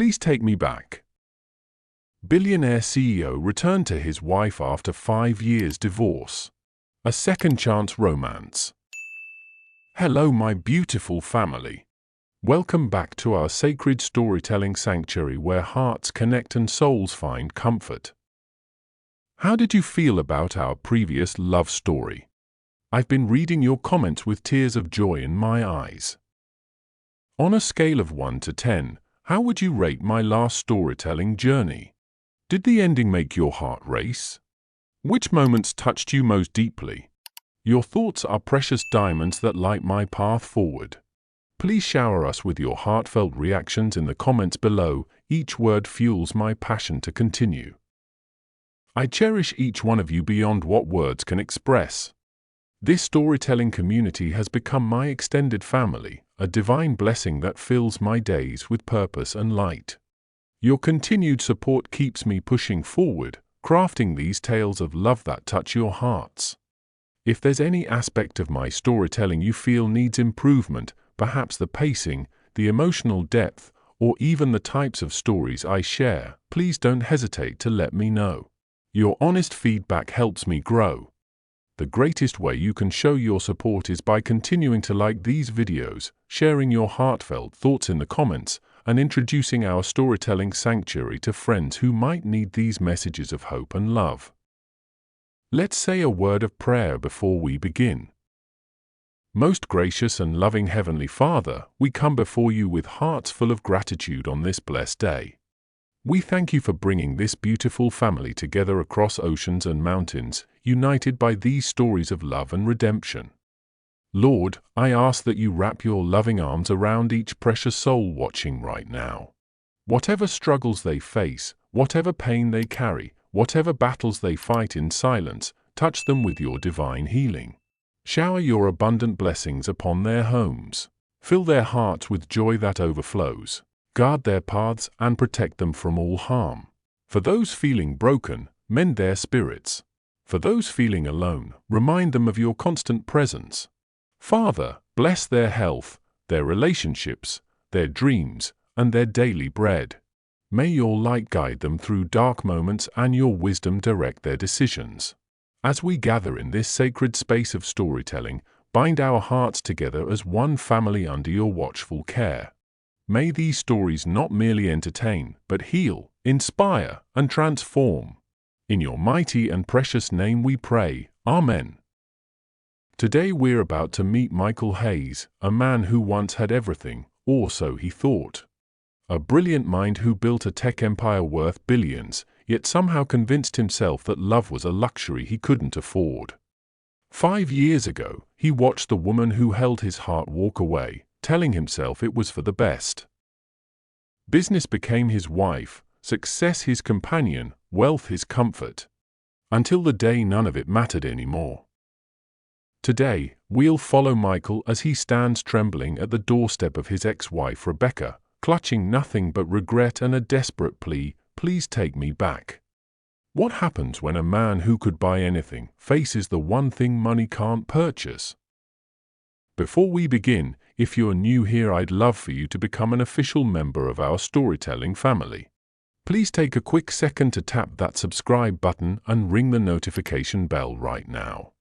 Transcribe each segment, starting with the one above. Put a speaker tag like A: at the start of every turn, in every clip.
A: Please take me back. Billionaire CEO returned to his wife after 5 years divorce. A second chance romance. Hello, my beautiful family. Welcome back to our sacred storytelling sanctuary where hearts connect and souls find comfort. How did you feel about our previous love story? I've been reading your comments with tears of joy in my eyes. On a scale of 1 to 10, how would you rate my last storytelling journey? Did the ending make your heart race? Which moments touched you most deeply? Your thoughts are precious diamonds that light my path forward. Please shower us with your heartfelt reactions in the comments below. Each word fuels my passion to continue. I cherish each one of you beyond what words can express. This storytelling community has become my extended family, a divine blessing that fills my days with purpose and light. Your continued support keeps me pushing forward, crafting these tales of love that touch your hearts. If there's any aspect of my storytelling you feel needs improvement, perhaps the pacing, the emotional depth, or even the types of stories I share, please don't hesitate to let me know. Your honest feedback helps me grow. The greatest way you can show your support is by continuing to like these videos, sharing your heartfelt thoughts in the comments, and introducing our storytelling sanctuary to friends who might need these messages of hope and love. Let's say a word of prayer before we begin. Most gracious and loving Heavenly Father, we come before you with hearts full of gratitude on this blessed day. We thank you for bringing this beautiful family together across oceans and mountains, united by these stories of love and redemption. Lord, I ask that you wrap your loving arms around each precious soul watching right now. Whatever struggles they face, whatever pain they carry, whatever battles they fight in silence, touch them with your divine healing. Shower your abundant blessings upon their homes. Fill their hearts with joy that overflows. Guard their paths and protect them from all harm. For those feeling broken, mend their spirits. For those feeling alone, remind them of your constant presence. Father, bless their health, their relationships, their dreams, and their daily bread. May your light guide them through dark moments and your wisdom direct their decisions. As we gather in this sacred space of storytelling, bind our hearts together as one family under your watchful care. May these stories not merely entertain, but heal, inspire, and transform. In your mighty and precious name we pray. Amen. Today we're about to meet Michael Hayes, a man who once had everything, or so he thought. A brilliant mind who built a tech empire worth billions, yet somehow convinced himself that love was a luxury he couldn't afford. 5 years ago, he watched the woman who held his heart walk away, telling himself it was for the best. Business became his wife, success his companion, wealth his comfort. Until the day none of it mattered anymore. Today, we'll follow Michael as he stands trembling at the doorstep of his ex-wife Rebecca, clutching nothing but regret and a desperate plea, "Please take me back." What happens when a man who could buy anything faces the one thing money can't purchase? Before we begin, if you're new here, I'd love for you to become an official member of our storytelling family. Please take a quick second to tap that subscribe button and ring the notification bell right now.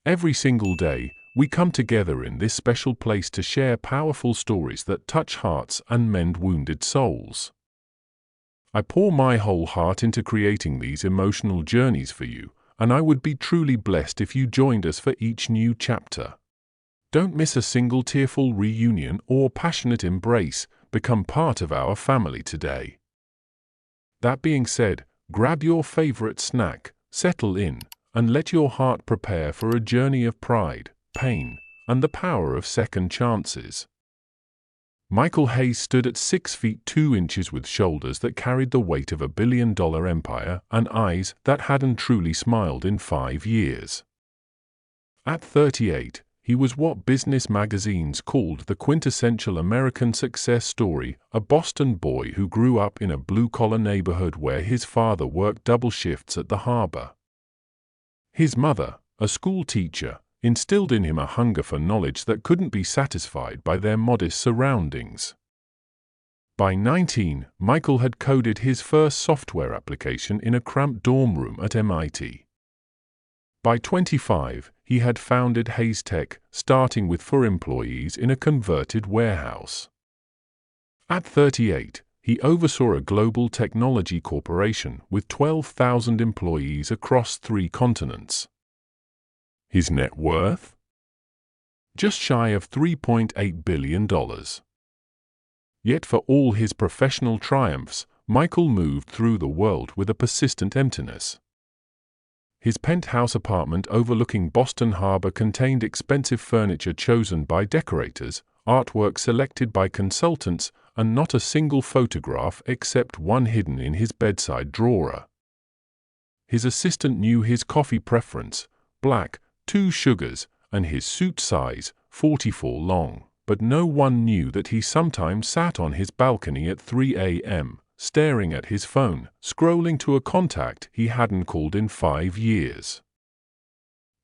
A: Every single day, we come together in this special place to share powerful stories that touch hearts and mend wounded souls. I pour my whole heart into creating these emotional journeys for you, and I would be truly blessed if you joined us for each new chapter. Don't miss a single tearful reunion or passionate embrace. Become part of our family today. That being said, grab your favorite snack, settle in, and let your heart prepare for a journey of pride, pain, and the power of second chances. Michael Hayes stood at 6 feet 2 inches with shoulders that carried the weight of a billion-dollar empire and eyes that hadn't truly smiled in 5 years. At 38, he was what business magazines called the quintessential American success story, a Boston boy who grew up in a blue-collar neighborhood where his father worked double shifts at the harbor. His mother, a school teacher, instilled in him a hunger for knowledge that couldn't be satisfied by their modest surroundings. By 19, Michael had coded his first software application in a cramped dorm room at MIT. By 25, he had founded Hayes Tech, starting with 4 employees in a converted warehouse. At 38, he oversaw a global technology corporation with 12,000 employees across 3 continents. His net worth? Just shy of $3.8 billion. Yet for all his professional triumphs, Michael moved through the world with a persistent emptiness. His penthouse apartment overlooking Boston Harbor contained expensive furniture chosen by decorators, artwork selected by consultants, and not a single photograph except one hidden in his bedside drawer. His assistant knew his coffee preference, black, 2 sugars, and his suit size, 44 long, but no one knew that he sometimes sat on his balcony at 3 a.m., staring at his phone, scrolling to a contact he hadn't called in 5 years.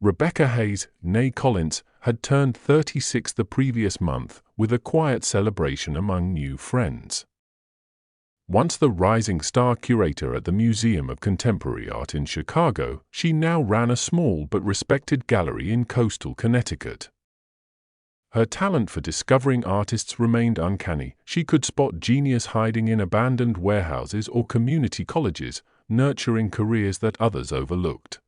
A: Rebecca Hayes, née Collins, had turned 36 the previous month, with a quiet celebration among new friends. Once the rising star curator at the Museum of Contemporary Art in Chicago, she now ran a small but respected gallery in coastal Connecticut. Her talent for discovering artists remained uncanny. She could spot genius hiding in abandoned warehouses or community colleges, nurturing careers that others overlooked.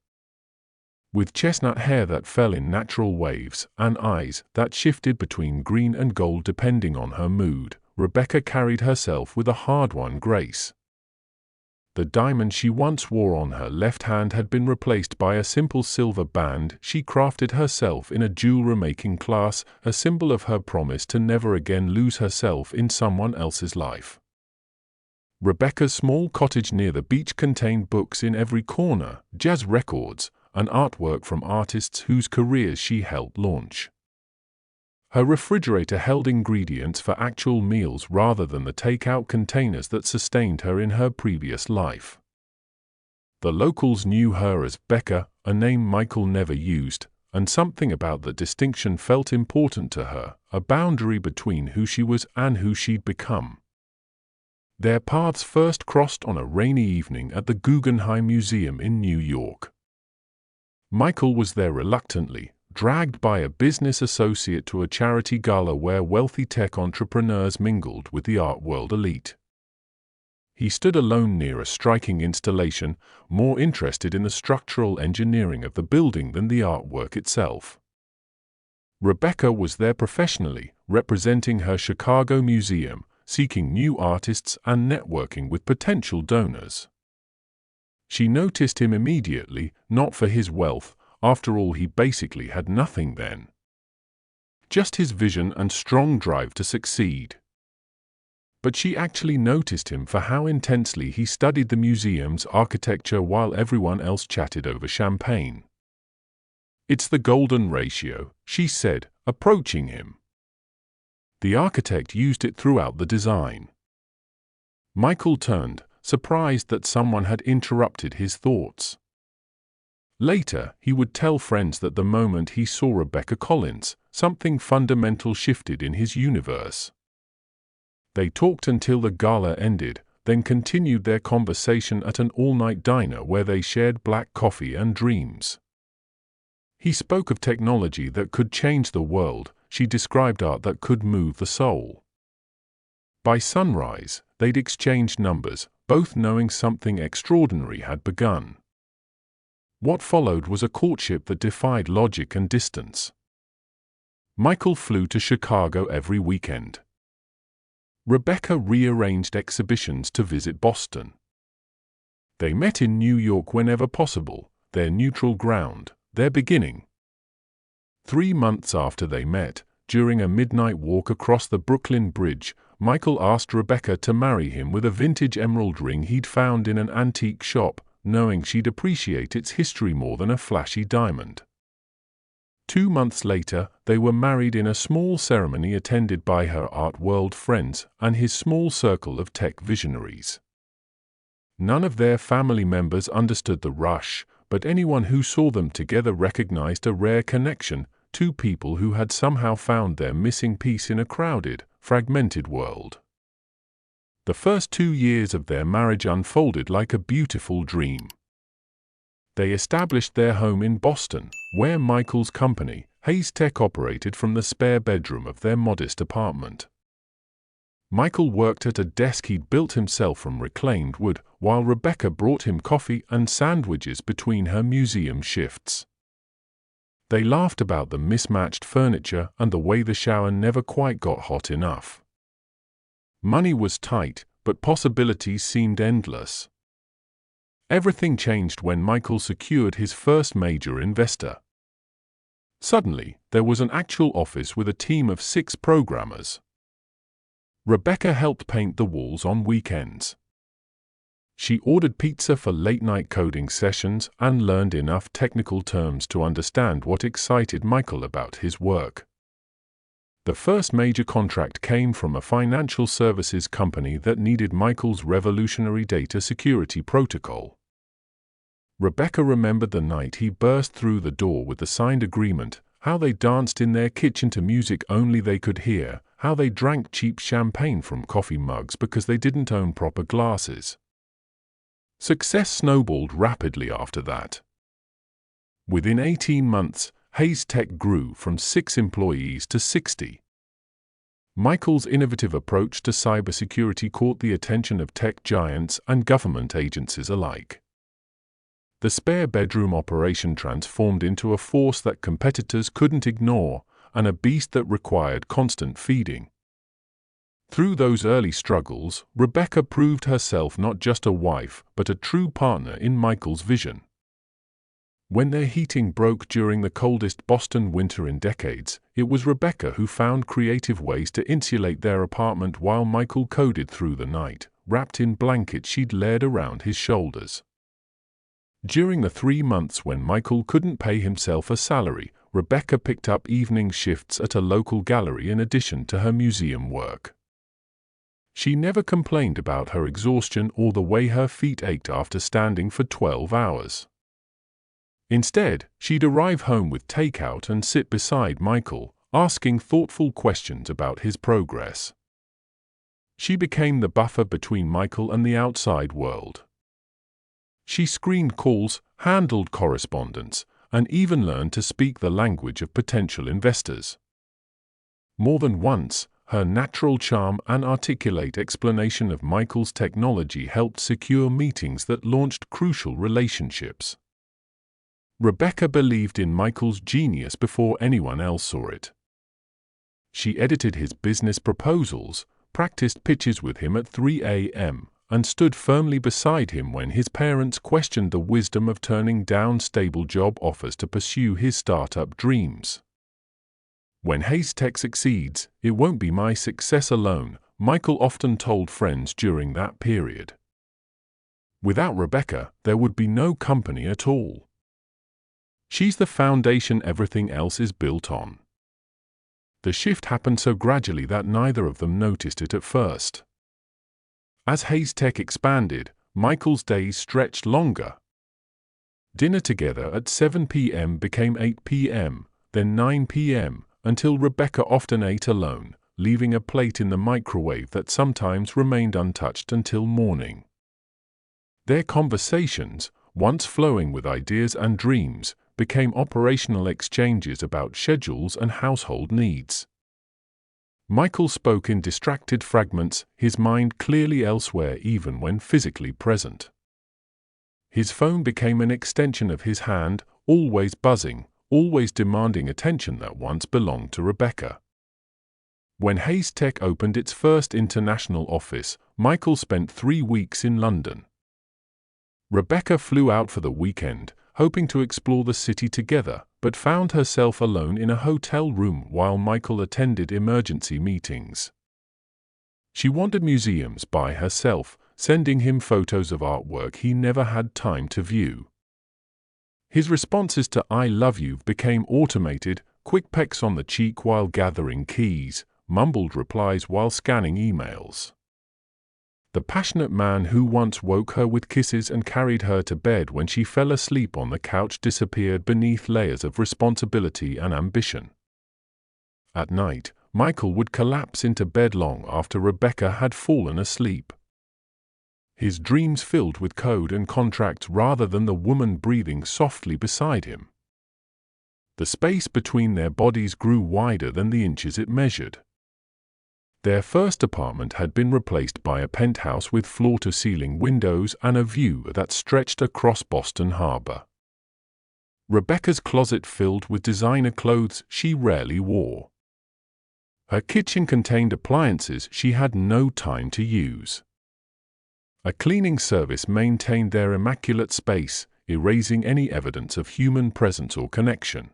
A: With chestnut hair that fell in natural waves and eyes that shifted between green and gold depending on her mood, Rebecca carried herself with a hard-won grace. The diamond she once wore on her left hand had been replaced by a simple silver band she crafted herself in a jewelry-making class, a symbol of her promise to never again lose herself in someone else's life. Rebecca's small cottage near the beach contained books in every corner, jazz records, and artwork from artists whose careers she helped launch. Her refrigerator held ingredients for actual meals rather than the takeout containers that sustained her in her previous life. The locals knew her as Becca, a name Michael never used, and something about that distinction felt important to her, a boundary between who she was and who she'd become. Their paths first crossed on a rainy evening at the Guggenheim Museum in New York. Michael was there reluctantly, dragged by a business associate to a charity gala where wealthy tech entrepreneurs mingled with the art world elite. He stood alone near a striking installation, more interested in the structural engineering of the building than the artwork itself. Rebecca was there professionally, representing her Chicago museum, seeking new artists and networking with potential donors. She noticed him immediately, not for his wealth. After all, he basically had nothing then. Just his vision and strong drive to succeed. But she actually noticed him for how intensely he studied the museum's architecture while everyone else chatted over champagne. "It's the golden ratio," she said, approaching him. The architect used it throughout the design. Michael turned, surprised that someone had interrupted his thoughts. Later, he would tell friends that the moment he saw Rebecca Collins, something fundamental shifted in his universe. They talked until the gala ended, then continued their conversation at an all-night diner where they shared black coffee and dreams. He spoke of technology that could change the world. She described art that could move the soul. By sunrise, they'd exchanged numbers, both knowing something extraordinary had begun. What followed was a courtship that defied logic and distance. Michael flew to Chicago every weekend. Rebecca rearranged exhibitions to visit Boston. They met in New York whenever possible, their neutral ground, their beginning. 3 months after they met, during a midnight walk across the Brooklyn Bridge, Michael asked Rebecca to marry him with a vintage emerald ring he'd found in an antique shop, knowing she'd appreciate its history more than a flashy diamond. 2 months later, they were married in a small ceremony attended by her art world friends and his small circle of tech visionaries. None of their family members understood the rush, but anyone who saw them together recognized a rare connection, 2 people who had somehow found their missing piece in a crowded, fragmented world. The first 2 years of their marriage unfolded like a beautiful dream. They established their home in Boston, where Michael's company, Hayes Tech, operated from the spare bedroom of their modest apartment. Michael worked at a desk he'd built himself from reclaimed wood, while Rebecca brought him coffee and sandwiches between her museum shifts. They laughed about the mismatched furniture and the way the shower never quite got hot enough. Money was tight, but possibilities seemed endless. Everything changed when Michael secured his first major investor. Suddenly, there was an actual office with a team of 6 programmers. Rebecca helped paint the walls on weekends. She ordered pizza for late-night coding sessions and learned enough technical terms to understand what excited Michael about his work. The first major contract came from a financial services company that needed Michael's revolutionary data security protocol. Rebecca remembered the night he burst through the door with the signed agreement, how they danced in their kitchen to music only they could hear, how they drank cheap champagne from coffee mugs because they didn't own proper glasses. Success snowballed rapidly after that. Within 18 months, Hayes Tech grew from 6 employees to 60. Michael's innovative approach to cybersecurity caught the attention of tech giants and government agencies alike. The spare bedroom operation transformed into a force that competitors couldn't ignore, and a beast that required constant feeding. Through those early struggles, Rebecca proved herself not just a wife, but a true partner in Michael's vision. When their heating broke during the coldest Boston winter in decades, it was Rebecca who found creative ways to insulate their apartment while Michael coded through the night, wrapped in blankets she'd layered around his shoulders. During the 3 months when Michael couldn't pay himself a salary, Rebecca picked up evening shifts at a local gallery in addition to her museum work. She never complained about her exhaustion or the way her feet ached after standing for 12 hours. Instead, she'd arrive home with takeout and sit beside Michael, asking thoughtful questions about his progress. She became the buffer between Michael and the outside world. She screened calls, handled correspondence, and even learned to speak the language of potential investors. More than once, her natural charm and articulate explanation of Michael's technology helped secure meetings that launched crucial relationships. Rebecca believed in Michael's genius before anyone else saw it. She edited his business proposals, practiced pitches with him at 3 a.m., and stood firmly beside him when his parents questioned the wisdom of turning down stable job offers to pursue his startup dreams. When Hayes Tech succeeds, it won't be my success alone, Michael often told friends during that period. Without Rebecca, there would be no company at all. She's the foundation everything else is built on. The shift happened so gradually that neither of them noticed it at first. As Hayes Tech expanded, Michael's days stretched longer. Dinner together at 7 p.m. became 8 p.m., then 9 p.m., until Rebecca often ate alone, leaving a plate in the microwave that sometimes remained untouched until morning. Their conversations, once flowing with ideas and dreams, became operational exchanges about schedules and household needs. Michael spoke in distracted fragments, his mind clearly elsewhere even when physically present. His phone became an extension of his hand, always buzzing, always demanding attention that once belonged to Rebecca. When Hayes Tech opened its first international office, Michael spent 3 weeks in London. Rebecca flew out for the weekend, hoping to explore the city together, but found herself alone in a hotel room while Michael attended emergency meetings. She wandered museums by herself, sending him photos of artwork he never had time to view. His responses to "I love you" became automated, quick pecks on the cheek while gathering keys, mumbled replies while scanning emails. The passionate man who once woke her with kisses and carried her to bed when she fell asleep on the couch disappeared beneath layers of responsibility and ambition. At night, Michael would collapse into bed long after Rebecca had fallen asleep. his dreams filled with code and contracts rather than the woman breathing softly beside him. The space between their bodies grew wider than the inches it measured. Their first apartment had been replaced by a penthouse with floor-to-ceiling windows and a view that stretched across Boston Harbor. Rebecca's closet filled with designer clothes she rarely wore. Her kitchen contained appliances she had no time to use. A cleaning service maintained their immaculate space, erasing any evidence of human presence or connection.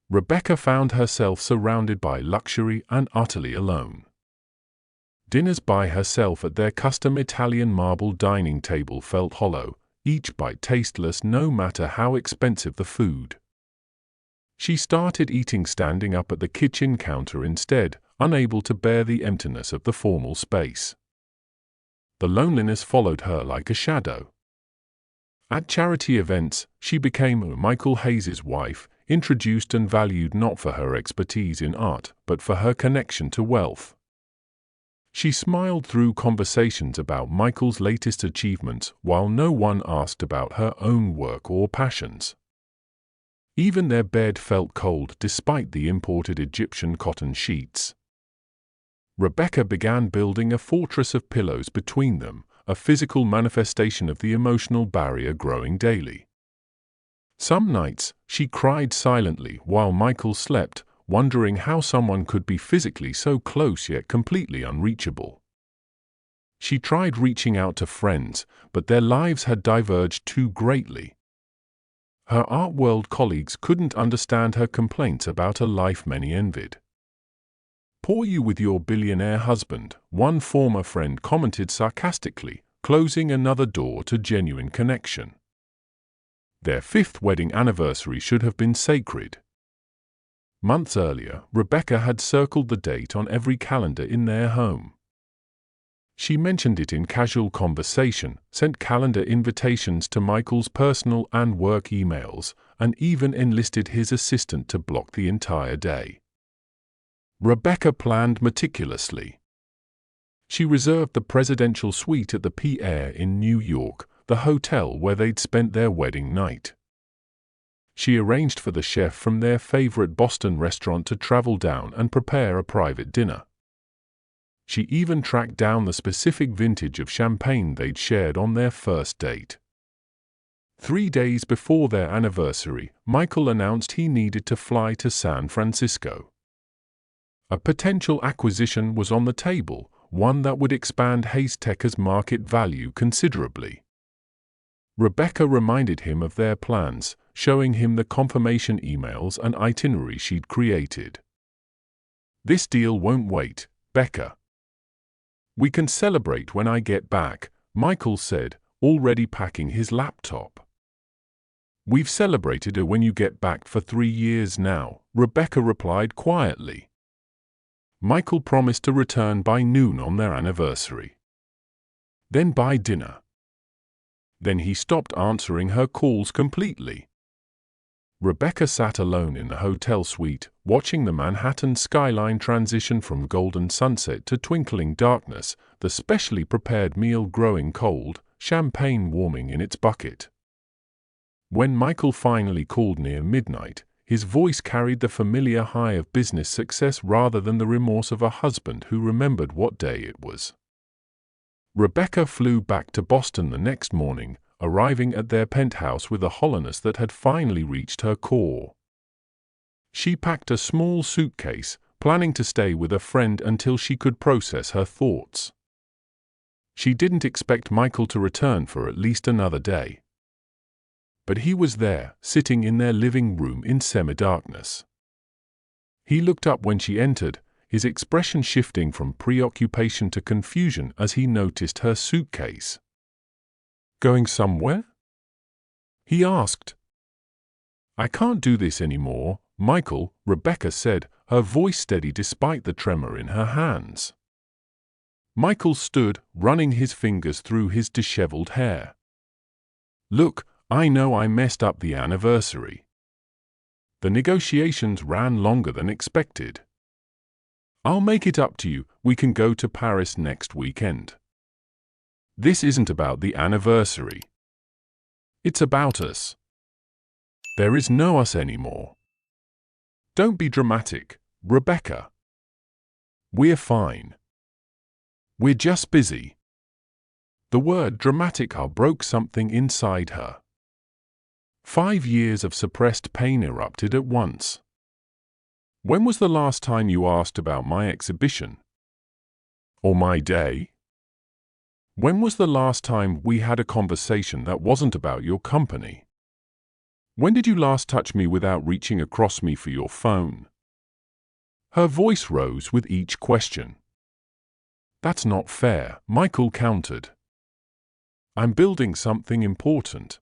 A: Rebecca found herself surrounded by luxury and utterly alone. Dinners by herself at their custom Italian marble dining table felt hollow, each bite tasteless no matter how expensive the food. She started eating standing up at the kitchen counter instead, unable to bear the emptiness of the formal space. The loneliness followed her like a shadow. At charity events, she became Michael Hayes's wife, introduced and valued not for her expertise in art, but for her connection to wealth. She smiled through conversations about Michael's latest achievements while no one asked about her own work or passions. Even their bed felt cold despite the imported Egyptian cotton sheets. Rebecca began building a fortress of pillows between them, a physical manifestation of the emotional barrier growing daily. Some nights, she cried silently while Michael slept, wondering how someone could be physically so close yet completely unreachable. She tried reaching out to friends, but their lives had diverged too greatly. Her art world colleagues couldn't understand her complaints about a life many envied. "Poor you with your billionaire husband," one former friend commented sarcastically, closing another door to genuine connection. Their 5th wedding anniversary should have been sacred. Months earlier, Rebecca had circled the date on every calendar in their home. She mentioned it in casual conversation, sent calendar invitations to Michael's personal and work emails, and even enlisted his assistant to block the entire day. Rebecca planned meticulously. She reserved the presidential suite at the Pierre in New York, the hotel where they'd spent their wedding night. She arranged for the chef from their favorite Boston restaurant to travel down and prepare a private dinner. She even tracked down the specific vintage of champagne they'd shared on their first date. 3 days before their anniversary, Michael announced he needed to fly to San Francisco. A potential acquisition was on the table, one that would expand Hayes-Tekker's market value considerably. Rebecca reminded him of their plans, showing him the confirmation emails and itinerary she'd created. "This deal won't wait, Becca. We can celebrate when I get back," Michael said, already packing his laptop. "We've celebrated it when you get back for 3 years now," Rebecca replied quietly. Michael promised to return by noon on their anniversary. Then by dinner. Then he stopped answering her calls completely. Rebecca sat alone in the hotel suite, watching the Manhattan skyline transition from golden sunset to twinkling darkness, the specially prepared meal growing cold, champagne warming in its bucket. When Michael finally called near midnight, his voice carried the familiar high of business success rather than the remorse of a husband who remembered what day it was. Rebecca flew back to Boston the next morning, arriving at their penthouse with a hollowness that had finally reached her core. She packed a small suitcase, planning to stay with a friend until she could process her thoughts. She didn't expect Michael to return for at least another day. But he was there, sitting in their living room in semi-darkness. He looked up when she entered, his expression shifting from preoccupation to confusion as he noticed her suitcase. "Going somewhere?" he asked. "I can't do this anymore, Michael," Rebecca said, her voice steady despite the tremor in her hands. Michael stood, running his fingers through his disheveled hair. "Look, I know I messed up the anniversary. The negotiations ran longer than expected. I'll make it up to you, we can go to Paris next weekend." This isn't about the anniversary. It's about us. There is no us anymore. Don't be dramatic, Rebecca. We're fine. We're just busy. The word dramatic broke something inside her. 5 years of suppressed pain erupted at once. When was the last time you asked about my exhibition? Or my day? When was the last time we had a conversation that wasn't about your company? When did you last touch me without reaching across me for your phone? Her voice rose with each question. That's not fair, Michael countered. I'm building something important.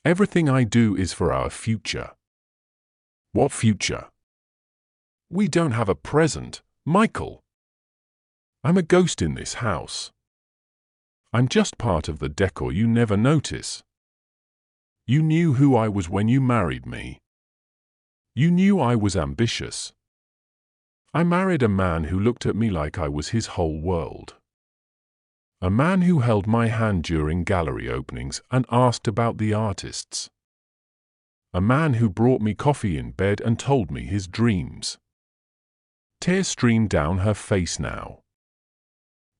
A: Everything I do is for our future. What future? We don't have a present, Michael. I'm a ghost in this house. I'm just part of the decor you never notice. You knew who I was when you married me. You knew I was ambitious. I married a man who looked at me like I was his whole world. A man who held my hand during gallery openings and asked about the artists. A man who brought me coffee in bed and told me his dreams. Tears streamed down her face now.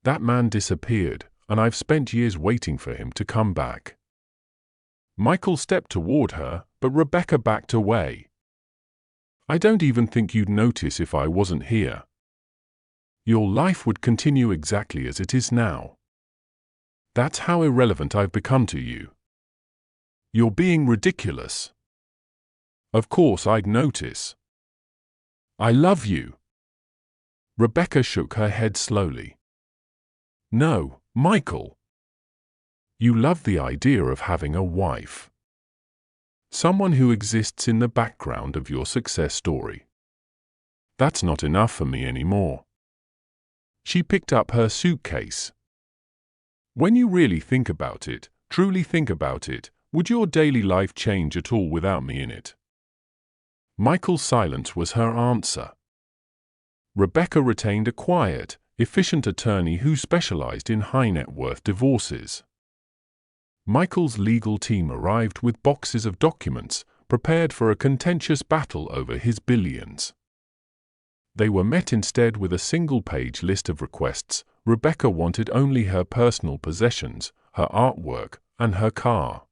A: That man disappeared, and I've spent years waiting for him to come back. Michael stepped toward her, but Rebecca backed away. I don't even think you'd notice if I wasn't here. Your life would continue exactly as it is now. That's how irrelevant I've become to you. You're being ridiculous. Of course I'd notice. I love you. Rebecca shook her head slowly. No, Michael. You love the idea of having a wife. Someone who exists in the background of your success story. That's not enough for me anymore. She picked up her suitcase. When you really think about it, truly think about it, would your daily life change at all without me in it? Michael's silence was her answer. Rebecca retained a quiet, efficient attorney who specialized in high-net-worth divorces. Michael's legal team arrived with boxes of documents, prepared for a contentious battle over his billions. They were met instead with a single-page list of requests. Rebecca wanted only her personal possessions, her artwork, and her car.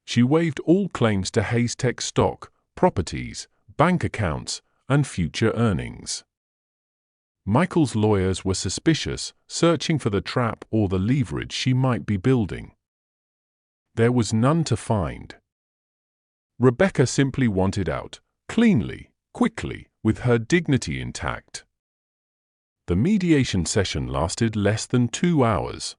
A: She waived all claims to Hayes-Tech stock, properties, bank accounts, and future earnings. Michael's lawyers were suspicious, searching for the trap or the leverage she might be building. There was none to find. Rebecca simply wanted out, cleanly, quickly, with her dignity intact. The mediation session lasted less than 2 hours.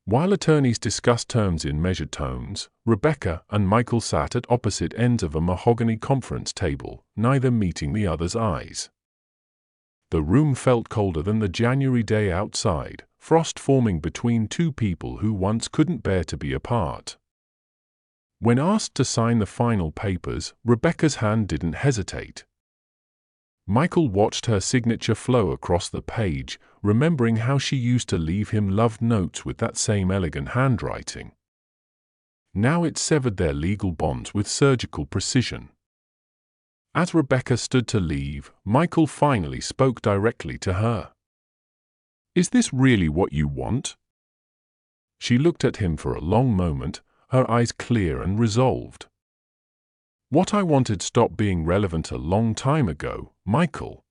A: While attorneys discussed terms in measured tones, Rebecca and Michael sat at opposite ends of a mahogany conference table, neither meeting the other's eyes. The room felt colder than the January day outside, frost forming between two people who once couldn't bear to be apart. When asked to sign the final papers, Rebecca's hand didn't hesitate. Michael watched her signature flow across the page, remembering how she used to leave him love notes with that same elegant handwriting. Now it severed their legal bonds with surgical precision. As Rebecca stood to leave, Michael finally spoke directly to her. Is this really what you want? She looked at him for a long moment, her eyes clear and resolved. What I wanted stopped being relevant a long time ago, Michael.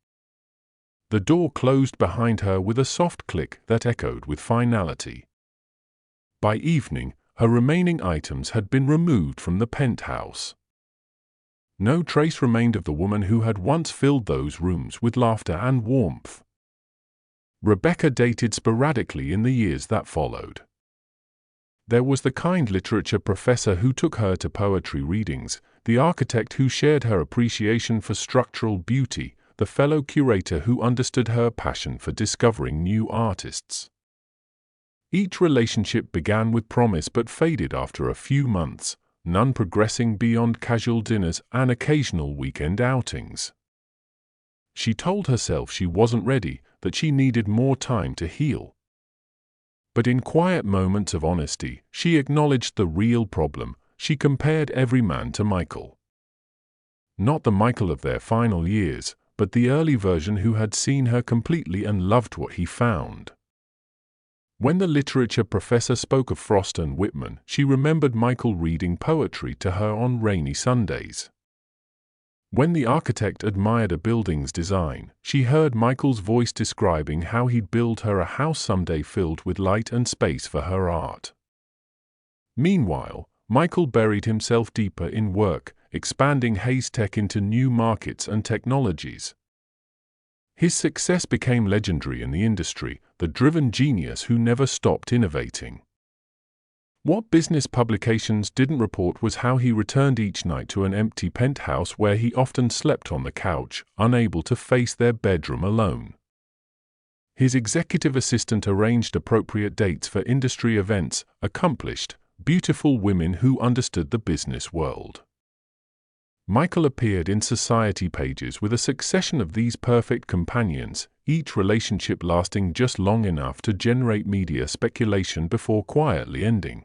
A: The door closed behind her with a soft click that echoed with finality. By evening, her remaining items had been removed from the penthouse. No trace remained of the woman who had once filled those rooms with laughter and warmth. Rebecca dated sporadically in the years that followed. There was the kind literature professor who took her to poetry readings, the architect who shared her appreciation for structural beauty, the fellow curator who understood her passion for discovering new artists. Each relationship began with promise but faded after a few months, none progressing beyond casual dinners and occasional weekend outings. She told herself she wasn't ready, that she needed more time to heal. But in quiet moments of honesty, she acknowledged the real problem. She compared every man to Michael. Not the Michael of their final years, but the early version who had seen her completely and loved what he found. When the literature professor spoke of Frost and Whitman, she remembered Michael reading poetry to her on rainy Sundays. When the architect admired a building's design, she heard Michael's voice describing how he'd build her a house someday filled with light and space for her art. Meanwhile, Michael buried himself deeper in work, expanding Hayes Tech into new markets and technologies. His success became legendary in the industry, the driven genius who never stopped innovating. What business publications didn't report was how he returned each night to an empty penthouse where he often slept on the couch, unable to face their bedroom alone. His executive assistant arranged appropriate dates for industry events, accomplished, beautiful women who understood the business world. Michael appeared in society pages with a succession of these perfect companions, each relationship lasting just long enough to generate media speculation before quietly ending.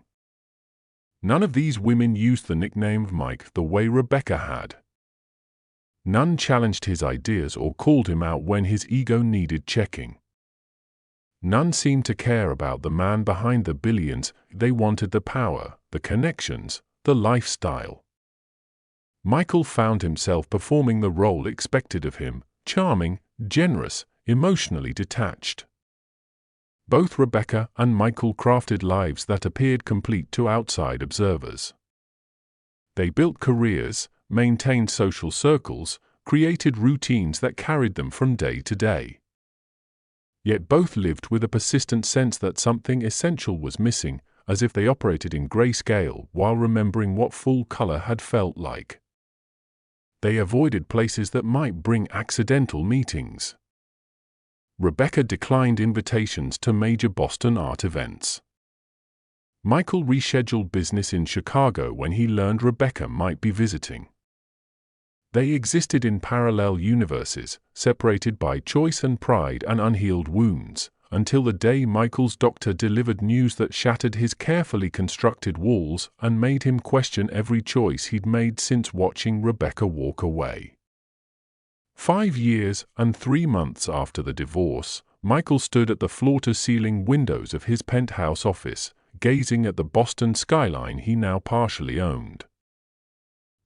A: None of these women used the nickname of Mike the way Rebecca had. None challenged his ideas or called him out when his ego needed checking. None seemed to care about the man behind the billions. They wanted the power, the connections, the lifestyle. Michael found himself performing the role expected of him, charming, generous, emotionally detached. Both Rebecca and Michael crafted lives that appeared complete to outside observers. They built careers, maintained social circles, created routines that carried them from day to day. Yet both lived with a persistent sense that something essential was missing, as if they operated in grayscale while remembering what full color had felt like. They avoided places that might bring accidental meetings. Rebecca declined invitations to major Boston art events. Michael rescheduled business in Chicago when he learned Rebecca might be visiting. They existed in parallel universes, separated by choice and pride and unhealed wounds, until the day Michael's doctor delivered news that shattered his carefully constructed walls and made him question every choice he'd made since watching Rebecca walk away. 5 years and 3 months after the divorce, Michael stood at the floor-to-ceiling windows of his penthouse office, gazing at the Boston skyline he now partially owned.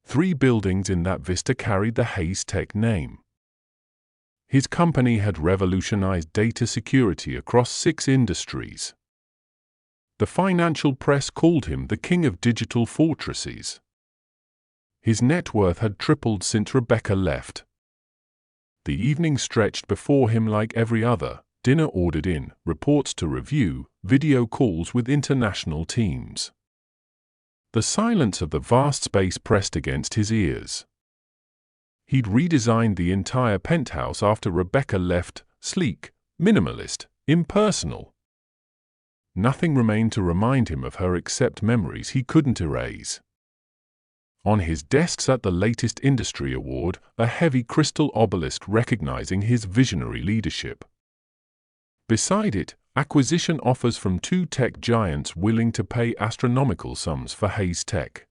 A: 3 buildings in that vista carried the Hayes Tech name. His company had revolutionized data security across 6 industries. The financial press called him the king of digital fortresses. His net worth had tripled since Rebecca left. The evening stretched before him like every other: dinner ordered in, reports to review, video calls with international teams. The silence of the vast space pressed against his ears. He'd redesigned the entire penthouse after Rebecca left, sleek, minimalist, impersonal. Nothing remained to remind him of her except memories he couldn't erase. On his desk sat the latest industry award, a heavy crystal obelisk recognizing his visionary leadership. Beside it, acquisition offers from 2 tech giants willing to pay astronomical sums for Hayes Tech.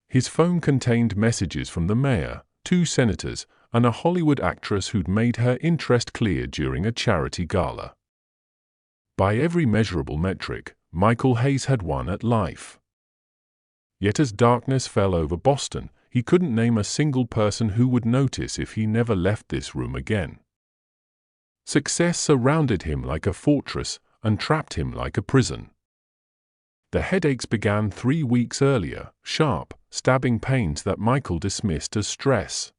A: His phone contained messages from the mayor, 2 senators, and a Hollywood actress who'd made her interest clear during a charity gala. By every measurable metric, Michael Hayes had won at life. Yet as darkness fell over Boston, he couldn't name a single person who would notice if he never left this room again. Success surrounded him like a fortress and trapped him like a prison. The headaches began 3 weeks earlier, sharp, stabbing pains that Michael dismissed as stress.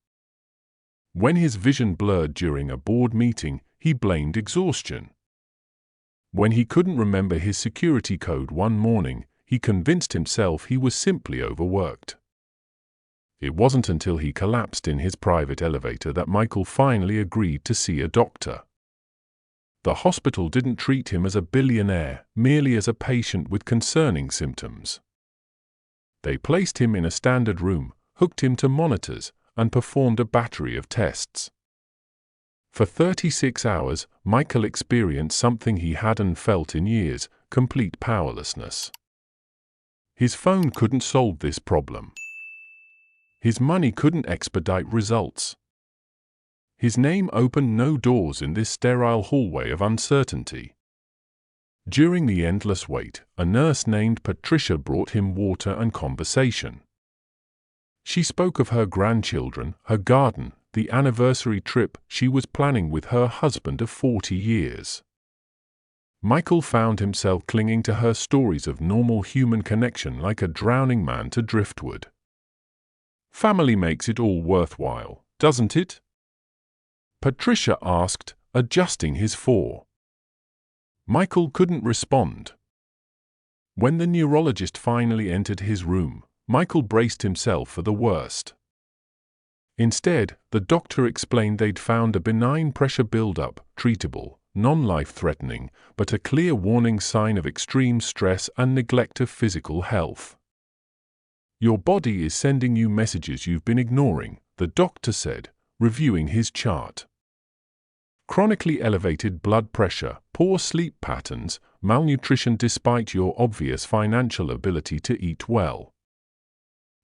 A: When his vision blurred during a board meeting, he blamed exhaustion. When he couldn't remember his security code one morning, he convinced himself he was simply overworked. It wasn't until he collapsed in his private elevator that Michael finally agreed to see a doctor. The hospital didn't treat him as a billionaire, merely as a patient with concerning symptoms. They placed him in a standard room, hooked him to monitors, and performed a battery of tests. For 36 hours, Michael experienced something he hadn't felt in years: complete powerlessness. His phone couldn't solve this problem. His money couldn't expedite results. His name opened no doors in this sterile hallway of uncertainty. During the endless wait, a nurse named Patricia brought him water and conversation. She spoke of her grandchildren, her garden, the anniversary trip she was planning with her husband of 40 years. Michael found himself clinging to her stories of normal human connection like a drowning man to driftwood. Family makes it all worthwhile, doesn't it? Patricia asked, adjusting his fore. Michael couldn't respond. When the neurologist finally entered his room, Michael braced himself for the worst. Instead, the doctor explained they'd found a benign pressure buildup, treatable, non-life-threatening, but a clear warning sign of extreme stress and neglect of physical health. Your body is sending you messages you've been ignoring, the doctor said, reviewing his chart. Chronically elevated blood pressure, poor sleep patterns, malnutrition despite your obvious financial ability to eat well.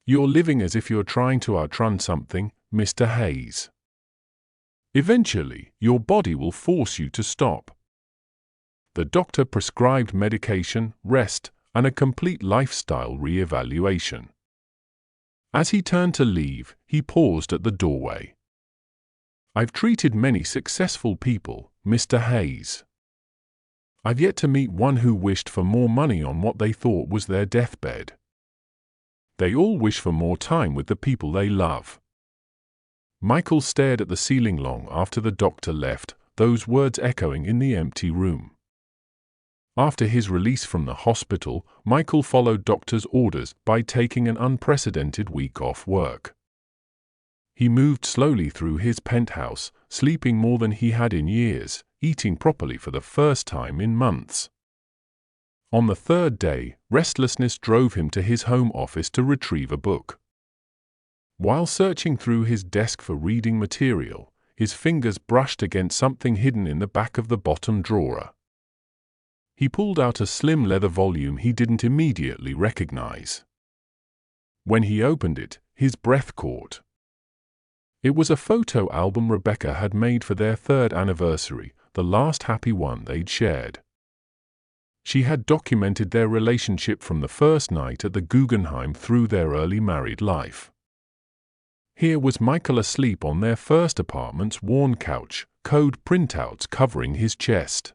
A: You're living as if you're trying to outrun something, Mr. Hayes. Eventually, your body will force you to stop. The doctor prescribed medication, rest, and a complete lifestyle re-evaluation. As he turned to leave, he paused at the doorway. I've treated many successful people, Mr. Hayes. I've yet to meet one who wished for more money on what they thought was their deathbed. They all wish for more time with the people they love. Michael stared at the ceiling long after the doctor left, those words echoing in the empty room. After his release from the hospital, Michael followed doctor's orders by taking an unprecedented week off work. He moved slowly through his penthouse, sleeping more than he had in years, eating properly for the first time in months. On the third day, restlessness drove him to his home office to retrieve a book. While searching through his desk for reading material, his fingers brushed against something hidden in the back of the bottom drawer. He pulled out a slim leather volume he didn't immediately recognize. When he opened it, his breath caught. It was a photo album Rebecca had made for their 3rd anniversary, the last happy one they'd shared. She had documented their relationship from the first night at the Guggenheim through their early married life. Here was Michael asleep on their first apartment's worn couch, code printouts covering his chest.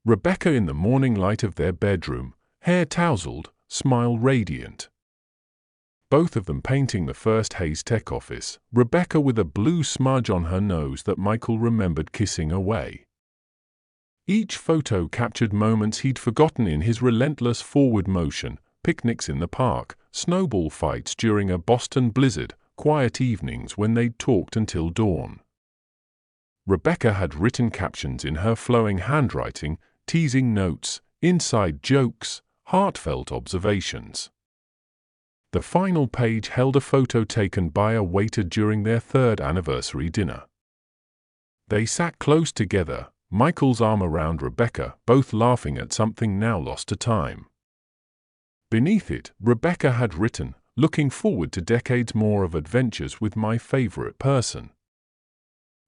A: Rebecca in the morning light of their bedroom, hair tousled, smile radiant. Both of them painting the first Hayes Tech office, Rebecca with a blue smudge on her nose that Michael remembered kissing away. Each photo captured moments he'd forgotten in his relentless forward motion: picnics in the park, snowball fights during a Boston blizzard, quiet evenings when they'd talked until dawn. Rebecca had written captions in her flowing handwriting, teasing notes, inside jokes, heartfelt observations. The final page held a photo taken by a waiter during their 3rd anniversary dinner. They sat close together, Michael's arm around Rebecca, both laughing at something now lost to time. Beneath it, Rebecca had written, "Looking forward to decades more of adventures with my favorite person."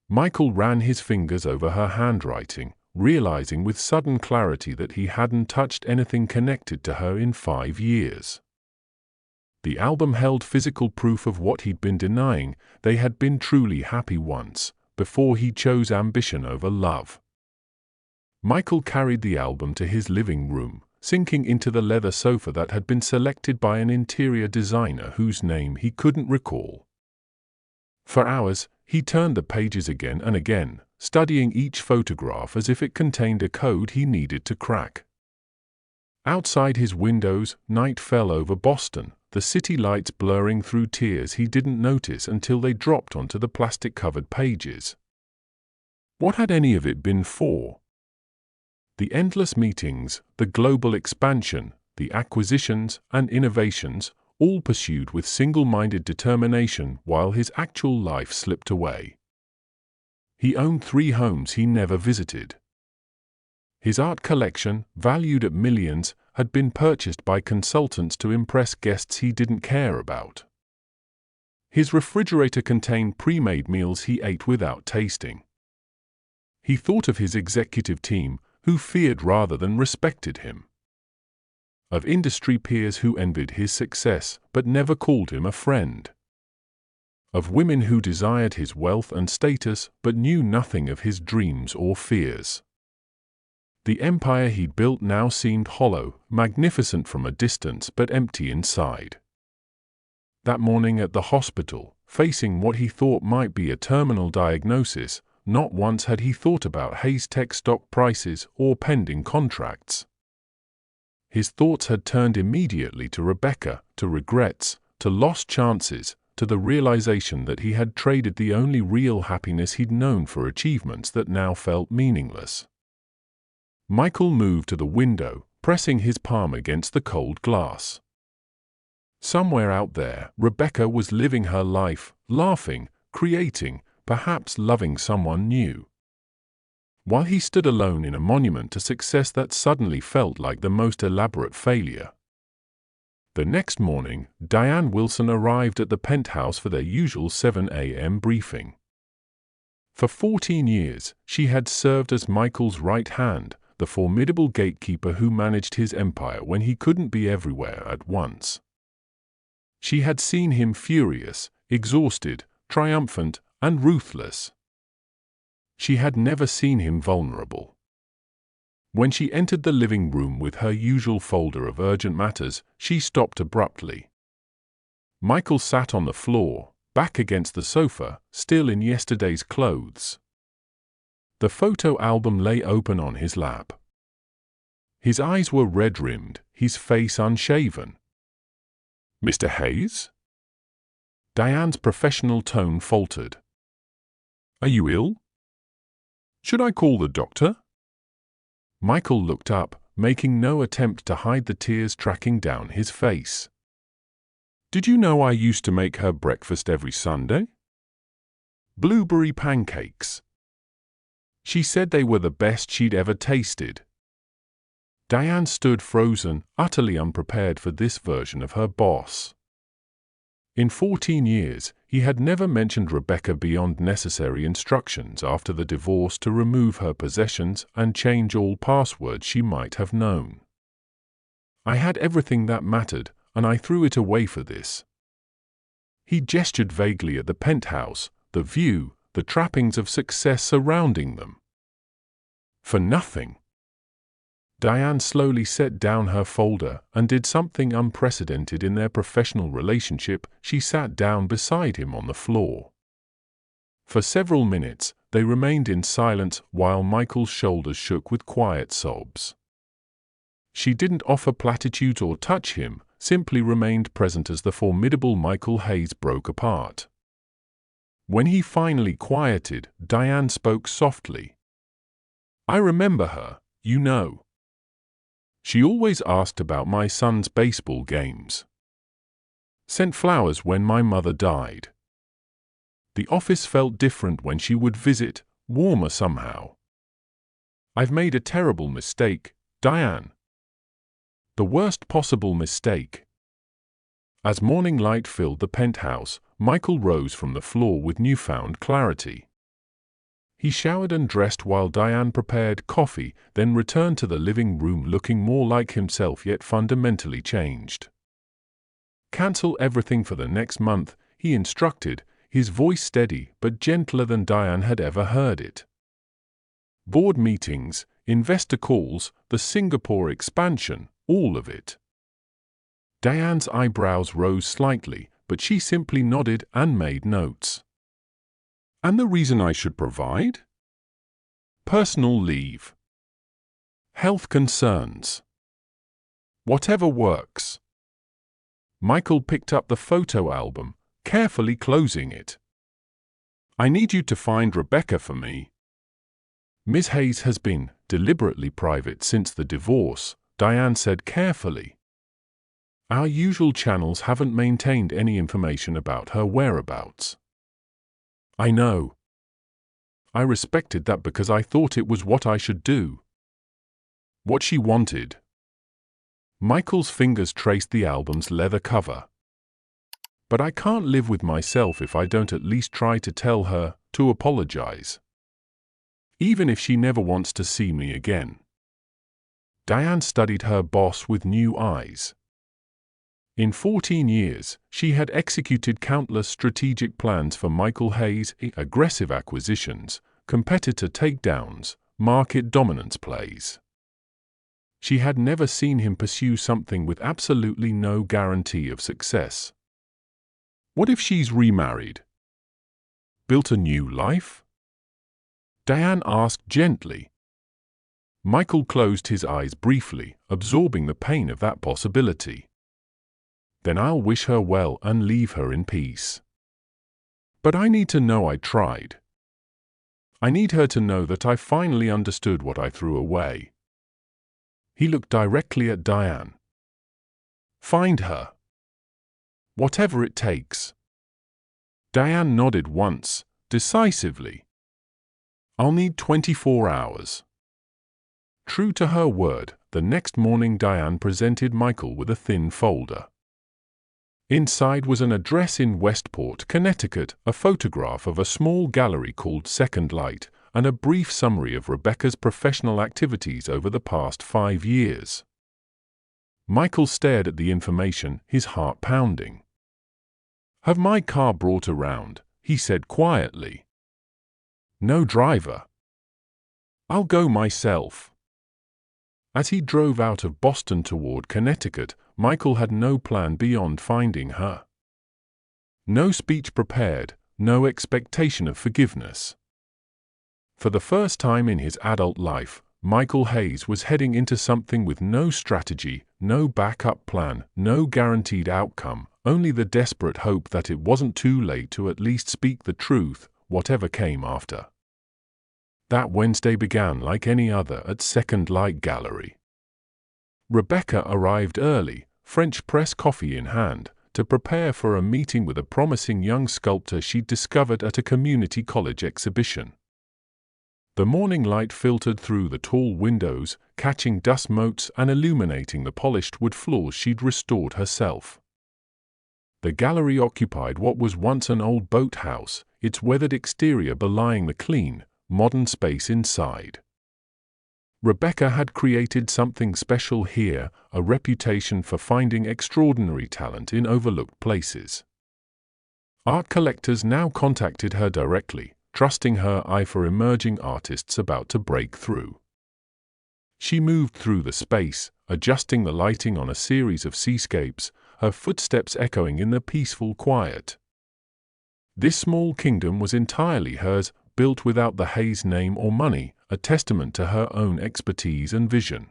A: Michael ran his fingers over her handwriting, realizing with sudden clarity that he hadn't touched anything connected to her in 5 years. The album held physical proof of what he'd been denying: they had been truly happy once, before he chose ambition over love. Michael carried the album to his living room, sinking into the leather sofa that had been selected by an interior designer whose name he couldn't recall. For hours, he turned the pages again and again, studying each photograph as if it contained a code he needed to crack. Outside his windows, night fell over Boston, the city lights blurring through tears he didn't notice until they dropped onto the plastic-covered pages. What had any of it been for? The endless meetings, the global expansion, the acquisitions and innovations, all pursued with single-minded determination while his actual life slipped away. He owned 3 homes he never visited. His art collection, valued at millions, had been purchased by consultants to impress guests he didn't care about. His refrigerator contained pre-made meals he ate without tasting. He thought of his executive team, who feared rather than respected him. Of industry peers who envied his success but never called him a friend. Of women who desired his wealth and status but knew nothing of his dreams or fears. The empire he'd built now seemed hollow, magnificent from a distance but empty inside. That morning at the hospital, facing what he thought might be a terminal diagnosis, not once had he thought about Hayes Tech stock prices or pending contracts. His thoughts had turned immediately to Rebecca, to regrets, to lost chances, to the realization that he had traded the only real happiness he'd known for achievements that now felt meaningless. Michael moved to the window, pressing his palm against the cold glass. Somewhere out there, Rebecca was living her life, laughing, creating, perhaps loving someone new. While he stood alone in a monument to success that suddenly felt like the most elaborate failure. The next morning, Diane Wilson arrived at the penthouse for their usual 7 a.m. briefing. For 14 years, she had served as Michael's right hand, the formidable gatekeeper who managed his empire when he couldn't be everywhere at once. She had seen him furious, exhausted, triumphant, and ruthless. She had never seen him vulnerable. When she entered the living room with her usual folder of urgent matters, she stopped abruptly. Michael sat on the floor, back against the sofa, still in yesterday's clothes. The photo album lay open on his lap. His eyes were red-rimmed, his face unshaven. "Mr. Hayes?" Diane's professional tone faltered. "Are you ill? Should I call the doctor?" Michael looked up, making no attempt to hide the tears tracking down his face. "Did you know I used to make her breakfast every Sunday? Blueberry pancakes. She said they were the best she'd ever tasted." Diane stood frozen, utterly unprepared for this version of her boss. In 14 years, he had never mentioned Rebecca beyond necessary instructions after the divorce to remove her possessions and change all passwords she might have known. "I had everything that mattered, and I threw it away for this." He gestured vaguely at the penthouse, the view, the trappings of success surrounding them. "For nothing." Diane slowly set down her folder and did something unprecedented in their professional relationship. She sat down beside him on the floor. For several minutes, they remained in silence while Michael's shoulders shook with quiet sobs. She didn't offer platitudes or touch him, simply remained present as the formidable Michael Hayes broke apart. When he finally quieted, Diane spoke softly. "I remember her, you know. She always asked about my son's baseball games. Sent flowers when my mother died. The office felt different when she would visit, warmer somehow. I've made a terrible mistake, Diane. The worst possible mistake." As morning light filled the penthouse, Michael rose from the floor with newfound clarity. He showered and dressed while Diane prepared coffee, then returned to the living room looking more like himself yet fundamentally changed. "Cancel everything for the next month," he instructed, his voice steady but gentler than Diane had ever heard it. "Board meetings, investor calls, the Singapore expansion, all of it." Diane's eyebrows rose slightly, but she simply nodded and made notes. "And the reason I should provide?" "Personal leave. Health concerns. Whatever works." Michael picked up the photo album, carefully closing it. "I need you to find Rebecca for me." "Ms. Hayes has been deliberately private since the divorce," Diane said carefully. "Our usual channels haven't maintained any information about her whereabouts." "I know. I respected that because I thought it was what I should do. What she wanted. Michael's fingers traced the album's leather cover. But I can't live with myself if I don't at least try to tell her, to apologize. Even if she never wants to see me again. Diane studied her boss with new eyes. In 14 years, she had executed countless strategic plans for Michael Hayes, aggressive acquisitions, competitor takedowns, market dominance plays. She had never seen him pursue something with absolutely no guarantee of success. What if she's remarried? Built a new life? Diane asked gently. Michael closed his eyes briefly, absorbing the pain of that possibility. Then I'll wish her well and leave her in peace. But I need to know I tried. I need her to know that I finally understood what I threw away. He looked directly at Diane. Find her. Whatever it takes. Diane nodded once, decisively. I'll need 24 hours. True to her word, the next morning Diane presented Michael with a thin folder. Inside was an address in Westport, Connecticut, a photograph of a small gallery called Second Light, and a brief summary of Rebecca's professional activities over the past 5 years. Michael stared at the information, his heart pounding. Have my car brought around, he said quietly. No driver. I'll go myself. As he drove out of Boston toward Connecticut, Michael had no plan beyond finding her. No speech prepared, no expectation of forgiveness. For the first time in his adult life, Michael Hayes was heading into something with no strategy, no backup plan, no guaranteed outcome, only the desperate hope that it wasn't too late to at least speak the truth, whatever came after. That Wednesday began like any other at Second Light Gallery. Rebecca arrived early, French press coffee in hand, to prepare for a meeting with a promising young sculptor she'd discovered at a community college exhibition. The morning light filtered through the tall windows, catching dust motes and illuminating the polished wood floors she'd restored herself. The gallery occupied what was once an old boathouse, its weathered exterior belying the clean, modern space inside. Rebecca had created something special here, a reputation for finding extraordinary talent in overlooked places. Art collectors now contacted her directly, trusting her eye for emerging artists about to break through. She moved through the space, adjusting the lighting on a series of seascapes, her footsteps echoing in the peaceful quiet. This small kingdom was entirely hers, built without the Hayes name or money, a testament to her own expertise and vision.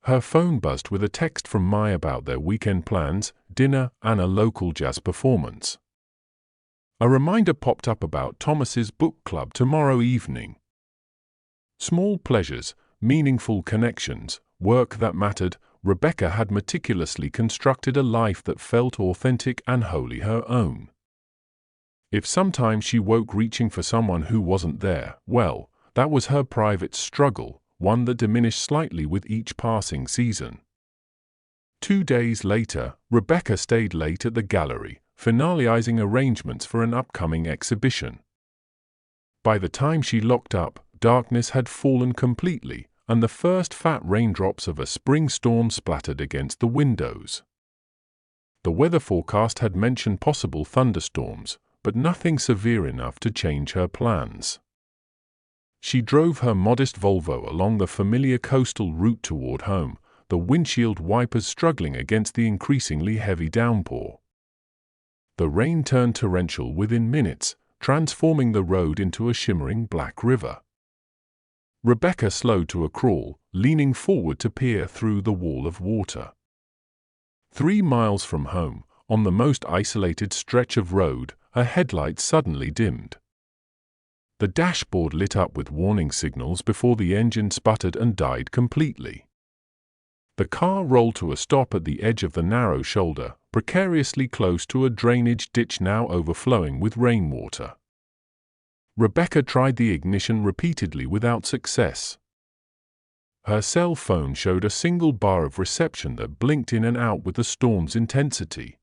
A: Her phone buzzed with a text from Mai about their weekend plans, dinner, and a local jazz performance. A reminder popped up about Thomas's book club tomorrow evening. Small pleasures, meaningful connections, work that mattered. Rebecca had meticulously constructed a life that felt authentic and wholly her own. If sometimes she woke reaching for someone who wasn't there, well, that was her private struggle, one that diminished slightly with each passing season. 2 days later, Rebecca stayed late at the gallery, finalizing arrangements for an upcoming exhibition. By the time she locked up, darkness had fallen completely, and the first fat raindrops of a spring storm splattered against the windows. The weather forecast had mentioned possible thunderstorms, but nothing severe enough to change her plans. She drove her modest Volvo along the familiar coastal route toward home, the windshield wipers struggling against the increasingly heavy downpour. The rain turned torrential within minutes, transforming the road into a shimmering black river. Rebecca slowed to a crawl, leaning forward to peer through the wall of water. 3 miles from home, on the most isolated stretch of road, her headlights suddenly dimmed. The dashboard lit up with warning signals before the engine sputtered and died completely. The car rolled to a stop at the edge of the narrow shoulder, precariously close to a drainage ditch now overflowing with rainwater. Rebecca tried the ignition repeatedly without success. Her cell phone showed a single bar of reception that blinked in and out with the storm's intensity.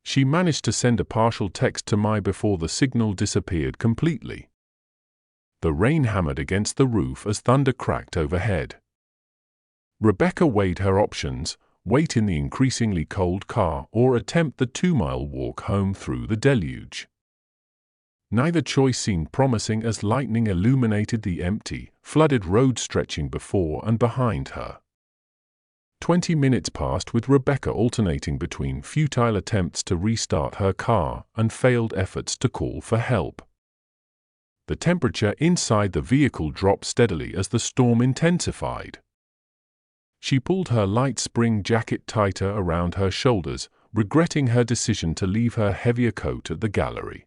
A: She managed to send a partial text to Mai before the signal disappeared completely. The rain hammered against the roof as thunder cracked overhead. Rebecca weighed her options: wait in the increasingly cold car or attempt the 2-mile walk home through the deluge. Neither choice seemed promising as lightning illuminated the empty, flooded road stretching before and behind her. 20 minutes passed with Rebecca alternating between futile attempts to restart her car and failed efforts to call for help. The temperature inside the vehicle dropped steadily as the storm intensified. She pulled her light spring jacket tighter around her shoulders, regretting her decision to leave her heavier coat at the gallery.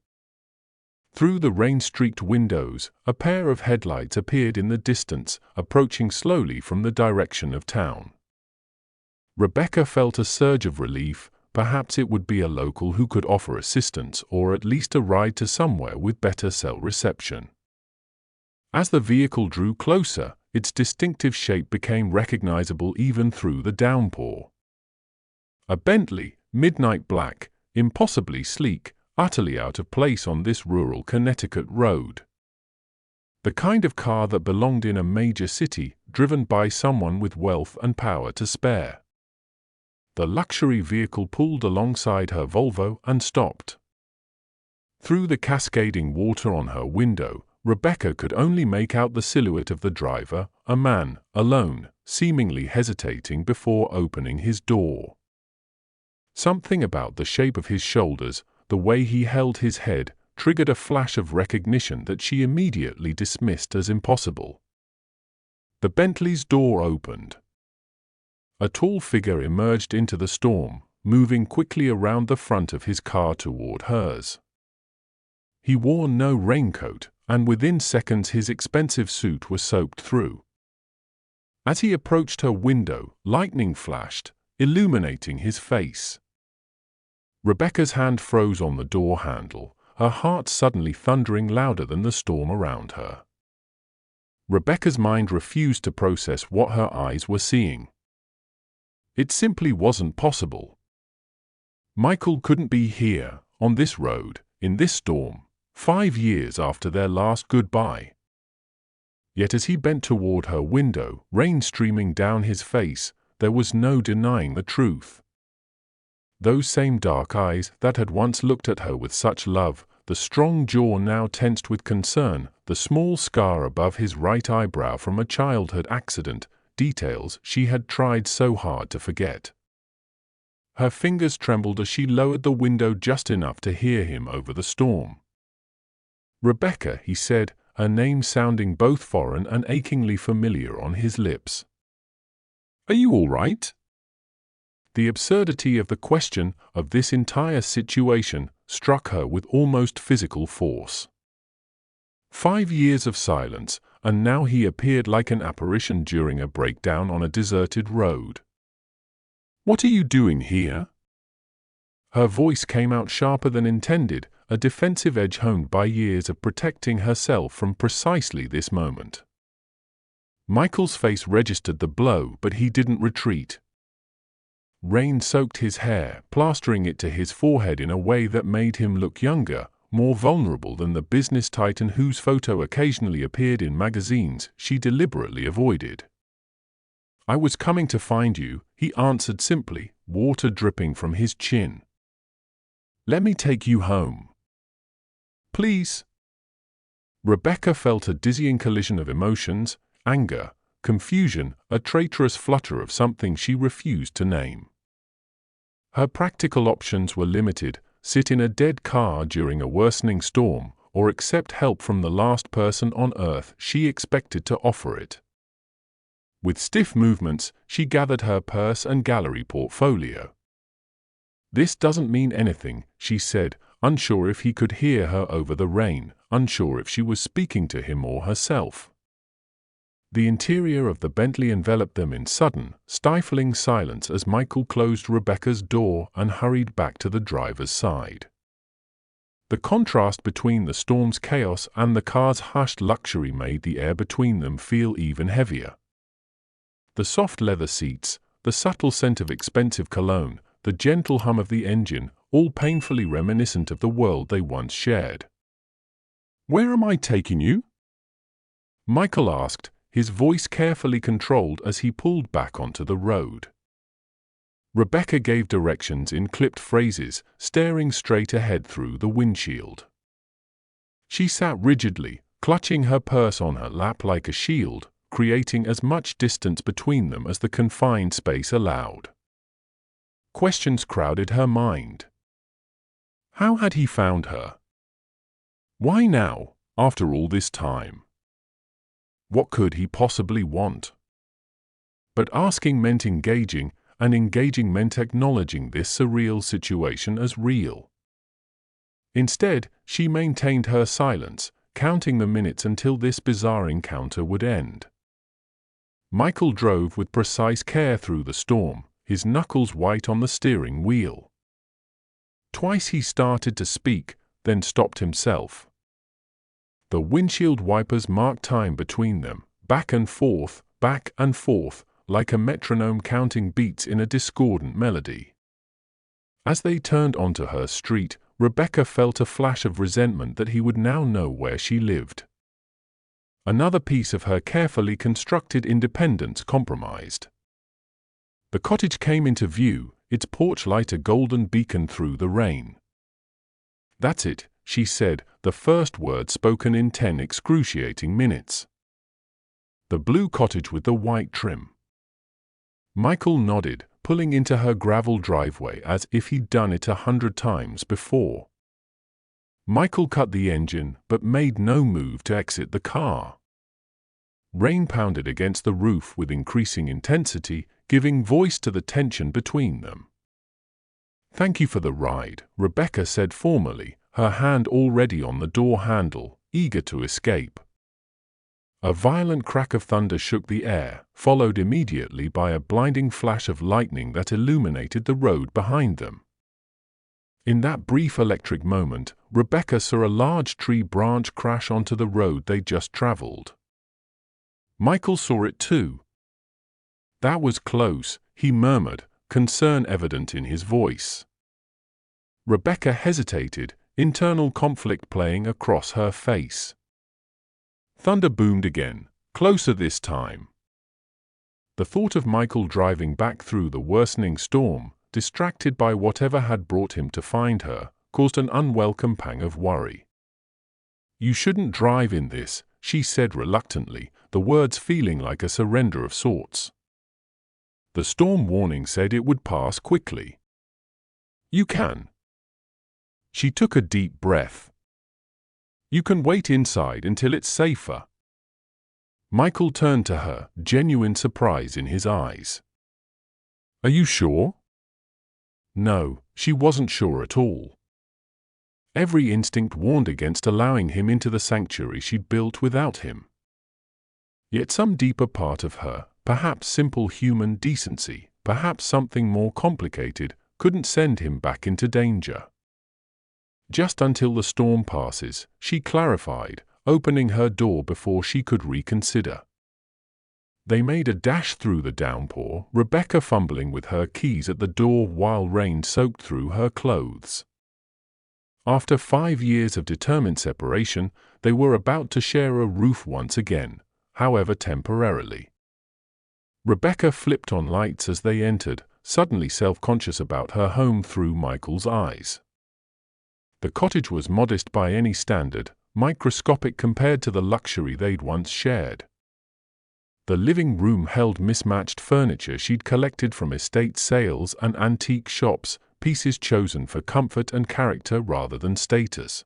A: Through the rain-streaked windows, a pair of headlights appeared in the distance, approaching slowly from the direction of town. Rebecca felt a surge of relief. Perhaps it would be a local who could offer assistance or at least a ride to somewhere with better cell reception. As the vehicle drew closer, its distinctive shape became recognizable even through the downpour. A Bentley, midnight black, impossibly sleek, utterly out of place on this rural Connecticut road. The kind of car that belonged in a major city, driven by someone with wealth and power to spare. The luxury vehicle pulled alongside her Volvo and stopped. Through the cascading water on her window, Rebecca could only make out the silhouette of the driver, a man, alone, seemingly hesitating before opening his door. Something about the shape of his shoulders, the way he held his head, triggered a flash of recognition that she immediately dismissed as impossible. The Bentley's door opened. A tall figure emerged into the storm, moving quickly around the front of his car toward hers. He wore no raincoat, and within seconds his expensive suit was soaked through. As he approached her window, lightning flashed, illuminating his face. Rebecca's hand froze on the door handle, her heart suddenly thundering louder than the storm around her. Rebecca's mind refused to process what her eyes were seeing. It simply wasn't possible. Michael couldn't be here, on this road, in this storm, 5 years after their last goodbye. Yet as he bent toward her window, rain streaming down his face, there was no denying the truth. Those same dark eyes that had once looked at her with such love, the strong jaw now tensed with concern, the small scar above his right eyebrow from a childhood accident, details she had tried so hard to forget. Her fingers trembled as she lowered the window just enough to hear him over the storm. "Rebecca," he said, a name sounding both foreign and achingly familiar on his lips. "Are you all right?" The absurdity of the question, of this entire situation, struck her with almost physical force. 5 years of silence, and now he appeared like an apparition during a breakdown on a deserted road. "What are you doing here?" Her voice came out sharper than intended, a defensive edge honed by years of protecting herself from precisely this moment. Michael's face registered the blow, but he didn't retreat. Rain soaked his hair, plastering it to his forehead in a way that made him look younger, more vulnerable than the business titan whose photo occasionally appeared in magazines she deliberately avoided. "I was coming to find you," he answered simply, water dripping from his chin. "Let me take you home." "Please." Rebecca felt a dizzying collision of emotions, anger, confusion, a traitorous flutter of something she refused to name. Her practical options were limited: sit in a dead car during a worsening storm, or accept help from the last person on earth she expected to offer it. With stiff movements, she gathered her purse and gallery portfolio. "This doesn't mean anything," she said, unsure if he could hear her over the rain, unsure if she was speaking to him or herself. The interior of the Bentley enveloped them in sudden, stifling silence as Michael closed Rebecca's door and hurried back to the driver's side. The contrast between the storm's chaos and the car's hushed luxury made the air between them feel even heavier. The soft leather seats, the subtle scent of expensive cologne, the gentle hum of the engine, all painfully reminiscent of the world they once shared. "Where am I taking you?" Michael asked, his voice carefully controlled as he pulled back onto the road. Rebecca gave directions in clipped phrases, staring straight ahead through the windshield. She sat rigidly, clutching her purse on her lap like a shield, creating as much distance between them as the confined space allowed. Questions crowded her mind. How had he found her? Why now, after all this time? What could he possibly want? But asking meant engaging, and engaging meant acknowledging this surreal situation as real. Instead, she maintained her silence, counting the minutes until this bizarre encounter would end. Michael drove with precise care through the storm, his knuckles white on the steering wheel. Twice he started to speak, then stopped himself. The windshield wipers marked time between them, back and forth, like a metronome counting beats in a discordant melody. As they turned onto her street, Rebecca felt a flash of resentment that he would now know where she lived. Another piece of her carefully constructed independence compromised. The cottage came into view, its porch light a golden beacon through the rain. "That's it," she said, the first word spoken in 10 excruciating minutes. "The blue cottage with the white trim." Michael nodded, pulling into her gravel driveway as if he'd done it 100 times before. Michael cut the engine, but made no move to exit the car. Rain pounded against the roof with increasing intensity, giving voice to the tension between them. "Thank you for the ride," Rebecca said formally, her hand already on the door handle, eager to escape. A violent crack of thunder shook the air, followed immediately by a blinding flash of lightning that illuminated the road behind them. In that brief electric moment, Rebecca saw a large tree branch crash onto the road they just traveled. Michael saw it too. "That was close," he murmured, concern evident in his voice. Rebecca hesitated, internal conflict playing across her face. Thunder boomed again, closer this time. The thought of Michael driving back through the worsening storm, distracted by whatever had brought him to find her, caused an unwelcome pang of worry. "You shouldn't drive in this," she said reluctantly, the words feeling like a surrender of sorts. "The storm warning said it would pass quickly." "You can." She took a deep breath. "You can wait inside until it's safer." Michael turned to her, genuine surprise in his eyes. "Are you sure?" No, she wasn't sure at all. Every instinct warned against allowing him into the sanctuary she'd built without him. Yet some deeper part of her, perhaps simple human decency, perhaps something more complicated, couldn't send him back into danger. Just until the storm passes, she clarified, opening her door before she could reconsider. They made a dash through the downpour, Rebecca fumbling with her keys at the door while rain soaked through her clothes. After 5 years of determined separation, they were about to share a roof once again, however temporarily. Rebecca flipped on lights as they entered, suddenly self-conscious about her home through Michael's eyes. The cottage was modest by any standard, microscopic compared to the luxury they'd once shared. The living room held mismatched furniture she'd collected from estate sales and antique shops, pieces chosen for comfort and character rather than status.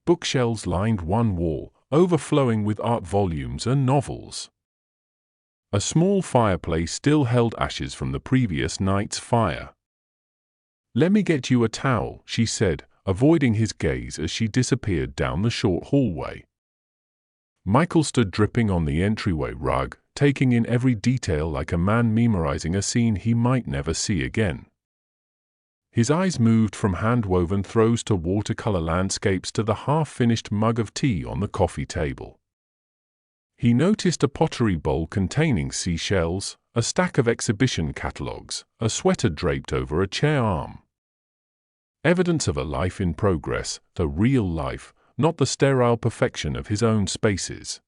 A: Bookshelves lined one wall, overflowing with art volumes and novels. A small fireplace still held ashes from the previous night's fire. "Let me get you a towel," she said, avoiding his gaze as she disappeared down the short hallway. Michael stood dripping on the entryway rug, taking in every detail like a man memorizing a scene he might never see again. His eyes moved from hand-woven throws to watercolor landscapes to the half-finished mug of tea on the coffee table. He noticed a pottery bowl containing seashells, a stack of exhibition catalogs, a sweater draped over a chair arm. Evidence of a life in progress, the real life, not the sterile perfection of his own spaces.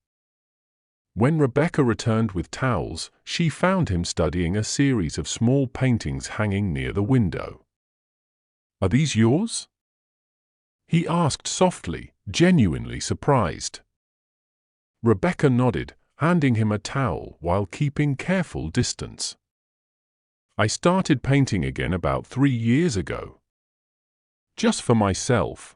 A: When Rebecca returned with towels, she found him studying a series of small paintings hanging near the window. "Are these yours?" he asked softly, genuinely surprised. Rebecca nodded, handing him a towel while keeping careful distance. "I started painting again about 3 years ago. Just for myself."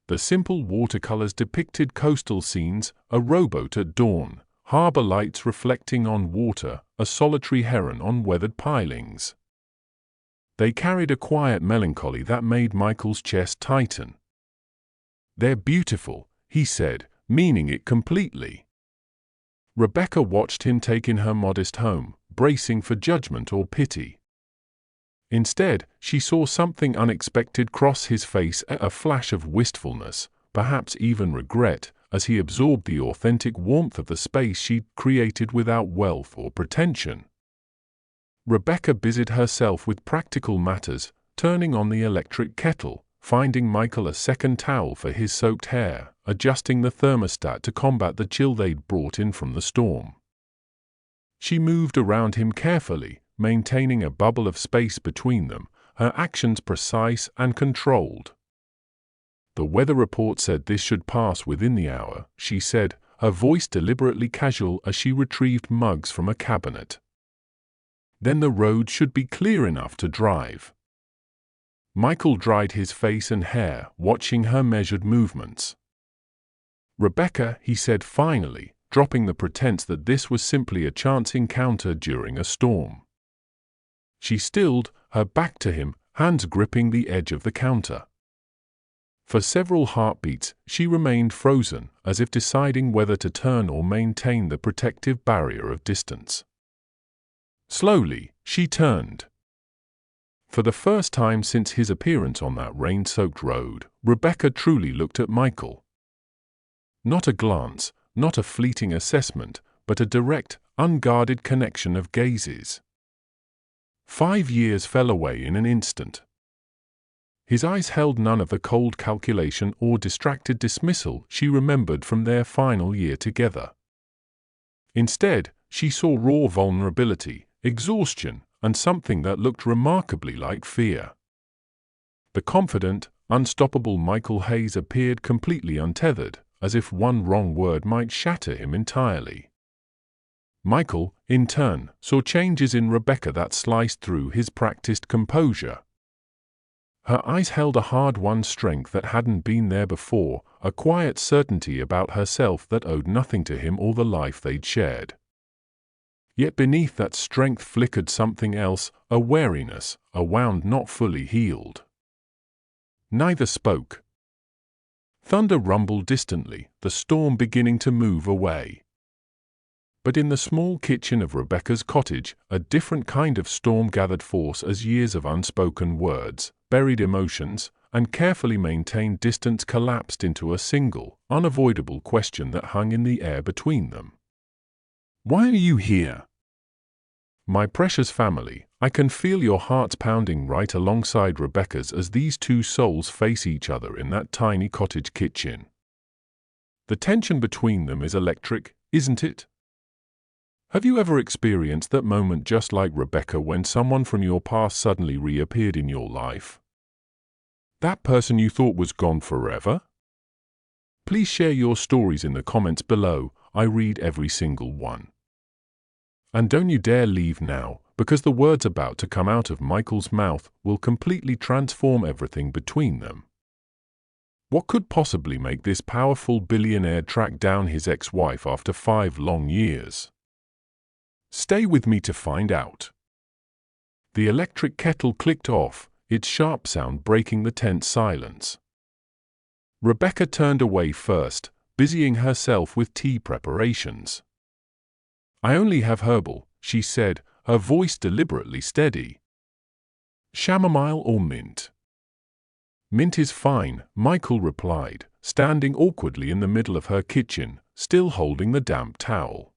A: The simple watercolors depicted coastal scenes, a rowboat at dawn, harbor lights reflecting on water, a solitary heron on weathered pilings. They carried a quiet melancholy that made Michael's chest tighten. "They're beautiful," he said, meaning it completely. Rebecca watched him take in her modest home, bracing for judgment or pity. Instead, she saw something unexpected cross his face, a flash of wistfulness, perhaps even regret, as he absorbed the authentic warmth of the space she'd created without wealth or pretension. Rebecca busied herself with practical matters, turning on the electric kettle, finding Michael a second towel for his soaked hair, adjusting the thermostat to combat the chill they'd brought in from the storm. She moved around him carefully, maintaining a bubble of space between them, her actions precise and controlled. "The weather report said this should pass within the hour," she said, her voice deliberately casual as she retrieved mugs from a cabinet. "Then the road should be clear enough to drive." Michael dried his face and hair, watching her measured movements. "Rebecca," he said finally, dropping the pretense that this was simply a chance encounter during a storm. She stilled, her back to him, hands gripping the edge of the counter. For several heartbeats, she remained frozen, as if deciding whether to turn or maintain the protective barrier of distance. Slowly, she turned. For the first time since his appearance on that rain-soaked road, Rebecca truly looked at Michael. Not a glance, not a fleeting assessment, but a direct, unguarded connection of gazes. 5 years fell away in an instant. His eyes held none of the cold calculation or distracted dismissal she remembered from their final year together. Instead, she saw raw vulnerability, exhaustion, and something that looked remarkably like fear. The confident, unstoppable Michael Hayes appeared completely untethered, as if one wrong word might shatter him entirely. Michael, in turn, saw changes in Rebecca that sliced through his practiced composure. Her eyes held a hard-won strength that hadn't been there before, a quiet certainty about herself that owed nothing to him or the life they'd shared. Yet beneath that strength flickered something else, a wariness, a wound not fully healed. Neither spoke. Thunder rumbled distantly, the storm beginning to move away. But in the small kitchen of Rebecca's cottage, a different kind of storm gathered force as years of unspoken words, buried emotions, and carefully maintained distance collapsed into a single, unavoidable question that hung in the air between them. "Why are you here?" "My precious family, I can feel your hearts pounding right alongside Rebecca's as these two souls face each other in that tiny cottage kitchen. The tension between them is electric, isn't it? Have you ever experienced that moment just like Rebecca when someone from your past suddenly reappeared in your life? That person you thought was gone forever? Please share your stories in the comments below. I read every single one. And don't you dare leave now, because the words about to come out of Michael's mouth will completely transform everything between them. What could possibly make this powerful billionaire track down his ex-wife after 5 long years? Stay with me to find out. The electric kettle clicked off, its sharp sound breaking the tense silence. Rebecca turned away first, busying herself with tea preparations. "I only have herbal," she said, her voice deliberately steady. Chamomile or mint? Mint is fine, Michael replied, standing awkwardly in the middle of her kitchen, still holding the damp towel.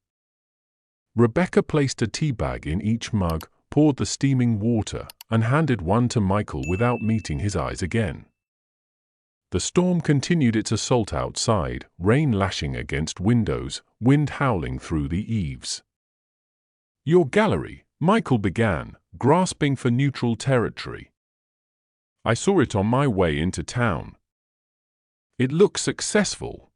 A: Rebecca placed a tea bag in each mug, poured the steaming water, and handed one to Michael without meeting his eyes again. The storm continued its assault outside, rain lashing against windows, wind howling through the eaves. "Your gallery," Michael began, grasping for neutral territory. "I saw it on my way into town. It looks successful."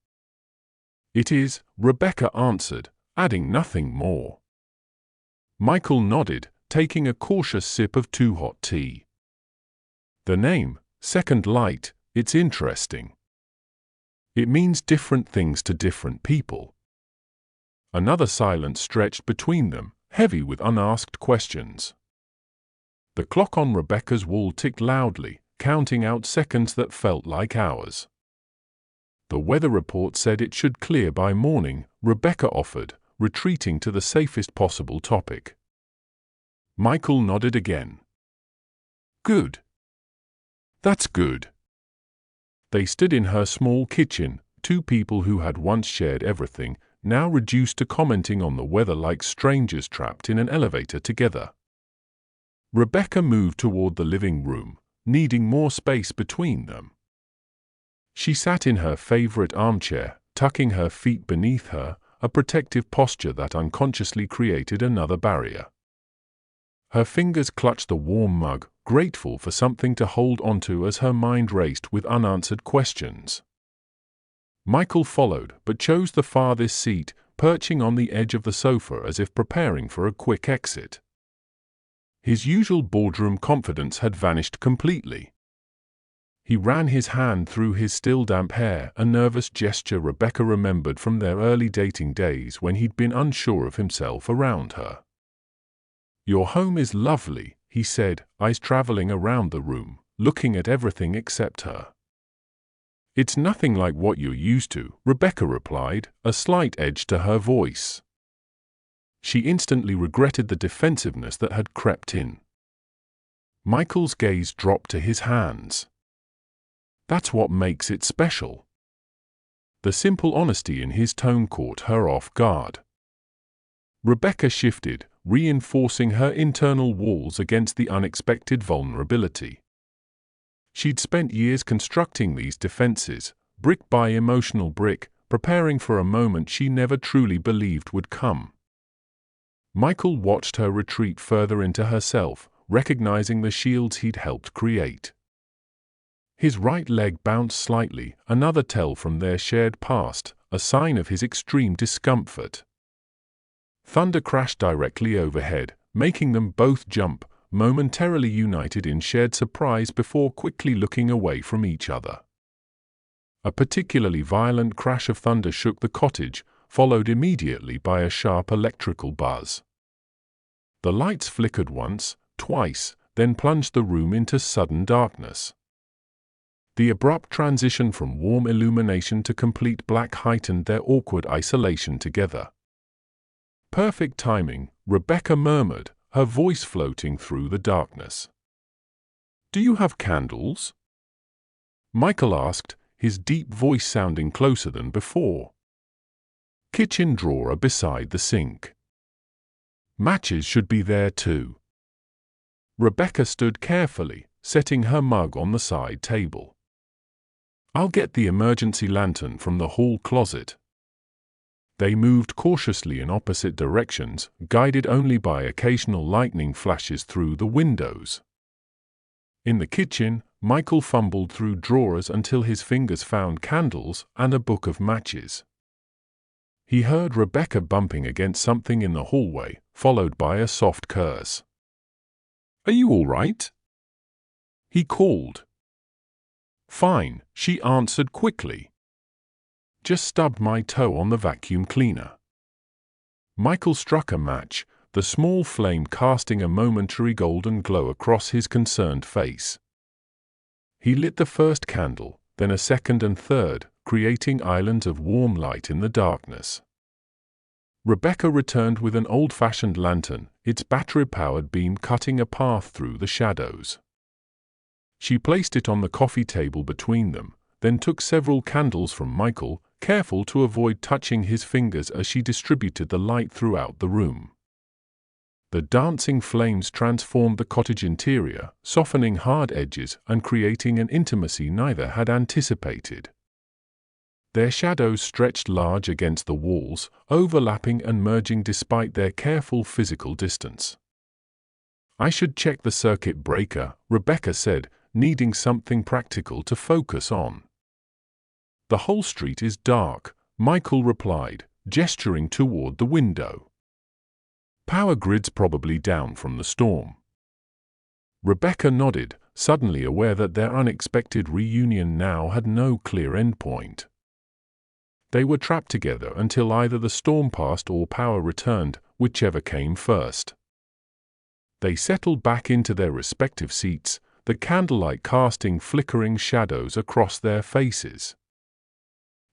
A: "It is," Rebecca answered, adding nothing more. Michael nodded, taking a cautious sip of too hot tea. "The name, Second Light, it's interesting. It means different things to different people." Another silence stretched between them, heavy with unasked questions. The clock on Rebecca's wall ticked loudly, counting out seconds that felt like hours. The weather report said it should clear by morning, Rebecca offered, retreating to the safest possible topic. Michael nodded again. "Good. That's good." They stood in her small kitchen, two people who had once shared everything, now reduced to commenting on the weather like strangers trapped in an elevator together. Rebecca moved toward the living room, needing more space between them. She sat in her favorite armchair, tucking her feet beneath her, a protective posture that unconsciously created another barrier. Her fingers clutched the warm mug, grateful for something to hold onto as her mind raced with unanswered questions. Michael followed, but chose the farthest seat, perching on the edge of the sofa as if preparing for a quick exit. His usual boardroom confidence had vanished completely. He ran his hand through his still damp hair, a nervous gesture Rebecca remembered from their early dating days when he'd been unsure of himself around her. "Your home is lovely," he said, eyes traveling around the room, looking at everything except her. "It's nothing like what you're used to," Rebecca replied, a slight edge to her voice. She instantly regretted the defensiveness that had crept in. Michael's gaze dropped to his hands. "That's what makes it special." The simple honesty in his tone caught her off guard. Rebecca shifted, reinforcing her internal walls against the unexpected vulnerability. She'd spent years constructing these defenses, brick by emotional brick, preparing for a moment she never truly believed would come. Michael watched her retreat further into herself, recognizing the shields he'd helped create. His right leg bounced slightly, another tell from their shared past, a sign of his extreme discomfort. Thunder crashed directly overhead, making them both jump, momentarily united in shared surprise before quickly looking away from each other. A particularly violent crash of thunder shook the cottage, followed immediately by a sharp electrical buzz. The lights flickered once, twice, then plunged the room into sudden darkness. The abrupt transition from warm illumination to complete black heightened their awkward isolation together. "Perfect timing," Rebecca murmured, her voice floating through the darkness. "Do you have candles?" Michael asked, his deep voice sounding closer than before. "Kitchen drawer beside the sink." "Matches should be there too." Rebecca stood carefully, setting her mug on the side table. "I'll get the emergency lantern from the hall closet." They moved cautiously in opposite directions, guided only by occasional lightning flashes through the windows. In the kitchen, Michael fumbled through drawers until his fingers found candles and a book of matches. He heard Rebecca bumping against something in the hallway, followed by a soft curse. "Are you all right?" he called. "Fine," she answered quickly. "Just stubbed my toe on the vacuum cleaner." Michael struck a match, the small flame casting a momentary golden glow across his concerned face. He lit the first candle, then a second and third, creating islands of warm light in the darkness. Rebecca returned with an old-fashioned lantern, its battery-powered beam cutting a path through the shadows. She placed it on the coffee table between them, then took several candles from Michael, careful to avoid touching his fingers as she distributed the light throughout the room. The dancing flames transformed the cottage interior, softening hard edges and creating an intimacy neither had anticipated. Their shadows stretched large against the walls, overlapping and merging despite their careful physical distance. "I should check the circuit breaker," Rebecca said, needing something practical to focus on. "The whole street is dark," Michael replied, gesturing toward the window. "Power grid's probably down from the storm." Rebecca nodded, suddenly aware that their unexpected reunion now had no clear endpoint. They were trapped together until either the storm passed or power returned, whichever came first. They settled back into their respective seats, the candlelight casting flickering shadows across their faces.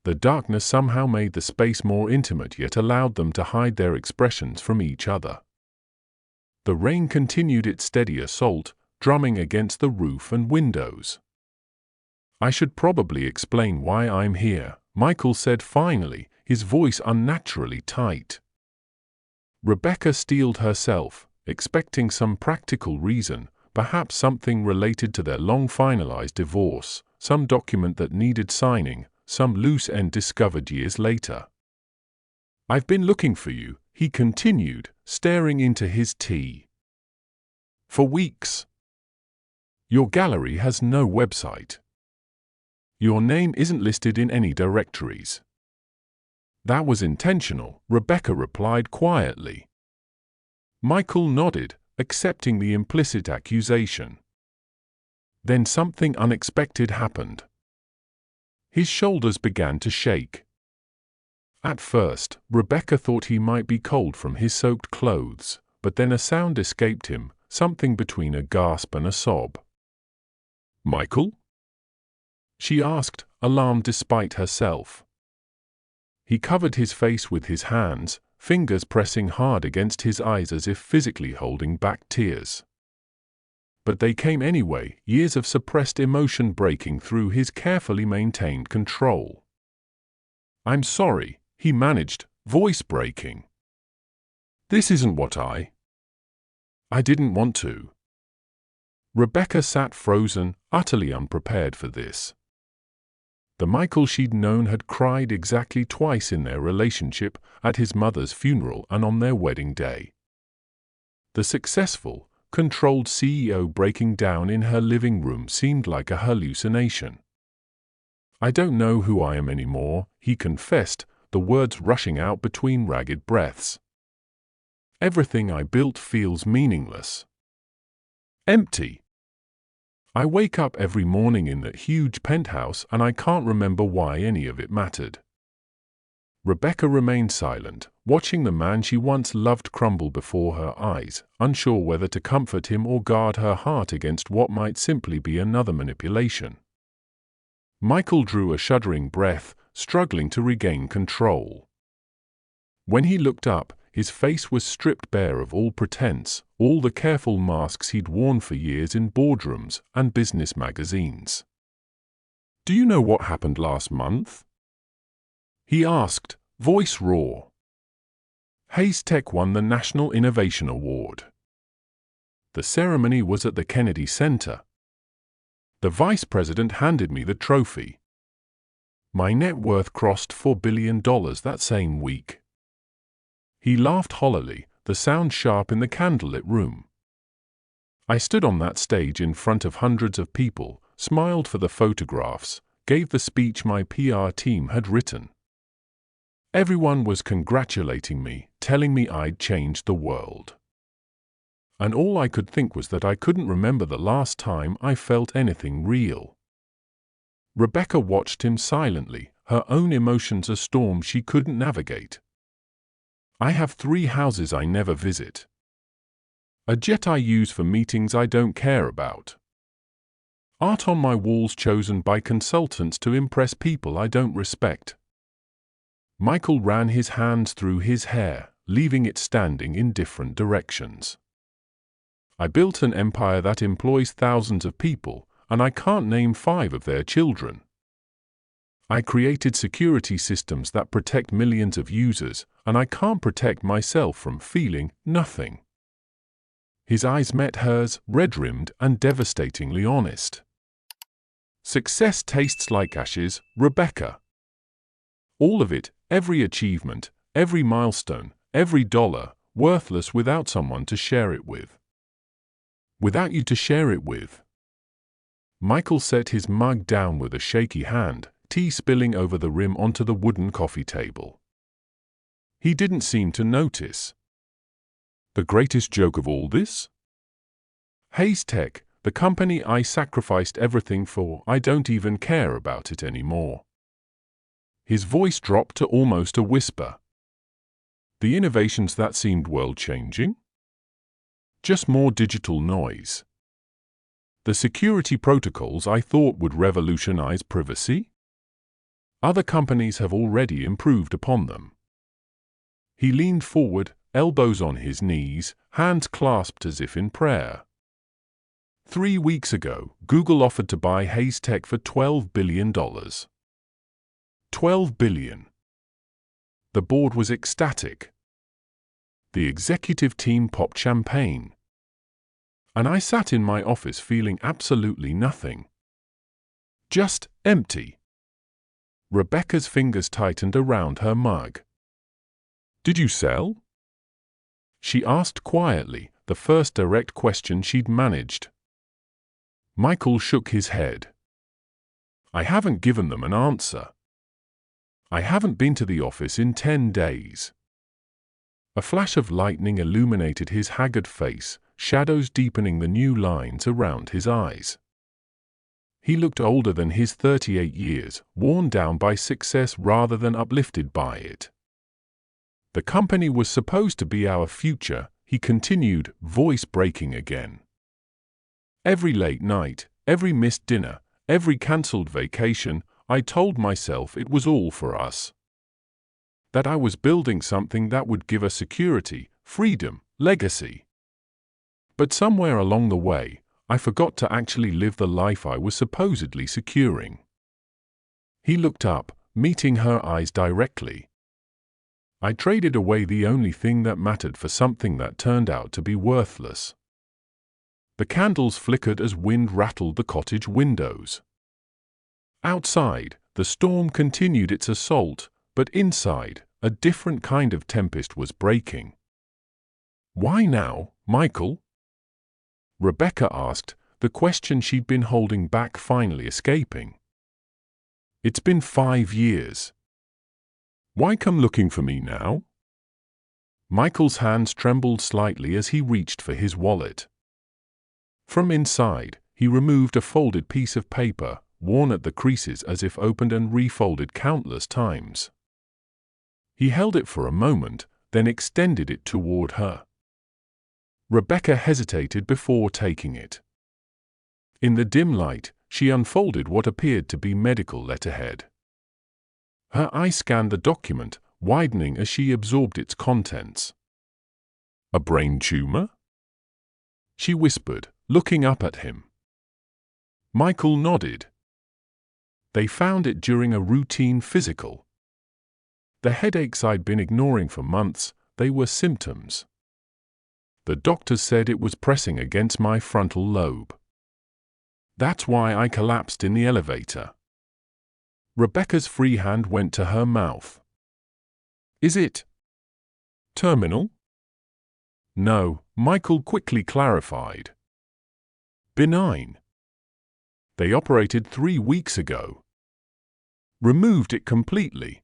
A: The darkness somehow made the space more intimate yet allowed them to hide their expressions from each other. The rain continued its steady assault, drumming against the roof and windows. "I should probably explain why I'm here," Michael said finally, his voice unnaturally tight. Rebecca steeled herself, expecting some practical reason, perhaps something related to their long-finalized divorce, some document that needed signing, some loose end discovered years later. "I've been looking for you," he continued, staring into his tea. "For weeks. Your gallery has no website. Your name isn't listed in any directories." "That was intentional," Rebecca replied quietly. Michael nodded, accepting the implicit accusation. Then something unexpected happened. His shoulders began to shake. At first, Rebecca thought he might be cold from his soaked clothes, but then a sound escaped him, something between a gasp and a sob. "Michael?" she asked, alarmed despite herself. He covered his face with his hands, fingers pressing hard against his eyes as if physically holding back tears. But they came anyway, years of suppressed emotion breaking through his carefully maintained control. "I'm sorry," he managed, voice breaking. "This isn't what I didn't want to." Rebecca sat frozen, utterly unprepared for this. The Michael she'd known had cried exactly twice in their relationship, at his mother's funeral and on their wedding day. The successful, controlled CEO breaking down in her living room seemed like a hallucination. "I don't know who I am anymore," he confessed, the words rushing out between ragged breaths. "Everything I built feels meaningless. Empty. I wake up every morning in that huge penthouse and I can't remember why any of it mattered." Rebecca remained silent, watching the man she once loved crumble before her eyes, unsure whether to comfort him or guard her heart against what might simply be another manipulation. Michael drew a shuddering breath, struggling to regain control. When he looked up, his face was stripped bare of all pretense, all the careful masks he'd worn for years in boardrooms and business magazines. "Do you know what happened last month?" he asked, voice raw. "Hayes Tech won the National Innovation Award. The ceremony was at the Kennedy Center. The vice president handed me the trophy. My net worth crossed $4 billion that same week." He laughed hollowly, the sound sharp in the candlelit room. "I stood on that stage in front of hundreds of people, smiled for the photographs, gave the speech my PR team had written. Everyone was congratulating me, telling me I'd changed the world. And all I could think was that I couldn't remember the last time I felt anything real." Rebecca watched him silently, her own emotions a storm she couldn't navigate. "I have 3 houses I never visit. A jet I use for meetings I don't care about. Art on my walls chosen by consultants to impress people I don't respect." Michael ran his hands through his hair, leaving it standing in different directions. "I built an empire that employs thousands of people. and I can't name 5 of their children. I created security systems that protect millions of users, and I can't protect myself from feeling nothing." His eyes met hers, red-rimmed and devastatingly honest. "Success tastes like ashes, Rebecca. All of it, every achievement, every milestone, every dollar, worthless without someone to share it with. Without you to share it with." Michael set his mug down with a shaky hand, tea spilling over the rim onto the wooden coffee table. He didn't seem to notice. "The greatest joke of all this? Hayes Tech, the company I sacrificed everything for, I don't even care about it anymore." His voice dropped to almost a whisper. "The innovations that seemed world-changing? Just more digital noise. The security protocols I thought would revolutionize privacy? Other companies have already improved upon them." He leaned forward, elbows on his knees, hands clasped as if in prayer. 3 weeks ago, Google offered to buy Hayes Tech for $12 billion. $12 billion. The board was ecstatic. The executive team popped champagne. And I sat in my office feeling absolutely nothing. Just empty. Rebecca's fingers tightened around her mug. "Did you sell?" she asked quietly, the first direct question she'd managed. Michael shook his head. "I haven't given them an answer. I haven't been to the office in 10 days. A flash of lightning illuminated his haggard face, shadows deepening the new lines around his eyes. He looked older than his 38 years, worn down by success rather than uplifted by it. "The company was supposed to be our future," he continued, voice breaking again. "Every late night, every missed dinner, every cancelled vacation, I told myself it was all for us. That I was building something that would give us security, freedom, legacy. But somewhere along the way, I forgot to actually live the life I was supposedly securing." He looked up, meeting her eyes directly. "I traded away the only thing that mattered for something that turned out to be worthless." The candles flickered as wind rattled the cottage windows. Outside, the storm continued its assault, but inside, a different kind of tempest was breaking. "Why now, Michael?" Rebecca asked, the question she'd been holding back finally escaping. "It's been 5 years. Why come looking for me now?" Michael's hands trembled slightly as he reached for his wallet. From inside, he removed a folded piece of paper, worn at the creases as if opened and refolded countless times. He held it for a moment, then extended it toward her. Rebecca hesitated before taking it. In the dim light, she unfolded what appeared to be medical letterhead. Her eye scanned the document, widening as she absorbed its contents. "A brain tumor?" she whispered, looking up at him. Michael nodded. "They found it during a routine physical. The headaches I'd been ignoring for months, they were symptoms. The doctors said it was pressing against my frontal lobe. That's why I collapsed in the elevator." Rebecca's free hand went to her mouth. "Is it terminal?" "No," Michael quickly clarified. "Benign. They operated 3 weeks ago. Removed it completely."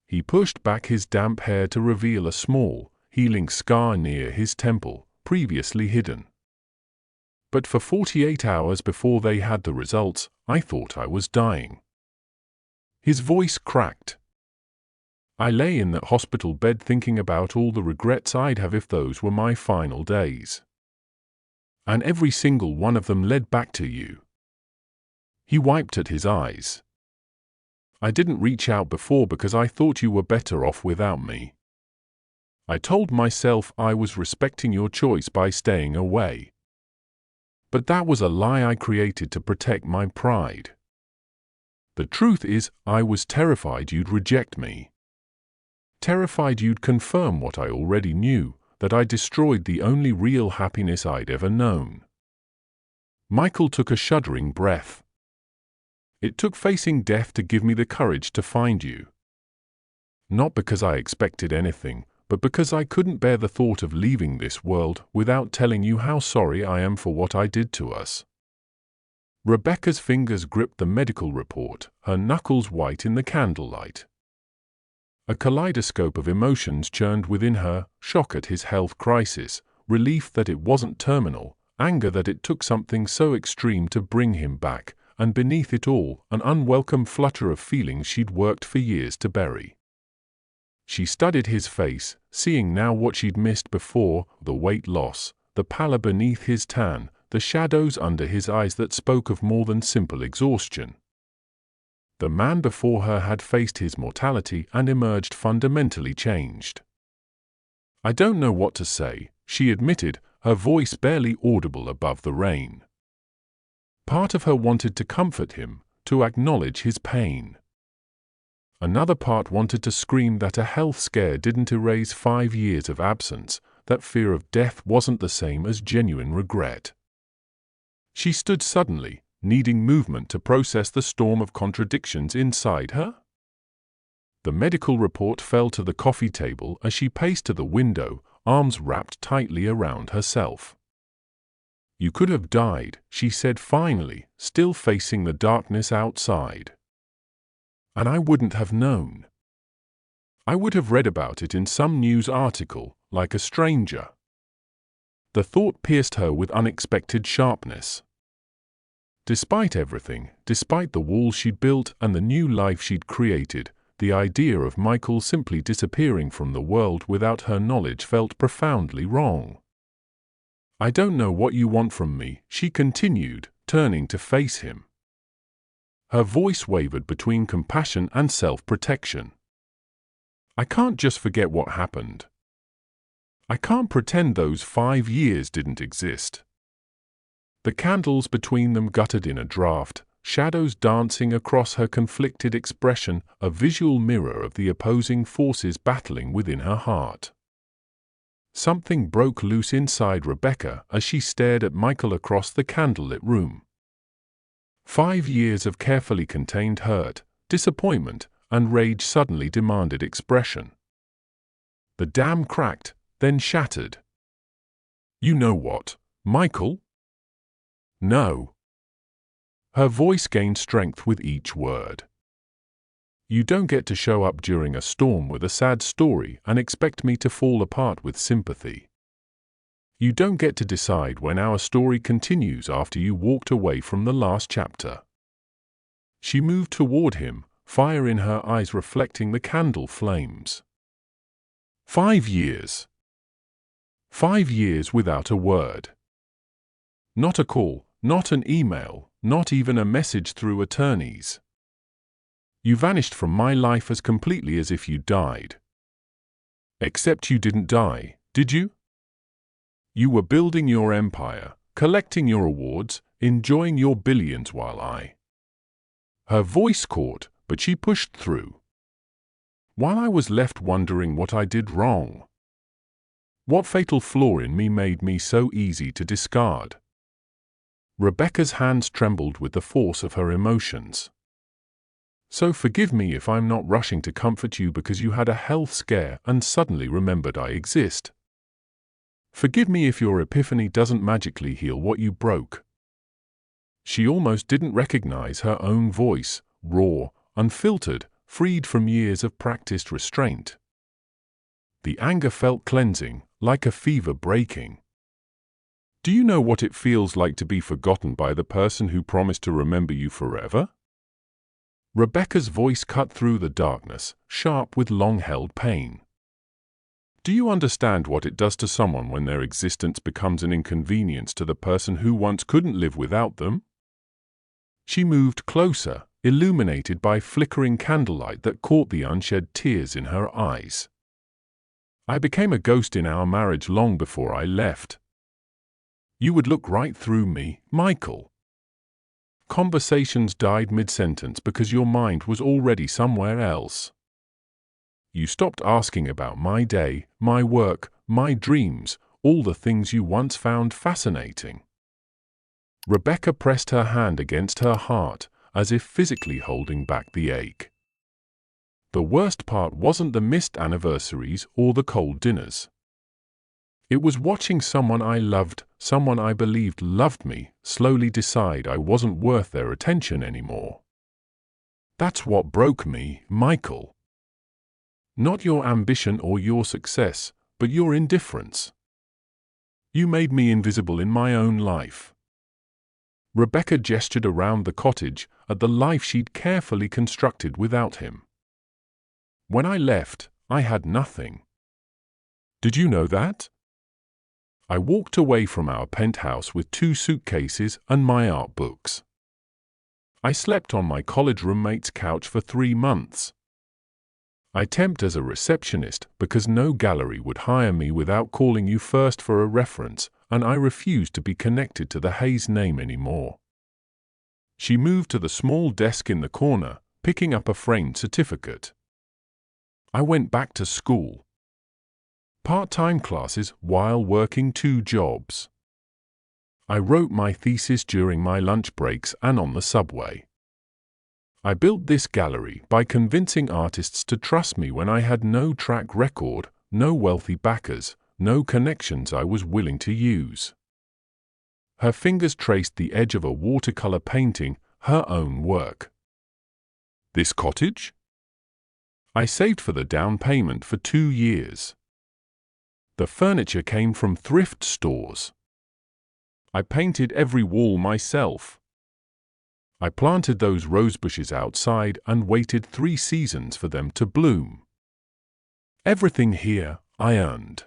A: He pushed back his damp hair to reveal a small, healing scar near his temple, previously hidden. "But for 48 hours before they had the results, I thought I was dying." His voice cracked. "I lay in that hospital bed thinking about all the regrets I'd have if those were my final days. And every single one of them led back to you." He wiped at his eyes. "I didn't reach out before because I thought you were better off without me. I told myself I was respecting your choice by staying away. But that was a lie I created to protect my pride. The truth is, I was terrified you'd reject me. Terrified you'd confirm what I already knew, that I destroyed the only real happiness I'd ever known. Michael took a shuddering breath. It took facing death to give me the courage to find you. Not because I expected anything, but because I couldn't bear the thought of leaving this world without telling you how sorry I am for what I did to us. Rebecca's fingers gripped the medical report, her knuckles white in the candlelight. A kaleidoscope of emotions churned within her: shock at his health crisis, relief that it wasn't terminal, anger that it took something so extreme to bring him back, and beneath it all, an unwelcome flutter of feelings she'd worked for years to bury. She studied his face, seeing now what she'd missed before: the weight loss, the pallor beneath his tan, the shadows under his eyes that spoke of more than simple exhaustion. The man before her had faced his mortality and emerged fundamentally changed. "I don't know what to say," she admitted, her voice barely audible above the rain. Part of her wanted to comfort him, to acknowledge his pain. Another part wanted to scream that a health scare didn't erase 5 years of absence, that fear of death wasn't the same as genuine regret. She stood suddenly, needing movement to process the storm of contradictions inside her. The medical report fell to the coffee table as she paced to the window, arms wrapped tightly around herself. "You could have died," she said finally, still facing the darkness outside. "And I wouldn't have known. I would have read about it in some news article, like a stranger." The thought pierced her with unexpected sharpness. Despite everything, despite the walls she'd built and the new life she'd created, the idea of Michael simply disappearing from the world without her knowledge felt profoundly wrong. "I don't know what you want from me," she continued, turning to face him. Her voice wavered between compassion and self-protection. "I can't just forget what happened. I can't pretend those 5 years didn't exist." The candles between them guttered in a draft, shadows dancing across her conflicted expression, a visual mirror of the opposing forces battling within her heart. Something broke loose inside Rebecca as she stared at Michael across the candlelit room. 5 years of carefully contained hurt, disappointment, and rage suddenly demanded expression. The dam cracked, then shattered. "You know what, Michael?" "No." Her voice gained strength with each word. "You don't get to show up during a storm with a sad story and expect me to fall apart with sympathy. You don't get to decide when our story continues after you walked away from the last chapter." She moved toward him, fire in her eyes reflecting the candle flames. 5 years. 5 years without a word. Not a call, not an email, not even a message through attorneys. You vanished from my life as completely as if you died. Except you didn't die, did you? You were building your empire, collecting your awards, enjoying your billions while I... Her voice caught, but she pushed through. While I was left wondering what I did wrong. What fatal flaw in me made me so easy to discard? Rebecca's hands trembled with the force of her emotions. "So forgive me if I'm not rushing to comfort you because you had a health scare and suddenly remembered I exist. Forgive me if your epiphany doesn't magically heal what you broke." She almost didn't recognize her own voice, raw, unfiltered, freed from years of practiced restraint. The anger felt cleansing, like a fever breaking. "Do you know what it feels like to be forgotten by the person who promised to remember you forever?" Rebecca's voice cut through the darkness, sharp with long-held pain. "Do you understand what it does to someone when their existence becomes an inconvenience to the person who once couldn't live without them?" She moved closer, illuminated by flickering candlelight that caught the unshed tears in her eyes. "I became a ghost in our marriage long before I left. You would look right through me, Michael. Conversations died mid-sentence because your mind was already somewhere else. You stopped asking about my day, my work, my dreams, all the things you once found fascinating. Rebecca pressed her hand against her heart, as if physically holding back the ache. The worst part wasn't the missed anniversaries or the cold dinners. It was watching someone I loved, someone I believed loved me, slowly decide I wasn't worth their attention anymore. That's what broke me, Michael. Not your ambition or your success, but your indifference. You made me invisible in my own life. Rebecca gestured around the cottage at the life she'd carefully constructed without him. When I left, I had nothing. Did you know that? I walked away from our penthouse with 2 suitcases and my art books. I slept on my college roommate's couch for 3 months. I temped as a receptionist because no gallery would hire me without calling you first for a reference, and I refused to be connected to the Hayes name anymore. She moved to the small desk in the corner, picking up a framed certificate. I went back to school. Part-time classes while working 2 jobs. I wrote my thesis during my lunch breaks and on the subway. I built this gallery by convincing artists to trust me when I had no track record, no wealthy backers, no connections I was willing to use. Her fingers traced the edge of a watercolor painting, her own work. This cottage? I saved for the down payment for 2 years. The furniture came from thrift stores. I painted every wall myself. I planted those rose bushes outside and waited 3 seasons for them to bloom. Everything here I earned.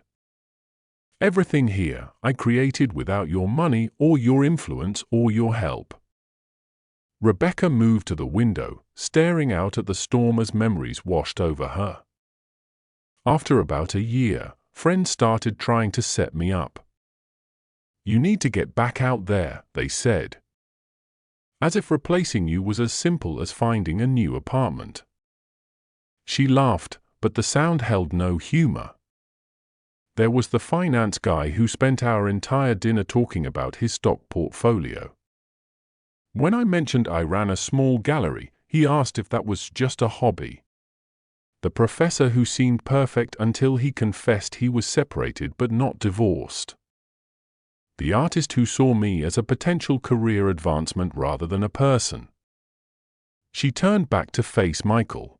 A: Everything here I created without your money or your influence or your help. Rebecca moved to the window, staring out at the storm as memories washed over her. After about a year, friends started trying to set me up. You need to get back out there, they said. As if replacing you was as simple as finding a new apartment. She laughed, but the sound held no humor. There was the finance guy who spent our entire dinner talking about his stock portfolio. When I mentioned I ran a small gallery, he asked if that was just a hobby. The professor who seemed perfect until he confessed he was separated but not divorced. The artist who saw me as a potential career advancement rather than a person. She turned back to face Michael.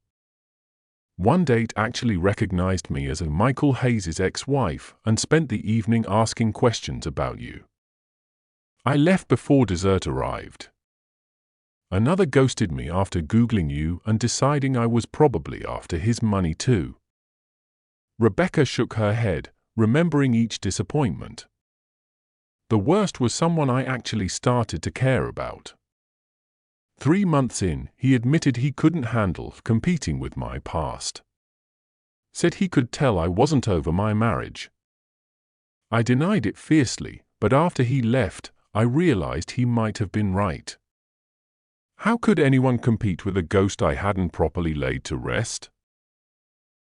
A: One date actually recognized me as a Michael Hayes' ex-wife and spent the evening asking questions about you. I left before dessert arrived. Another ghosted me after Googling you and deciding I was probably after his money too. Rebecca shook her head, remembering each disappointment. The worst was someone I actually started to care about. 3 months in, he admitted he couldn't handle competing with my past. Said he could tell I wasn't over my marriage. I denied it fiercely, but after he left, I realized he might have been right. How could anyone compete with a ghost I hadn't properly laid to rest?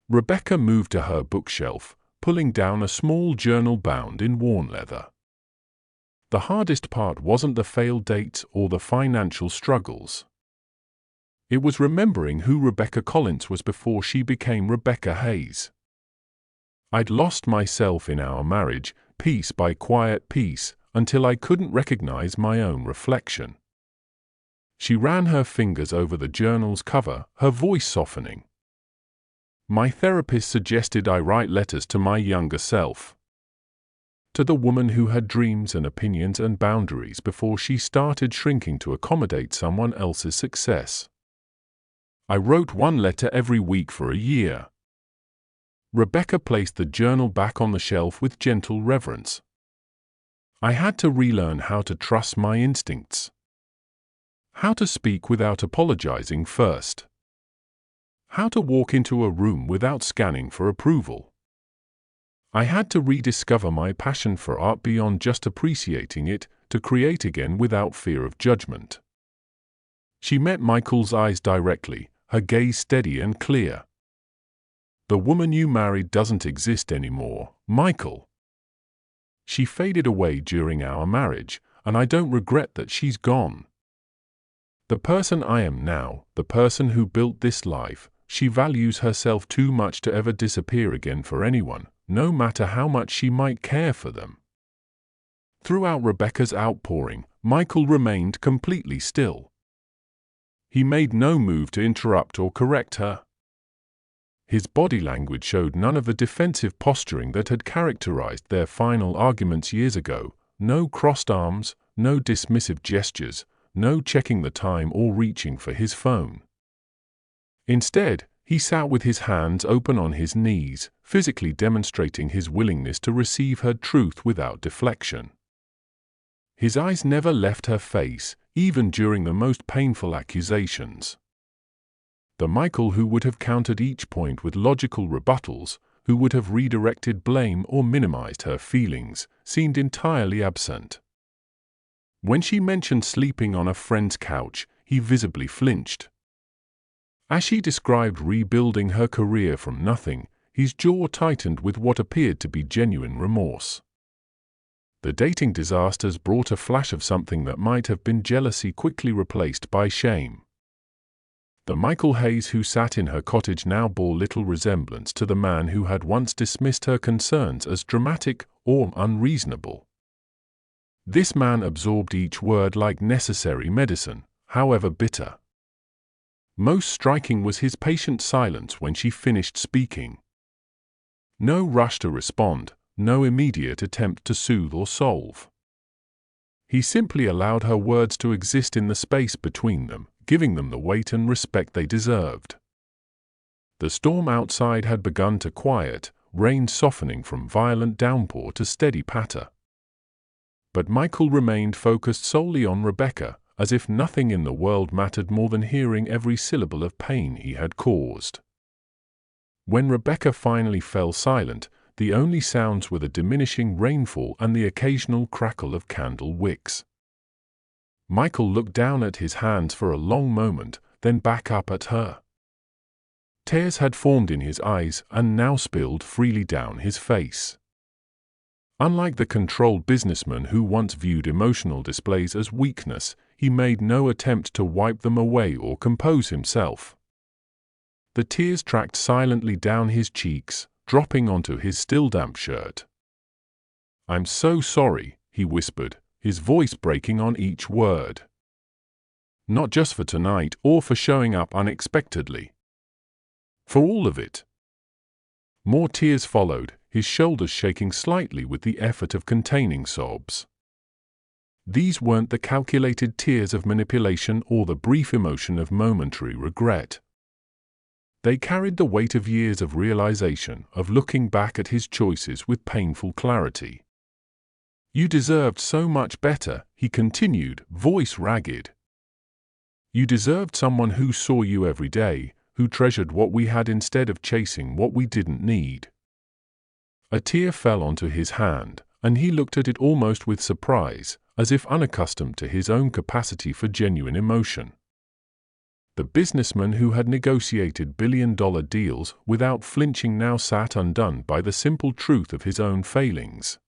A: Rebecca moved to her bookshelf, pulling down a small journal bound in worn leather. The hardest part wasn't the failed dates or the financial struggles. It was remembering who Rebecca Collins was before she became Rebecca Hayes. I'd lost myself in our marriage, piece by quiet piece, until I couldn't recognize my own reflection. She ran her fingers over the journal's cover, her voice softening. My therapist suggested I write letters to my younger self. To the woman who had dreams and opinions and boundaries before she started shrinking to accommodate someone else's success. I wrote 1 letter every week for a year. Rebecca placed the journal back on the shelf with gentle reverence. I had to relearn how to trust my instincts. How to speak without apologizing first. How to walk into a room without scanning for approval. I had to rediscover my passion for art beyond just appreciating it, to create again without fear of judgment. She met Michael's eyes directly, her gaze steady and clear. The woman you married doesn't exist anymore, Michael. She faded away during our marriage, and I don't regret that she's gone. The person I am now, the person who built this life, she values herself too much to ever disappear again for anyone, no matter how much she might care for them. Throughout Rebecca's outpouring, Michael remained completely still. He made no move to interrupt or correct her. His body language showed none of the defensive posturing that had characterized their final arguments years ago, no crossed arms, no dismissive gestures, no checking the time or reaching for his phone. Instead, he sat with his hands open on his knees, physically demonstrating his willingness to receive her truth without deflection. His eyes never left her face, even during the most painful accusations. The Michael who would have countered each point with logical rebuttals, who would have redirected blame or minimized her feelings, seemed entirely absent. When she mentioned sleeping on a friend's couch, he visibly flinched. As she described rebuilding her career from nothing, his jaw tightened with what appeared to be genuine remorse. The dating disasters brought a flash of something that might have been jealousy quickly replaced by shame. The Michael Hayes who sat in her cottage now bore little resemblance to the man who had once dismissed her concerns as dramatic or unreasonable. This man absorbed each word like necessary medicine, however bitter. Most striking was his patient silence when she finished speaking. No rush to respond, no immediate attempt to soothe or solve. He simply allowed her words to exist in the space between them, giving them the weight and respect they deserved. The storm outside had begun to quiet, rain softening from violent downpour to steady patter. But Michael remained focused solely on Rebecca, as if nothing in the world mattered more than hearing every syllable of pain he had caused. When Rebecca finally fell silent, the only sounds were the diminishing rainfall and the occasional crackle of candle wicks. Michael looked down at his hands for a long moment, then back up at her. Tears had formed in his eyes and now spilled freely down his face. Unlike the controlled businessman who once viewed emotional displays as weakness, he made no attempt to wipe them away or compose himself. The tears tracked silently down his cheeks, dropping onto his still damp shirt. "I'm so sorry," he whispered, his voice breaking on each word. "Not just for tonight or for showing up unexpectedly. For all of it." More tears followed, his shoulders shaking slightly with the effort of containing sobs. These weren't the calculated tears of manipulation or the brief emotion of momentary regret. They carried the weight of years of realization, of looking back at his choices with painful clarity. "You deserved so much better," he continued, voice ragged. "You deserved someone who saw you every day, who treasured what we had instead of chasing what we didn't need." A tear fell onto his hand, and he looked at it almost with surprise, as if unaccustomed to his own capacity for genuine emotion. The businessman who had negotiated billion-dollar deals without flinching now sat undone by the simple truth of his own failings.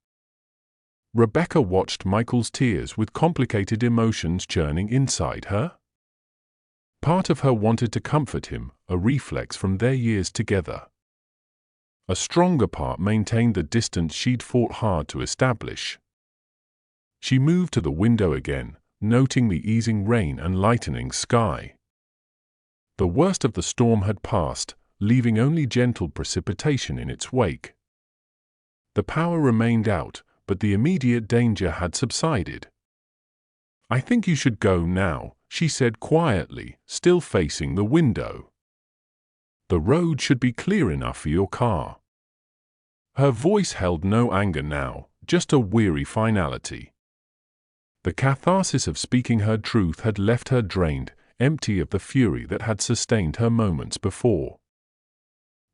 A: Rebecca watched Michael's tears with complicated emotions churning inside her. Part of her wanted to comfort him, a reflex from their years together. A stronger part maintained the distance she'd fought hard to establish. She moved to the window again, noting the easing rain and lightening sky. The worst of the storm had passed, leaving only gentle precipitation in its wake. The power remained out, but the immediate danger had subsided. "I think you should go now," she said quietly, still facing the window. "The road should be clear enough for your car." Her voice held no anger now, just a weary finality. The catharsis of speaking her truth had left her drained, empty of the fury that had sustained her moments before.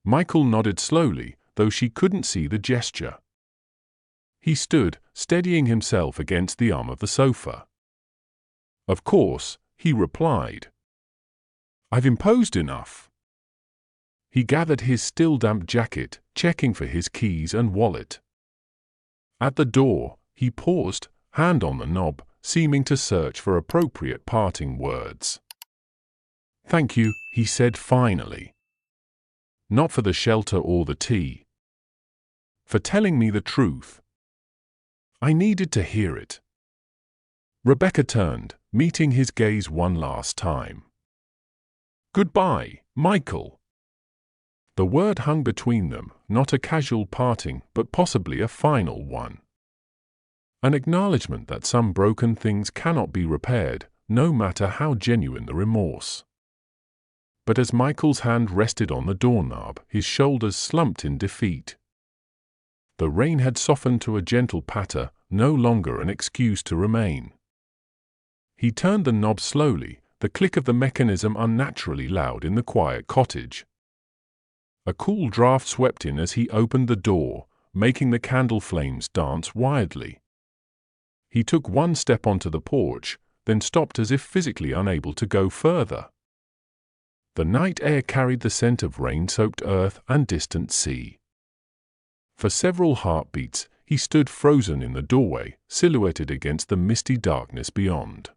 A: Michael nodded slowly, though she couldn't see the gesture. He stood, steadying himself against the arm of the sofa. "Of course," he replied. "I've imposed enough." He gathered his still damp jacket, checking for his keys and wallet. At the door, he paused, hand on the knob, seeming to search for appropriate parting words. "Thank you," he said finally. "Not for the shelter or the tea. For telling me the truth. I needed to hear it." Rebecca turned, meeting his gaze one last time. "Goodbye, Michael." The word hung between them, not a casual parting, but possibly a final one. An acknowledgement that some broken things cannot be repaired, no matter how genuine the remorse. But as Michael's hand rested on the doorknob, his shoulders slumped in defeat. The rain had softened to a gentle patter, no longer an excuse to remain. He turned the knob slowly, the click of the mechanism unnaturally loud in the quiet cottage. A cool draft swept in as he opened the door, making the candle flames dance wildly. He took one step onto the porch, then stopped as if physically unable to go further. The night air carried the scent of rain-soaked earth and distant sea. For several heartbeats, he stood frozen in the doorway, silhouetted against the misty darkness beyond.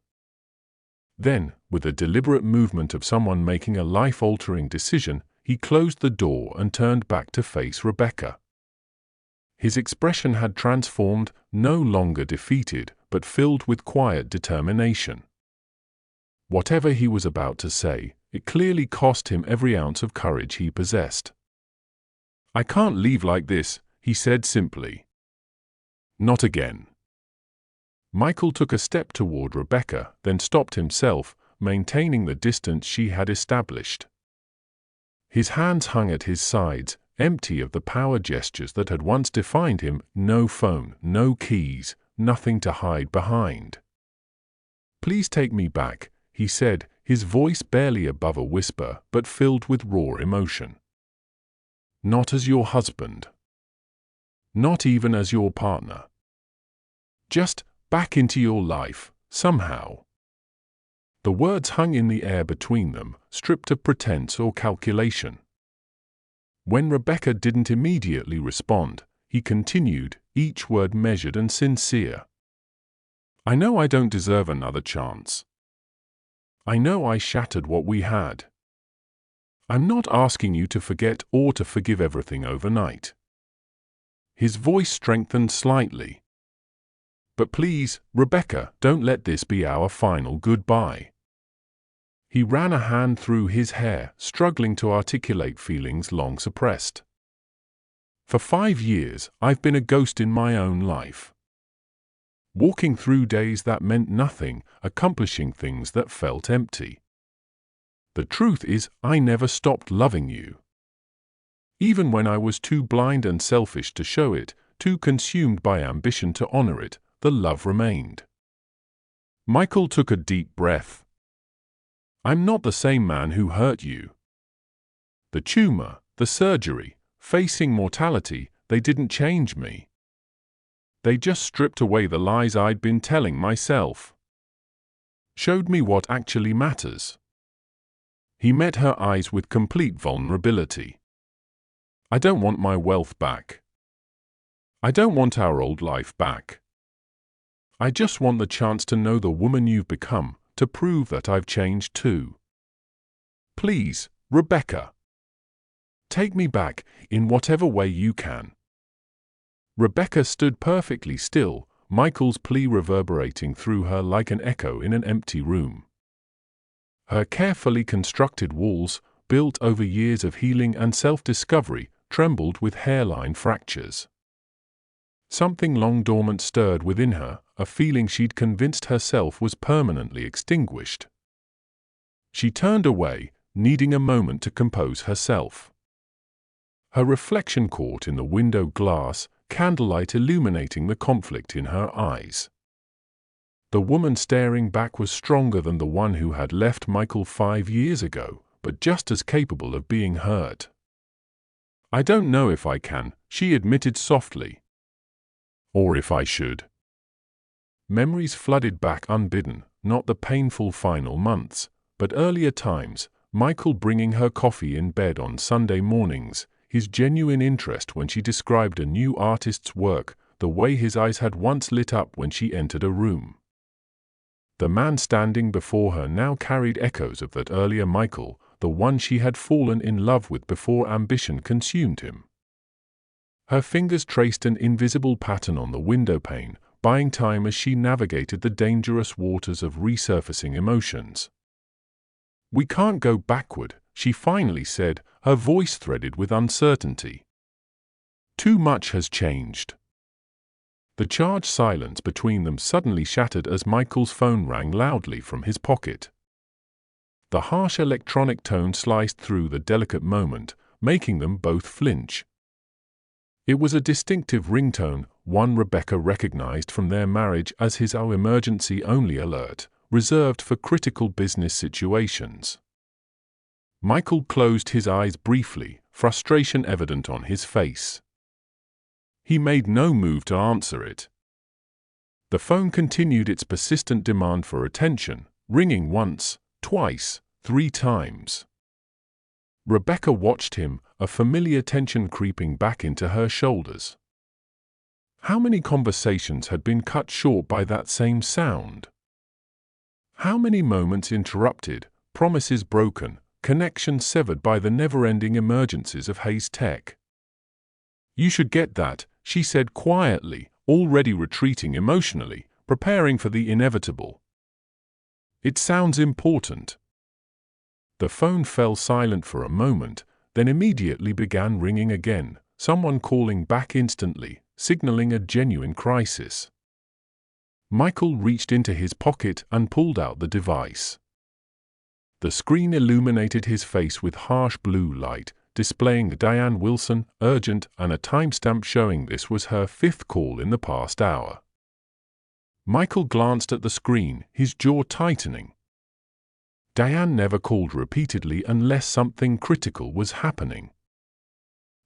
A: Then, with the deliberate movement of someone making a life-altering decision, he closed the door and turned back to face Rebecca. His expression had transformed, no longer defeated, but filled with quiet determination. Whatever he was about to say, it clearly cost him every ounce of courage he possessed. "I can't leave like this," he said simply. "Not again." Michael took a step toward Rebecca, then stopped himself, maintaining the distance she had established. His hands hung at his sides, empty of the power gestures that had once defined him, no phone, no keys, nothing to hide behind. "Please take me back," he said, his voice barely above a whisper but filled with raw emotion. "Not as your husband. Not even as your partner. Just back into your life, somehow." The words hung in the air between them, stripped of pretense or calculation. When Rebecca didn't immediately respond, he continued, each word measured and sincere. "I know I don't deserve another chance. I know I shattered what we had. I'm not asking you to forget or to forgive everything overnight." His voice strengthened slightly. "But please, Rebecca, don't let this be our final goodbye." He ran a hand through his hair, struggling to articulate feelings long suppressed. "For 5 years, I've been a ghost in my own life. Walking through days that meant nothing, accomplishing things that felt empty. The truth is, I never stopped loving you. Even when I was too blind and selfish to show it, too consumed by ambition to honor it, the love remained." Michael took a deep breath. "I'm not the same man who hurt you. The tumor, the surgery, facing mortality, they didn't change me. They just stripped away the lies I'd been telling myself. Showed me what actually matters." He met her eyes with complete vulnerability. "I don't want my wealth back. I don't want our old life back. I just want the chance to know the woman you've become, to prove that I've changed too. Please, Rebecca. Take me back, in whatever way you can." Rebecca stood perfectly still, Michael's plea reverberating through her like an echo in an empty room. Her carefully constructed walls, built over years of healing and self-discovery, trembled with hairline fractures. Something long dormant stirred within her, a feeling she'd convinced herself was permanently extinguished. She turned away, needing a moment to compose herself. Her reflection caught in the window glass, candlelight illuminating the conflict in her eyes. The woman staring back was stronger than the one who had left Michael 5 years ago, but just as capable of being hurt. I don't know if I can, she admitted softly. Or if I should. Memories flooded back unbidden, not the painful final months, but earlier times, Michael bringing her coffee in bed on Sunday mornings, his genuine interest when she described a new artist's work, the way his eyes had once lit up when she entered a room. The man standing before her now carried echoes of that earlier Michael, the one she had fallen in love with before ambition consumed him. Her fingers traced an invisible pattern on the windowpane, buying time as she navigated the dangerous waters of resurfacing emotions. "We can't go backward," she finally said, her voice threaded with uncertainty. "Too much has changed." The charged silence between them suddenly shattered as Michael's phone rang loudly from his pocket. The harsh electronic tone sliced through the delicate moment, making them both flinch. It was a distinctive ringtone, one Rebecca recognized from their marriage as his emergency-only alert, reserved for critical business situations. Michael closed his eyes briefly, frustration evident on his face. He made no move to answer it. The phone continued its persistent demand for attention, ringing once, twice, 3 times. Rebecca watched him, a familiar tension creeping back into her shoulders. How many conversations had been cut short by that same sound? How many moments interrupted, promises broken, connections severed by the never-ending emergencies of Hayes Tech? "You should get that," she said quietly, already retreating emotionally, preparing for the inevitable. "It sounds important." The phone fell silent for a moment, then immediately began ringing again, someone calling back instantly, signaling a genuine crisis. Michael reached into his pocket and pulled out the device. The screen illuminated his face with harsh blue light, displaying Diane Wilson, urgent, and a timestamp showing this was her 5th call in the past hour. Michael glanced at the screen, his jaw tightening. Diane never called repeatedly unless something critical was happening.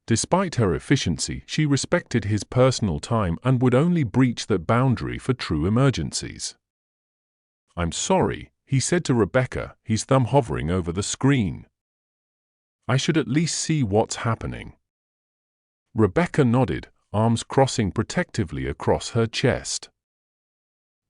A: Despite her efficiency, she respected his personal time and would only breach that boundary for true emergencies. "I'm sorry," he said to Rebecca, his thumb hovering over the screen. "I should at least see what's happening." Rebecca nodded, arms crossing protectively across her chest.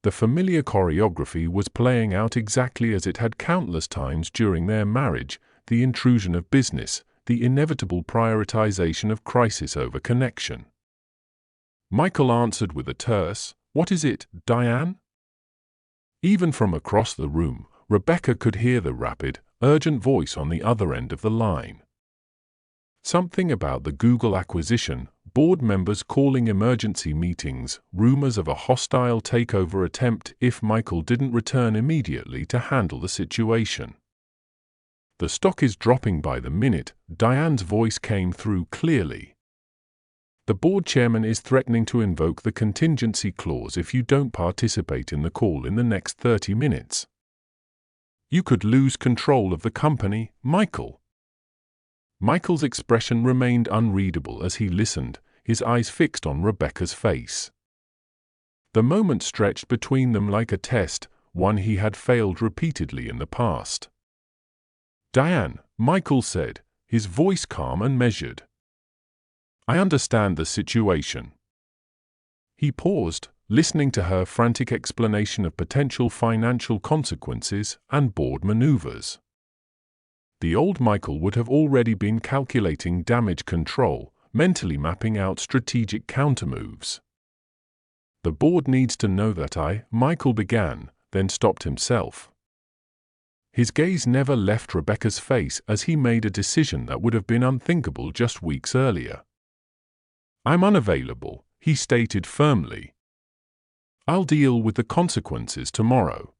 A: The familiar choreography was playing out exactly as it had countless times during their marriage, the intrusion of business, the inevitable prioritization of crisis over connection. Michael answered with a terse, "What is it, Diane?" Even from across the room, Rebecca could hear the rapid, urgent voice on the other end of the line. Something about the Google acquisition, board members calling emergency meetings, rumors of a hostile takeover attempt if Michael didn't return immediately to handle the situation. "The stock is dropping by the minute," Diane's voice came through clearly. "The board chairman is threatening to invoke the contingency clause if you don't participate in the call in the next 30 minutes. You could lose control of the company, Michael." Michael's expression remained unreadable as he listened, his eyes fixed on Rebecca's face. The moment stretched between them like a test, one he had failed repeatedly in the past. "Diane," Michael said, his voice calm and measured. "I understand the situation." He paused, listening to her frantic explanation of potential financial consequences and board maneuvers. The old Michael would have already been calculating damage control, mentally mapping out strategic countermoves. "The board needs to know that Michael began, then stopped himself. His gaze never left Rebecca's face as he made a decision that would have been unthinkable just weeks earlier. "I'm unavailable," he stated firmly. "I'll deal with the consequences tomorrow."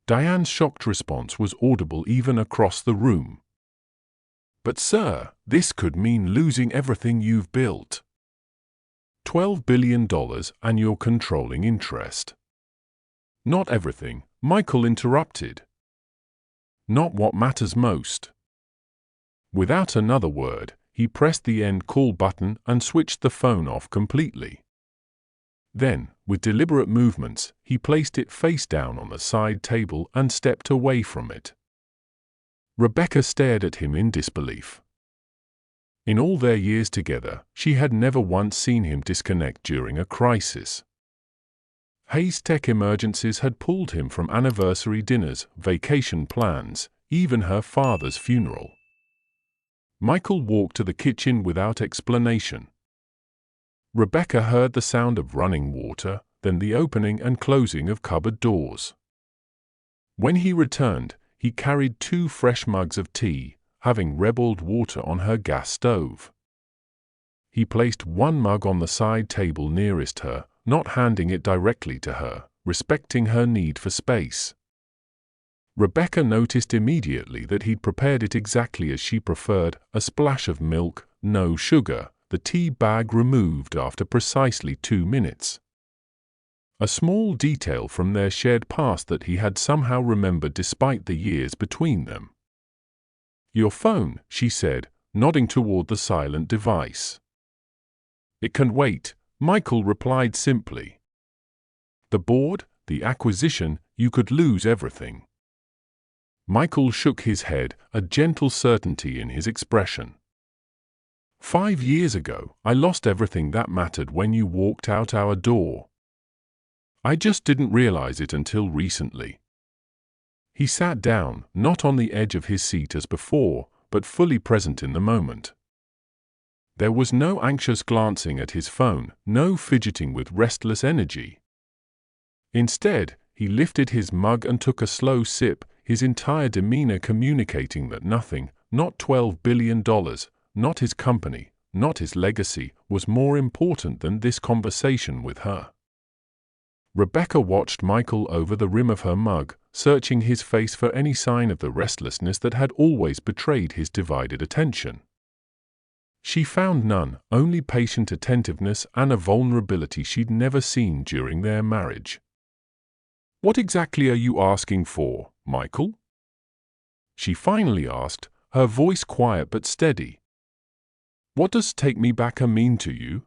A: Diane's shocked response was audible even across the room. "But sir, this could mean losing everything you've built. $12 billion and your controlling interest." "Not everything," Michael interrupted. "Not what matters most." Without another word, he pressed the end call button and switched the phone off completely. Then, with deliberate movements, he placed it face down on the side table and stepped away from it. Rebecca stared at him in disbelief. In all their years together, she had never once seen him disconnect during a crisis. High-tech emergencies had pulled him from anniversary dinners, vacation plans, even her father's funeral. Michael walked to the kitchen without explanation. Rebecca heard the sound of running water, then the opening and closing of cupboard doors. When he returned, he carried 2 fresh mugs of tea, having rebelled water on her gas stove. He placed one mug on the side table nearest her, not handing it directly to her, respecting her need for space. Rebecca noticed immediately that he'd prepared it exactly as she preferred, a splash of milk, no sugar, the tea bag removed after precisely 2 minutes. A small detail from their shared past that he had somehow remembered despite the years between them. "Your phone," she said, nodding toward the silent device. "It can wait," Michael replied simply. "The board, the acquisition, you could lose everything." Michael shook his head, a gentle certainty in his expression. "5 years ago, I lost everything that mattered when you walked out our door. I just didn't realize it until recently." He sat down, not on the edge of his seat as before, but fully present in the moment. There was no anxious glancing at his phone, no fidgeting with restless energy. Instead, he lifted his mug and took a slow sip, his entire demeanor communicating that nothing, not $12 billion, not his company, not his legacy, was more important than this conversation with her. Rebecca watched Michael over the rim of her mug, searching his face for any sign of the restlessness that had always betrayed his divided attention. She found none, only patient attentiveness and a vulnerability she'd never seen during their marriage. "What exactly are you asking for, Michael?" she finally asked, her voice quiet but steady. "What does take me back mean to you?"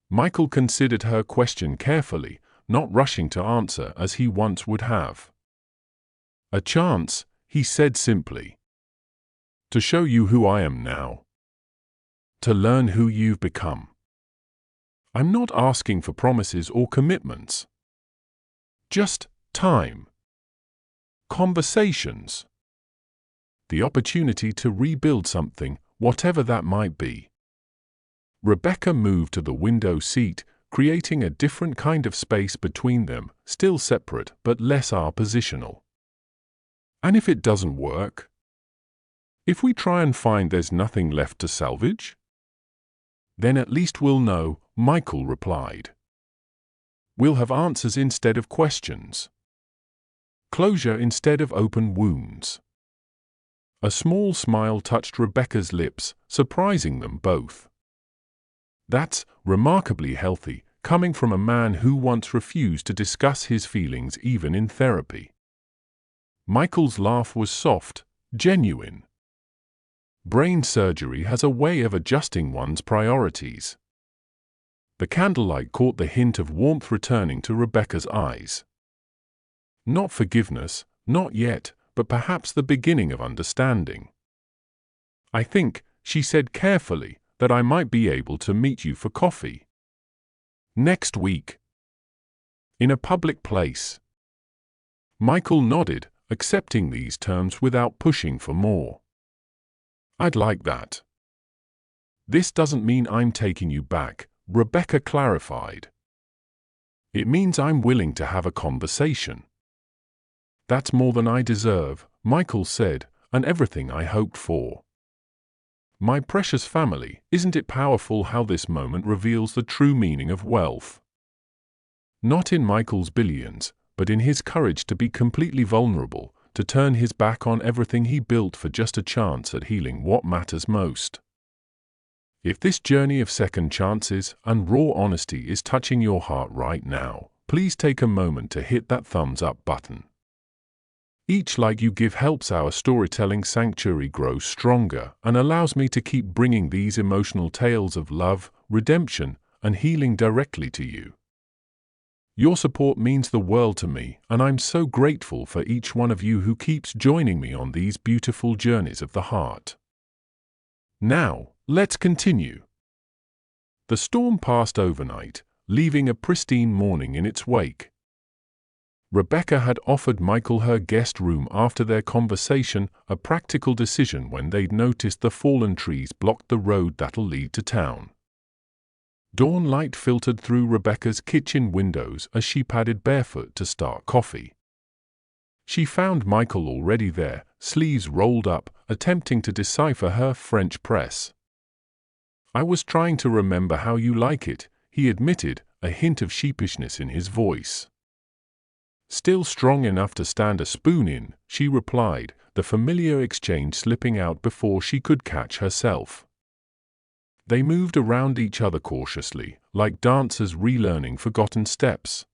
A: Michael considered her question carefully, not rushing to answer as he once would have. "A chance," he said simply. "To show you who I am now. To learn who you've become. I'm not asking for promises or commitments. Just time. Conversations. The opportunity to rebuild something, whatever that might be." Rebecca moved to the window seat, creating a different kind of space between them, still separate but less oppositional. "And if it doesn't work? If we try and find there's nothing left to salvage?" "Then at least we'll know," Michael replied. "We'll have answers instead of questions. Closure instead of open wounds." A small smile touched Rebecca's lips, surprising them both. That's remarkably healthy, coming from a man who once refused to discuss his feelings even in therapy. Michael's laugh was soft, genuine. Brain surgery has a way of adjusting one's priorities. The candlelight caught the hint of warmth returning to Rebecca's eyes. Not forgiveness, not yet, but perhaps the beginning of understanding. "I think," she said carefully, "that I might be able to meet you for coffee. Next week. In a public place." Michael nodded, accepting these terms without pushing for more. "I'd like that." "This doesn't mean I'm taking you back," Rebecca clarified. "It means I'm willing to have a conversation." "That's more than I deserve," Michael said, "and everything I hoped for. My precious family, isn't it powerful how this moment reveals the true meaning of wealth? Not in Michael's billions, but in his courage to be completely vulnerable, to turn his back on everything he built for just a chance at healing what matters most. If this journey of second chances and raw honesty is touching your heart right now, please take a moment to hit that thumbs up button. Each like you give helps our storytelling sanctuary grow stronger and allows me to keep bringing these emotional tales of love, redemption, and healing directly to you. Your support means the world to me, and I'm so grateful for each one of you who keeps joining me on these beautiful journeys of the heart. Now, let's continue. The storm passed overnight, leaving a pristine morning in its wake. Rebecca had offered Michael her guest room after their conversation, a practical decision when they'd noticed the fallen trees blocked the road that'll lead to town. Dawn light filtered through Rebecca's kitchen windows as she padded barefoot to start coffee. She found Michael already there, sleeves rolled up, attempting to decipher her French press. "I was trying to remember how you like it," he admitted, a hint of sheepishness in his voice. "Still strong enough to stand a spoon in," she replied, the familiar exchange slipping out before she could catch herself. They moved around each other cautiously, like dancers relearning forgotten steps.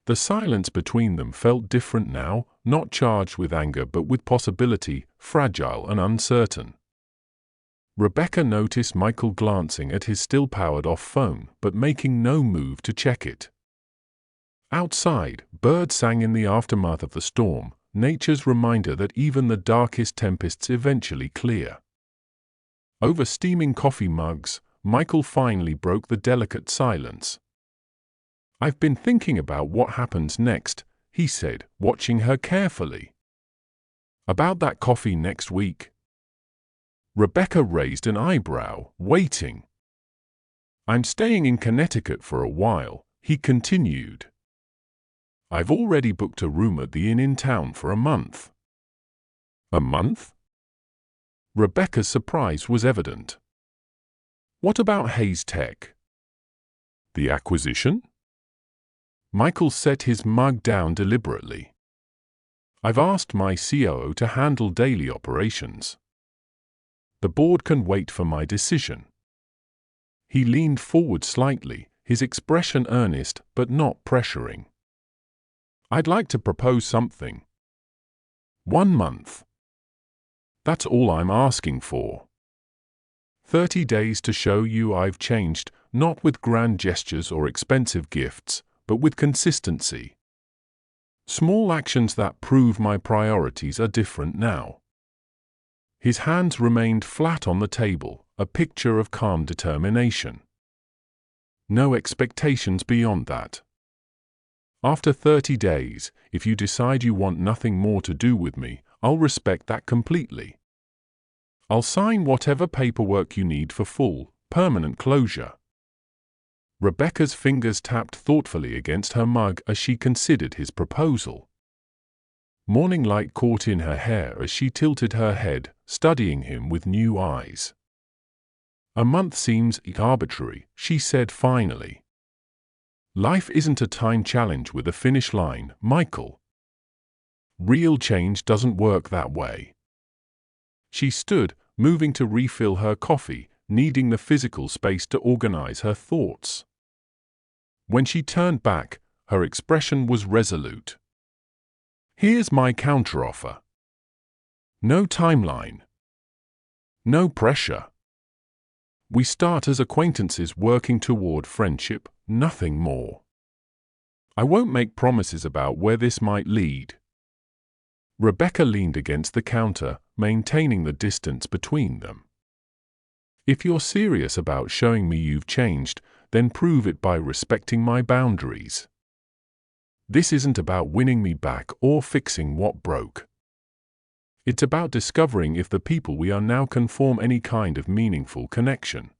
A: The silence between them felt different now, not charged with anger but with possibility, fragile and uncertain. Rebecca noticed Michael glancing at his still powered-off phone, but making no move to check it. Outside, birds sang in the aftermath of the storm, nature's reminder that even the darkest tempests eventually clear. Over steaming coffee mugs, Michael finally broke the delicate silence. "I've been thinking about what happens next," he said, watching her carefully. "About that coffee next week?" Rebecca raised an eyebrow, waiting. "I'm staying in Connecticut for a while," he continued. "I've already booked a room at the inn in town for a month." "A month?" Rebecca's surprise was evident. "What about Hayes Tech?" "The acquisition?" Michael set his mug down deliberately. "I've asked my COO to handle daily operations. The board can wait for my decision." He leaned forward slightly, his expression earnest but not pressuring. "I'd like to propose something. 1 month. That's all I'm asking for. 30 days to show you I've changed, not with grand gestures or expensive gifts, but with consistency. Small actions that prove my priorities are different now." His hands remained flat on the table, a picture of calm determination. "No expectations beyond that. After 30 days, if you decide you want nothing more to do with me, I'll respect that completely. I'll sign whatever paperwork you need for full, permanent closure." Rebecca's fingers tapped thoughtfully against her mug as she considered his proposal. Morning light caught in her hair as she tilted her head, studying him with new eyes. "A month seems arbitrary," she said finally. "Life isn't a time challenge with a finish line, Michael. Real change doesn't work that way." She stood, moving to refill her coffee, needing the physical space to organize her thoughts. When she turned back, her expression was resolute. "Here's my counteroffer. No timeline. No pressure. We start as acquaintances working toward friendship, nothing more. I won't make promises about where this might lead." Rebecca leaned against the counter, maintaining the distance between them. "If you're serious about showing me you've changed, then prove it by respecting my boundaries. This isn't about winning me back or fixing what broke. It's about discovering if the people we are now can form any kind of meaningful connection."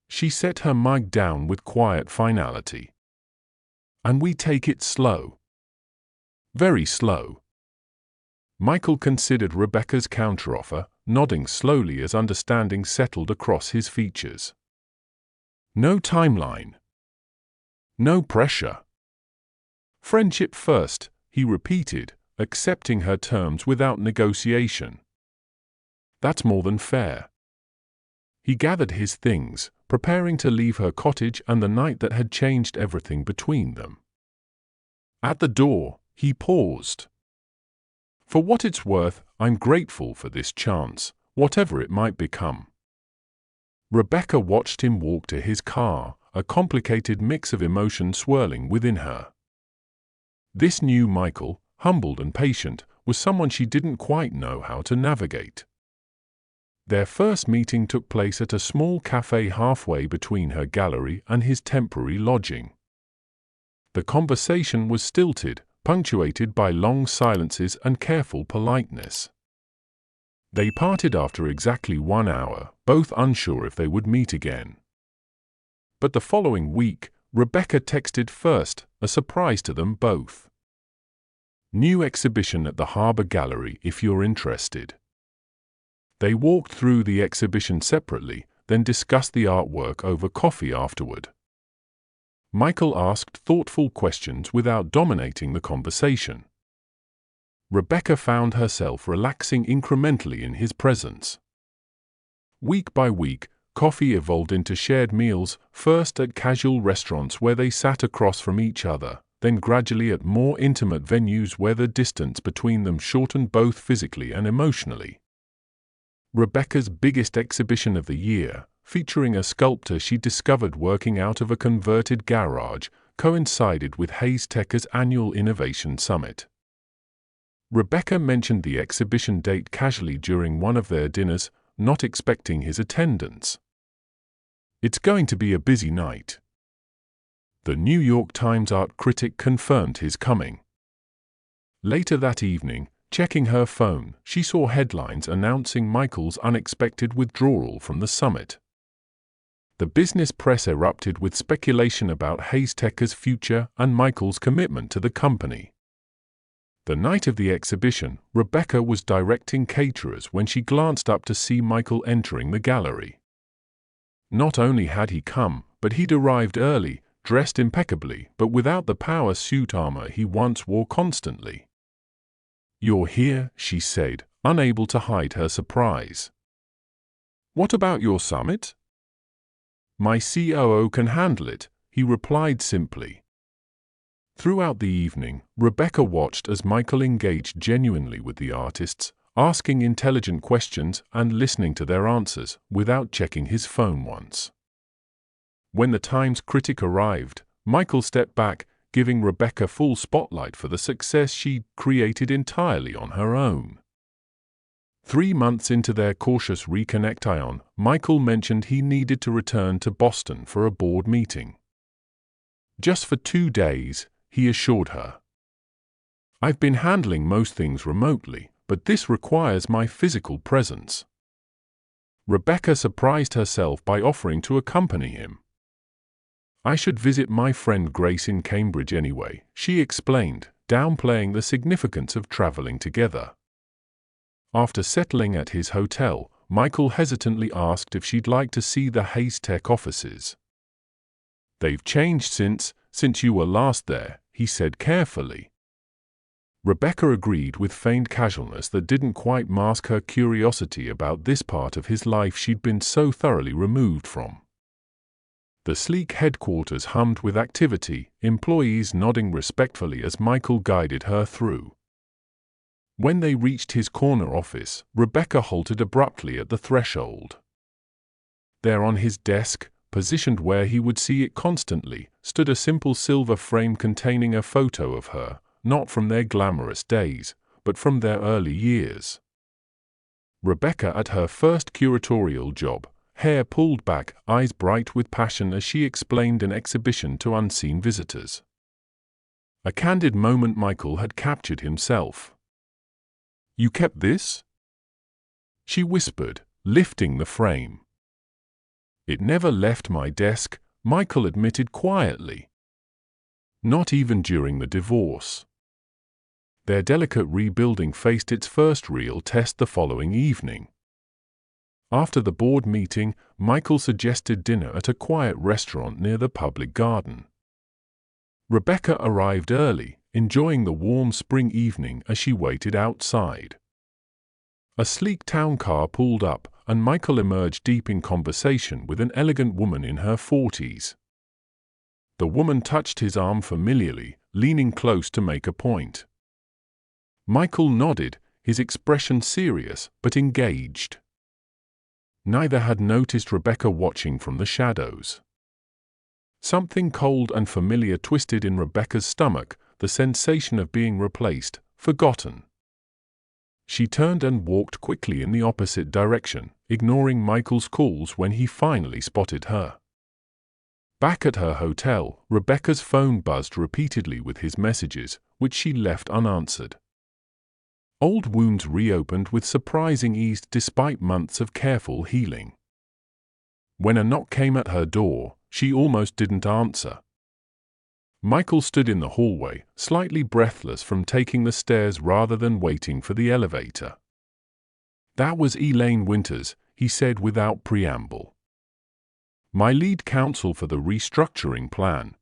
A: She set her mug down with quiet finality. "And we take it slow. Very slow." Michael considered Rebecca's counteroffer, nodding slowly as understanding settled across his features. "No timeline. No pressure. Friendship first," he repeated, accepting her terms without negotiation. "That's more than fair." He gathered his things, preparing to leave her cottage and the night that had changed everything between them. At the door, he paused. For what it's worth, I'm grateful for this chance, whatever it might become. Rebecca watched him walk to his car, a complicated mix of emotion swirling within her. This new Michael, humbled and patient, was someone she didn't quite know how to navigate. Their first meeting took place at a small cafe halfway between her gallery and his temporary lodging. The conversation was stilted, punctuated by long silences and careful politeness. They parted after exactly 1 hour, both unsure if they would meet again. But the following week, Rebecca texted first, a surprise to them both. New exhibition at the Harbour Gallery if you're interested. They walked through the exhibition separately, then discussed the artwork over coffee afterward. Michael asked thoughtful questions without dominating the conversation. Rebecca found herself relaxing incrementally in his presence. Week by week, coffee evolved into shared meals, first at casual restaurants where they sat across from each other, then gradually at more intimate venues where the distance between them shortened both physically and emotionally. Rebecca's biggest exhibition of the year, featuring a sculptor she discovered working out of a converted garage, coincided with Hayes Tech's annual Innovation Summit. Rebecca mentioned the exhibition date casually during one of their dinners, not expecting his attendance. It's going to be a busy night. The New York Times art critic confirmed his coming. Later that evening, checking her phone, she saw headlines announcing Michael's unexpected withdrawal from the summit. The business press erupted with speculation about Hayes Tech's future and Michael's commitment to the company. The night of the exhibition, Rebecca was directing caterers when she glanced up to see Michael entering the gallery. Not only had he come, but he'd arrived early, dressed impeccably, but without the power suit armor he once wore constantly. "You're here," she said, unable to hide her surprise. "What about your summit?" "My COO can handle it," he replied simply. Throughout the evening, Rebecca watched as Michael engaged genuinely with the artists, asking intelligent questions and listening to their answers, without checking his phone once. When the Times critic arrived, Michael stepped back, giving Rebecca full spotlight for the success she'd created entirely on her own. 3 months into their cautious reconnect, Michael mentioned he needed to return to Boston for a board meeting. Just for 2 days, he assured her. "I've been handling most things remotely, but this requires my physical presence." Rebecca surprised herself by offering to accompany him. "I should visit my friend Grace in Cambridge anyway," she explained, downplaying the significance of traveling together. After settling at his hotel, Michael hesitantly asked if she'd like to see the Hayes Tech offices. "They've changed since you were last there," he said carefully. Rebecca agreed with feigned casualness that didn't quite mask her curiosity about this part of his life she'd been so thoroughly removed from. The sleek headquarters hummed with activity, employees nodding respectfully as Michael guided her through. When they reached his corner office, Rebecca halted abruptly at the threshold. There on his desk, positioned where he would see it constantly, stood a simple silver frame containing a photo of her, not from their glamorous days, but from their early years. Rebecca at her first curatorial job, hair pulled back, eyes bright with passion as she explained an exhibition to unseen visitors. A candid moment Michael had captured himself. "You kept this?" she whispered, lifting the frame. "It never left my desk," Michael admitted quietly. Not even during the divorce. Their delicate rebuilding faced its first real test the following evening. After the board meeting, Michael suggested dinner at a quiet restaurant near the public garden. Rebecca arrived early, enjoying the warm spring evening as she waited outside. A sleek town car pulled up, and Michael emerged deep in conversation with an elegant woman in her 40s. The woman touched his arm familiarly, leaning close to make a point. Michael nodded, his expression serious but engaged. Neither had noticed Rebecca watching from the shadows. Something cold and familiar twisted in Rebecca's stomach, the sensation of being replaced, forgotten. She turned and walked quickly in the opposite direction, ignoring Michael's calls when he finally spotted her. Back at her hotel, Rebecca's phone buzzed repeatedly with his messages, which she left unanswered. Old wounds reopened with surprising ease despite months of careful healing. When a knock came at her door, she almost didn't answer. Michael stood in the hallway, slightly breathless from taking the stairs rather than waiting for the elevator. "That was Elaine Winters," he said without preamble. "My lead counsel for the restructuring plan."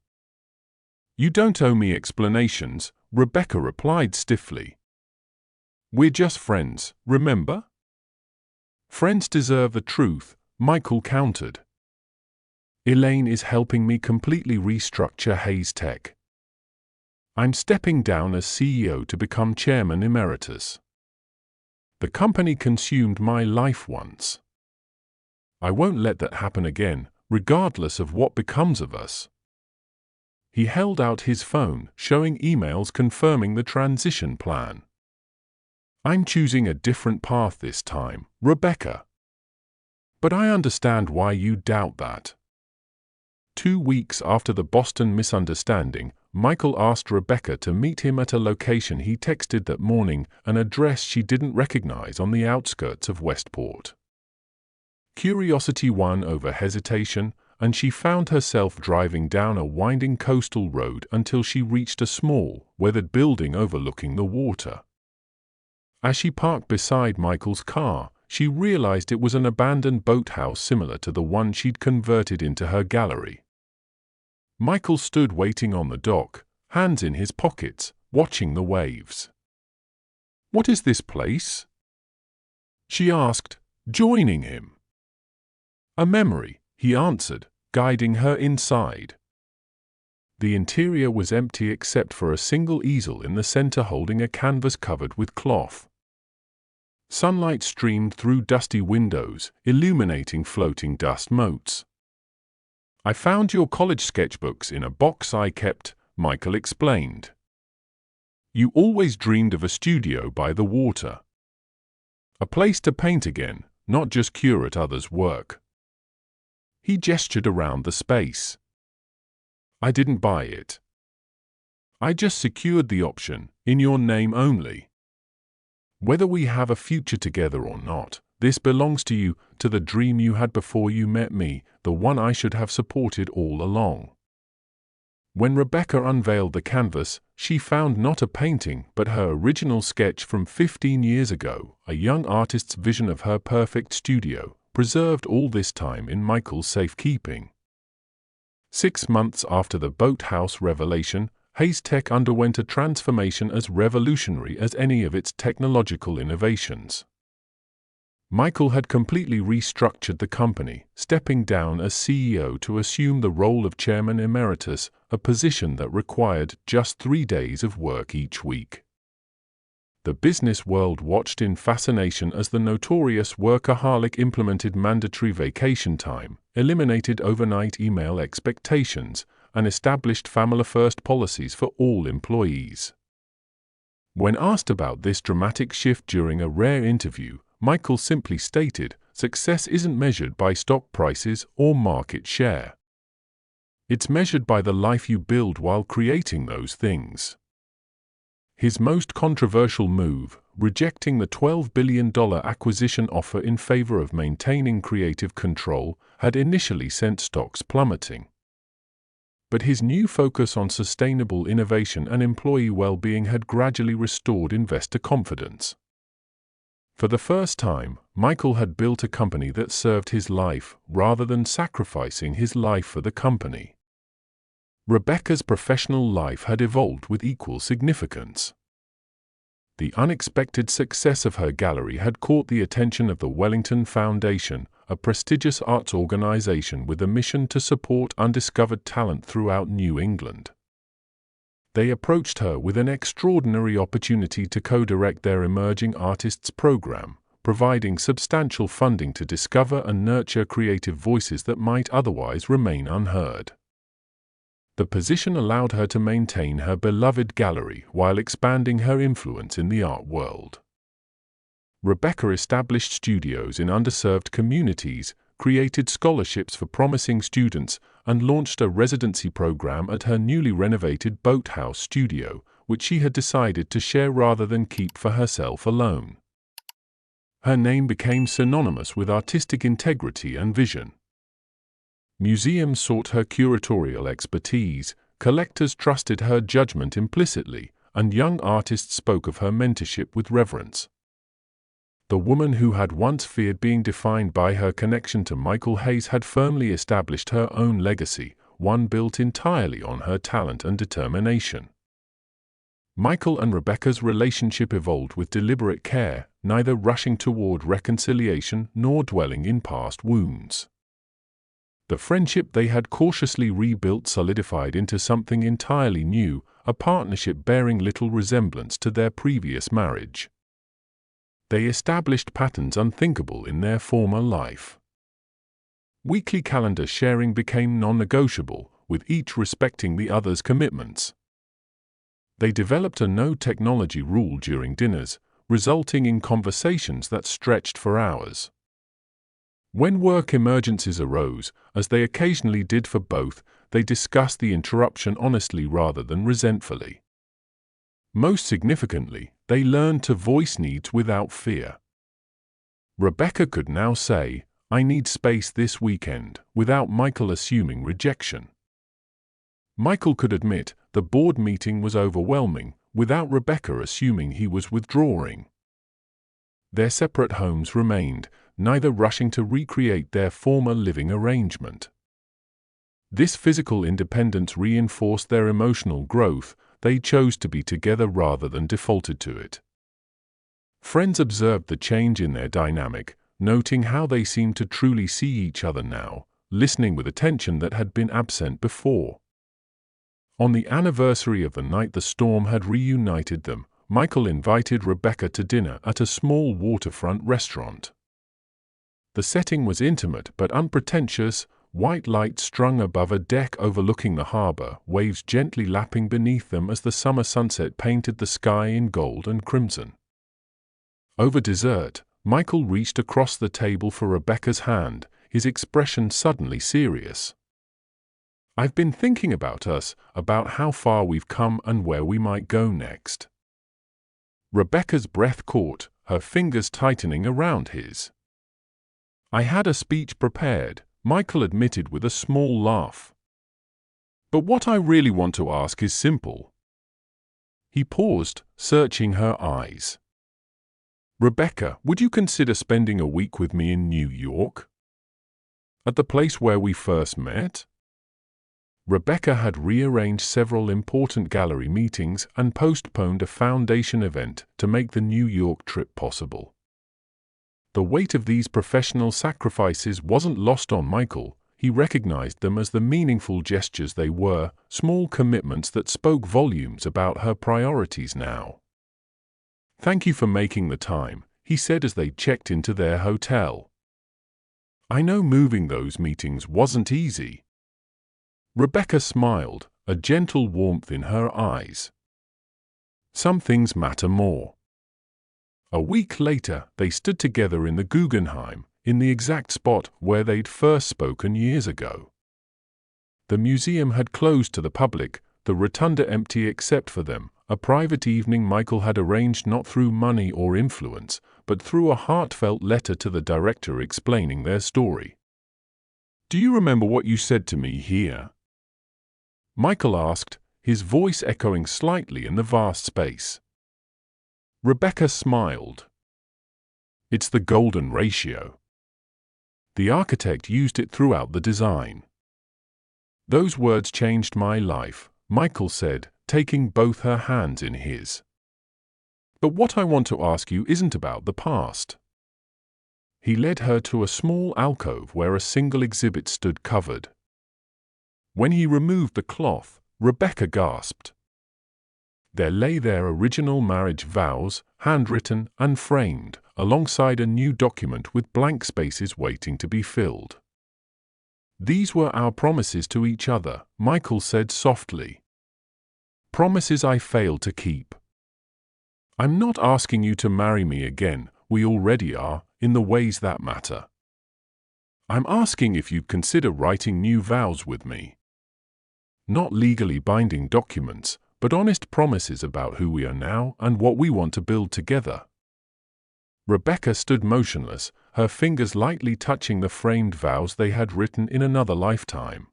A: "You don't owe me explanations," Rebecca replied stiffly. "We're just friends, remember?" "Friends deserve the truth," Michael countered. "Elaine is helping me completely restructure Hayes Tech. I'm stepping down as CEO to become chairman emeritus. The company consumed my life once. I won't let that happen again, regardless of what becomes of us." He held out his phone, showing emails confirming the transition plan. "I'm choosing a different path this time, Rebecca. But I understand why you doubt that." 2 weeks after the Boston misunderstanding, Michael asked Rebecca to meet him at a location he texted that morning, an address she didn't recognize on the outskirts of Westport. Curiosity won over hesitation, and she found herself driving down a winding coastal road until she reached a small, weathered building overlooking the water. As she parked beside Michael's car, she realized it was an abandoned boathouse similar to the one she'd converted into her gallery. Michael stood waiting on the dock, hands in his pockets, watching the waves. "What is this place?" she asked, joining him. "A memory," he answered, guiding her inside. The interior was empty except for a single easel in the center holding a canvas covered with cloth. Sunlight streamed through dusty windows, illuminating floating dust motes. "I found your college sketchbooks in a box I kept," Michael explained. "You always dreamed of a studio by the water. A place to paint again, not just curate others' work." He gestured around the space. "I didn't buy it. I just secured the option, in your name only. Whether we have a future together or not, this belongs to you, to the dream you had before you met me, the one I should have supported all along." When Rebecca unveiled the canvas, she found not a painting but her original sketch from 15 years ago, a young artist's vision of her perfect studio, preserved all this time in Michael's safekeeping. 6 months after the boathouse revelation, Hayes Tech underwent a transformation as revolutionary as any of its technological innovations. Michael had completely restructured the company, stepping down as CEO to assume the role of chairman emeritus, a position that required just 3 days of work each week. The business world watched in fascination as the notorious workaholic implemented mandatory vacation time, eliminated overnight email expectations, and established family-first policies for all employees. When asked about this dramatic shift during a rare interview, Michael simply stated, "Success isn't measured by stock prices or market share. It's measured by the life you build while creating those things." His most controversial move, rejecting the $12 billion acquisition offer in favor of maintaining creative control, had initially sent stocks plummeting. But his new focus on sustainable innovation and employee well-being had gradually restored investor confidence. For the first time, Michael had built a company that served his life rather than sacrificing his life for the company. Rebecca's professional life had evolved with equal significance. The unexpected success of her gallery had caught the attention of the Wellington Foundation, a prestigious arts organization with a mission to support undiscovered talent throughout New England. They approached her with an extraordinary opportunity to co-direct their Emerging Artists program, providing substantial funding to discover and nurture creative voices that might otherwise remain unheard. The position allowed her to maintain her beloved gallery while expanding her influence in the art world. Rebecca established studios in underserved communities, created scholarships for promising students, and launched a residency program at her newly renovated Boathouse studio, which she had decided to share rather than keep for herself alone. Her name became synonymous with artistic integrity and vision. Museums sought her curatorial expertise, collectors trusted her judgment implicitly, and young artists spoke of her mentorship with reverence. The woman who had once feared being defined by her connection to Michael Hayes had firmly established her own legacy, one built entirely on her talent and determination. Michael and Rebecca's relationship evolved with deliberate care, neither rushing toward reconciliation nor dwelling in past wounds. The friendship they had cautiously rebuilt solidified into something entirely new, a partnership bearing little resemblance to their previous marriage. They established patterns unthinkable in their former life. Weekly calendar sharing became non-negotiable, with each respecting the other's commitments. They developed a no-technology rule during dinners, resulting in conversations that stretched for hours. When work emergencies arose, as they occasionally did for both, they discussed the interruption honestly rather than resentfully. Most significantly, they learned to voice needs without fear. Rebecca could now say, "I need space this weekend," without Michael assuming rejection. Michael could admit the board meeting was overwhelming, without Rebecca assuming he was withdrawing. Their separate homes remained, neither rushing to recreate their former living arrangement. This physical independence reinforced their emotional growth. They chose to be together rather than defaulted to it. Friends observed the change in their dynamic, noting how they seemed to truly see each other now, listening with attention that had been absent before. On the anniversary of the night the storm had reunited them, Michael invited Rebecca to dinner at a small waterfront restaurant. The setting was intimate but unpretentious, white light strung above a deck overlooking the harbor, waves gently lapping beneath them as the summer sunset painted the sky in gold and crimson. Over dessert, Michael reached across the table for Rebecca's hand, his expression suddenly serious. "I've been thinking about us, about how far we've come and where we might go next." Rebecca's breath caught, her fingers tightening around his. "I had a speech prepared," Michael admitted with a small laugh. "But what I really want to ask is simple." He paused, searching her eyes. "Rebecca, would you consider spending a week with me in New York? At the place where we first met?" Rebecca had rearranged several important gallery meetings and postponed a foundation event to make the New York trip possible. The weight of these professional sacrifices wasn't lost on Michael. He recognized them as the meaningful gestures they were, small commitments that spoke volumes about her priorities now. "Thank you for making the time," he said as they checked into their hotel. "I know moving those meetings wasn't easy." Rebecca smiled, a gentle warmth in her eyes. "Some things matter more." A week later, they stood together in the Guggenheim, in the exact spot where they'd first spoken years ago. The museum had closed to the public, the rotunda empty except for them, a private evening Michael had arranged not through money or influence, but through a heartfelt letter to the director explaining their story. "Do you remember what you said to me here?" Michael asked, his voice echoing slightly in the vast space. Rebecca smiled. "It's the golden ratio." The architect used it throughout the design. "Those words changed my life," Michael said, taking both her hands in his. "But what I want to ask you isn't about the past." He led her to a small alcove where a single exhibit stood covered. When he removed the cloth, Rebecca gasped. There lay their original marriage vows, handwritten and framed, alongside a new document with blank spaces waiting to be filled. "These were our promises to each other," Michael said softly. "Promises I failed to keep. I'm not asking you to marry me again, we already are, in the ways that matter. I'm asking if you'd consider writing new vows with me. Not legally binding documents, but honest promises about who we are now and what we want to build together." Rebecca stood motionless, her fingers lightly touching the framed vows they had written in another lifetime.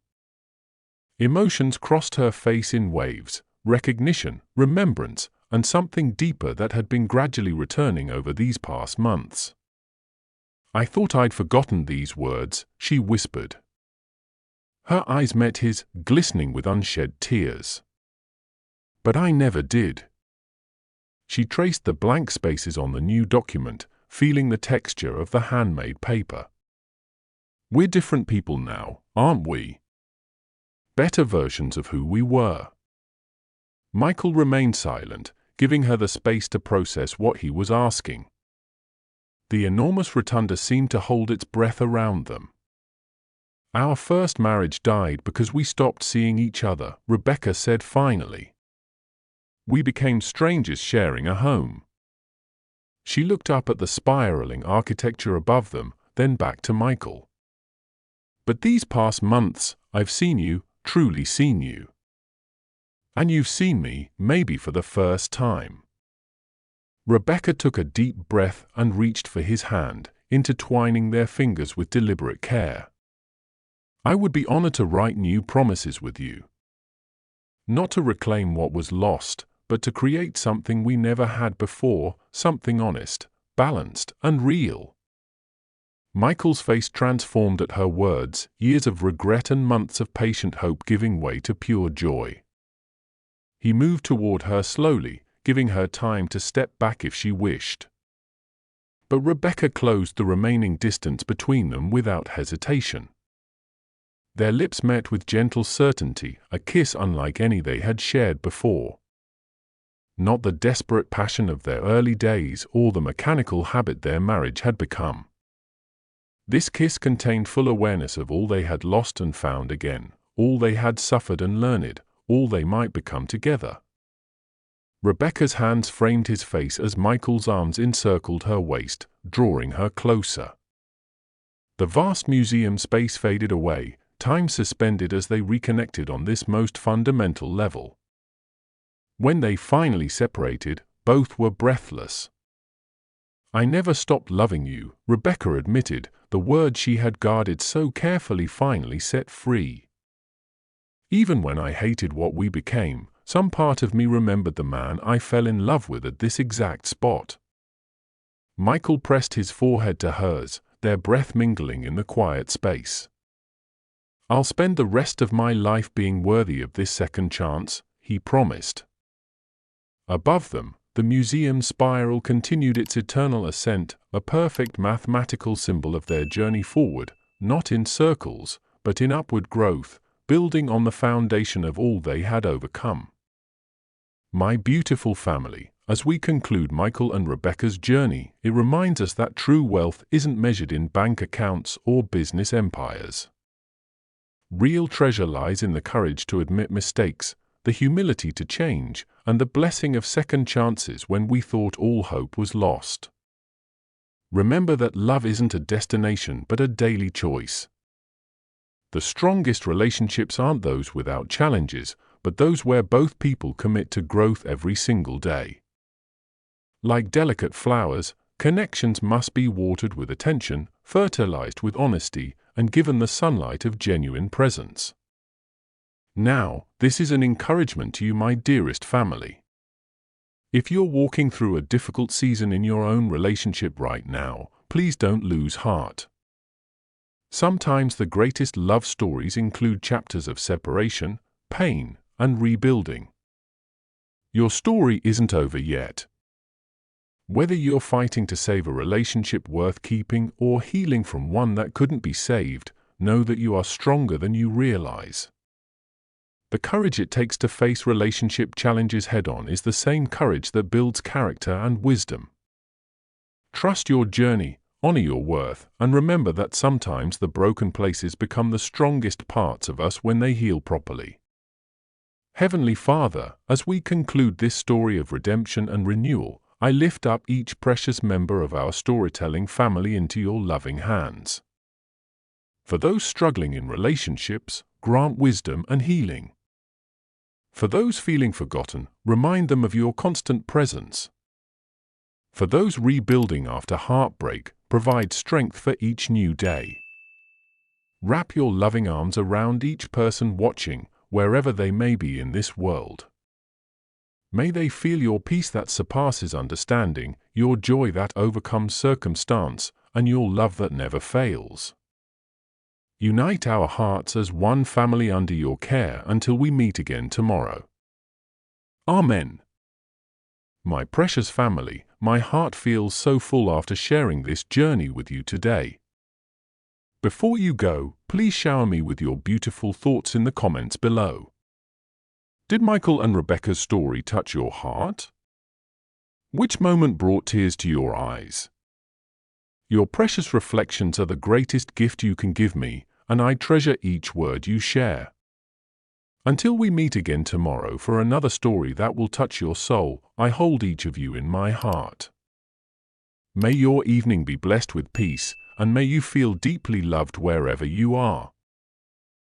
A: Emotions crossed her face in waves: recognition, remembrance, and something deeper that had been gradually returning over these past months. "I thought I'd forgotten these words," she whispered. Her eyes met his, glistening with unshed tears. "But I never did." She traced the blank spaces on the new document, feeling the texture of the handmade paper. "We're different people now, aren't we? Better versions of who we were." Michael remained silent, giving her the space to process what he was asking. The enormous rotunda seemed to hold its breath around them. "Our first marriage died because we stopped seeing each other," Rebecca said finally. "We became strangers sharing a home." She looked up at the spiraling architecture above them, then back to Michael. "But these past months, I've seen you, truly seen you. And you've seen me, maybe for the first time." Rebecca took a deep breath and reached for his hand, intertwining their fingers with deliberate care. "I would be honored to write new promises with you. Not to reclaim what was lost, but to create something we never had before, something honest, balanced, and real." Michael's face transformed at her words, years of regret and months of patient hope giving way to pure joy. He moved toward her slowly, giving her time to step back if she wished. But Rebecca closed the remaining distance between them without hesitation. Their lips met with gentle certainty, a kiss unlike any they had shared before. Not the desperate passion of their early days or the mechanical habit their marriage had become. This kiss contained full awareness of all they had lost and found again, all they had suffered and learned, all they might become together. Rebecca's hands framed his face as Michael's arms encircled her waist, drawing her closer. The vast museum space faded away, time suspended as they reconnected on this most fundamental level. When they finally separated, both were breathless. "I never stopped loving you," Rebecca admitted, the word she had guarded so carefully finally set free. "Even when I hated what we became, some part of me remembered the man I fell in love with at this exact spot." Michael pressed his forehead to hers, their breath mingling in the quiet space. "I'll spend the rest of my life being worthy of this second chance," he promised. Above them, the museum spiral continued its eternal ascent, a perfect mathematical symbol of their journey forward, not in circles, but in upward growth, building on the foundation of all they had overcome. My beautiful family, as we conclude Michael and Rebecca's journey, it reminds us that true wealth isn't measured in bank accounts or business empires. Real treasure lies in the courage to admit mistakes, the humility to change, and the blessing of second chances when we thought all hope was lost. Remember that love isn't a destination but a daily choice. The strongest relationships aren't those without challenges, but those where both people commit to growth every single day. Like delicate flowers, connections must be watered with attention, fertilized with honesty, and given the sunlight of genuine presence. Now, this is an encouragement to you, my dearest family. If you're walking through a difficult season in your own relationship right now, please don't lose heart. Sometimes the greatest love stories include chapters of separation, pain, and rebuilding. Your story isn't over yet. Whether you're fighting to save a relationship worth keeping or healing from one that couldn't be saved, know that you are stronger than you realize. The courage it takes to face relationship challenges head-on is the same courage that builds character and wisdom. Trust your journey, honor your worth, and remember that sometimes the broken places become the strongest parts of us when they heal properly. Heavenly Father, as we conclude this story of redemption and renewal, I lift up each precious member of our storytelling family into your loving hands. For those struggling in relationships, grant wisdom and healing. For those feeling forgotten, remind them of your constant presence. For those rebuilding after heartbreak, provide strength for each new day. Wrap your loving arms around each person watching, wherever they may be in this world. May they feel your peace that surpasses understanding, your joy that overcomes circumstance, and your love that never fails. Unite our hearts as one family under your care until we meet again tomorrow. Amen. My precious family, my heart feels so full after sharing this journey with you today. Before you go, please shower me with your beautiful thoughts in the comments below. Did Michael and Rebecca's story touch your heart? Which moment brought tears to your eyes? Your precious reflections are the greatest gift you can give me, and I treasure each word you share. Until we meet again tomorrow for another story that will touch your soul, I hold each of you in my heart. May your evening be blessed with peace, and may you feel deeply loved wherever you are.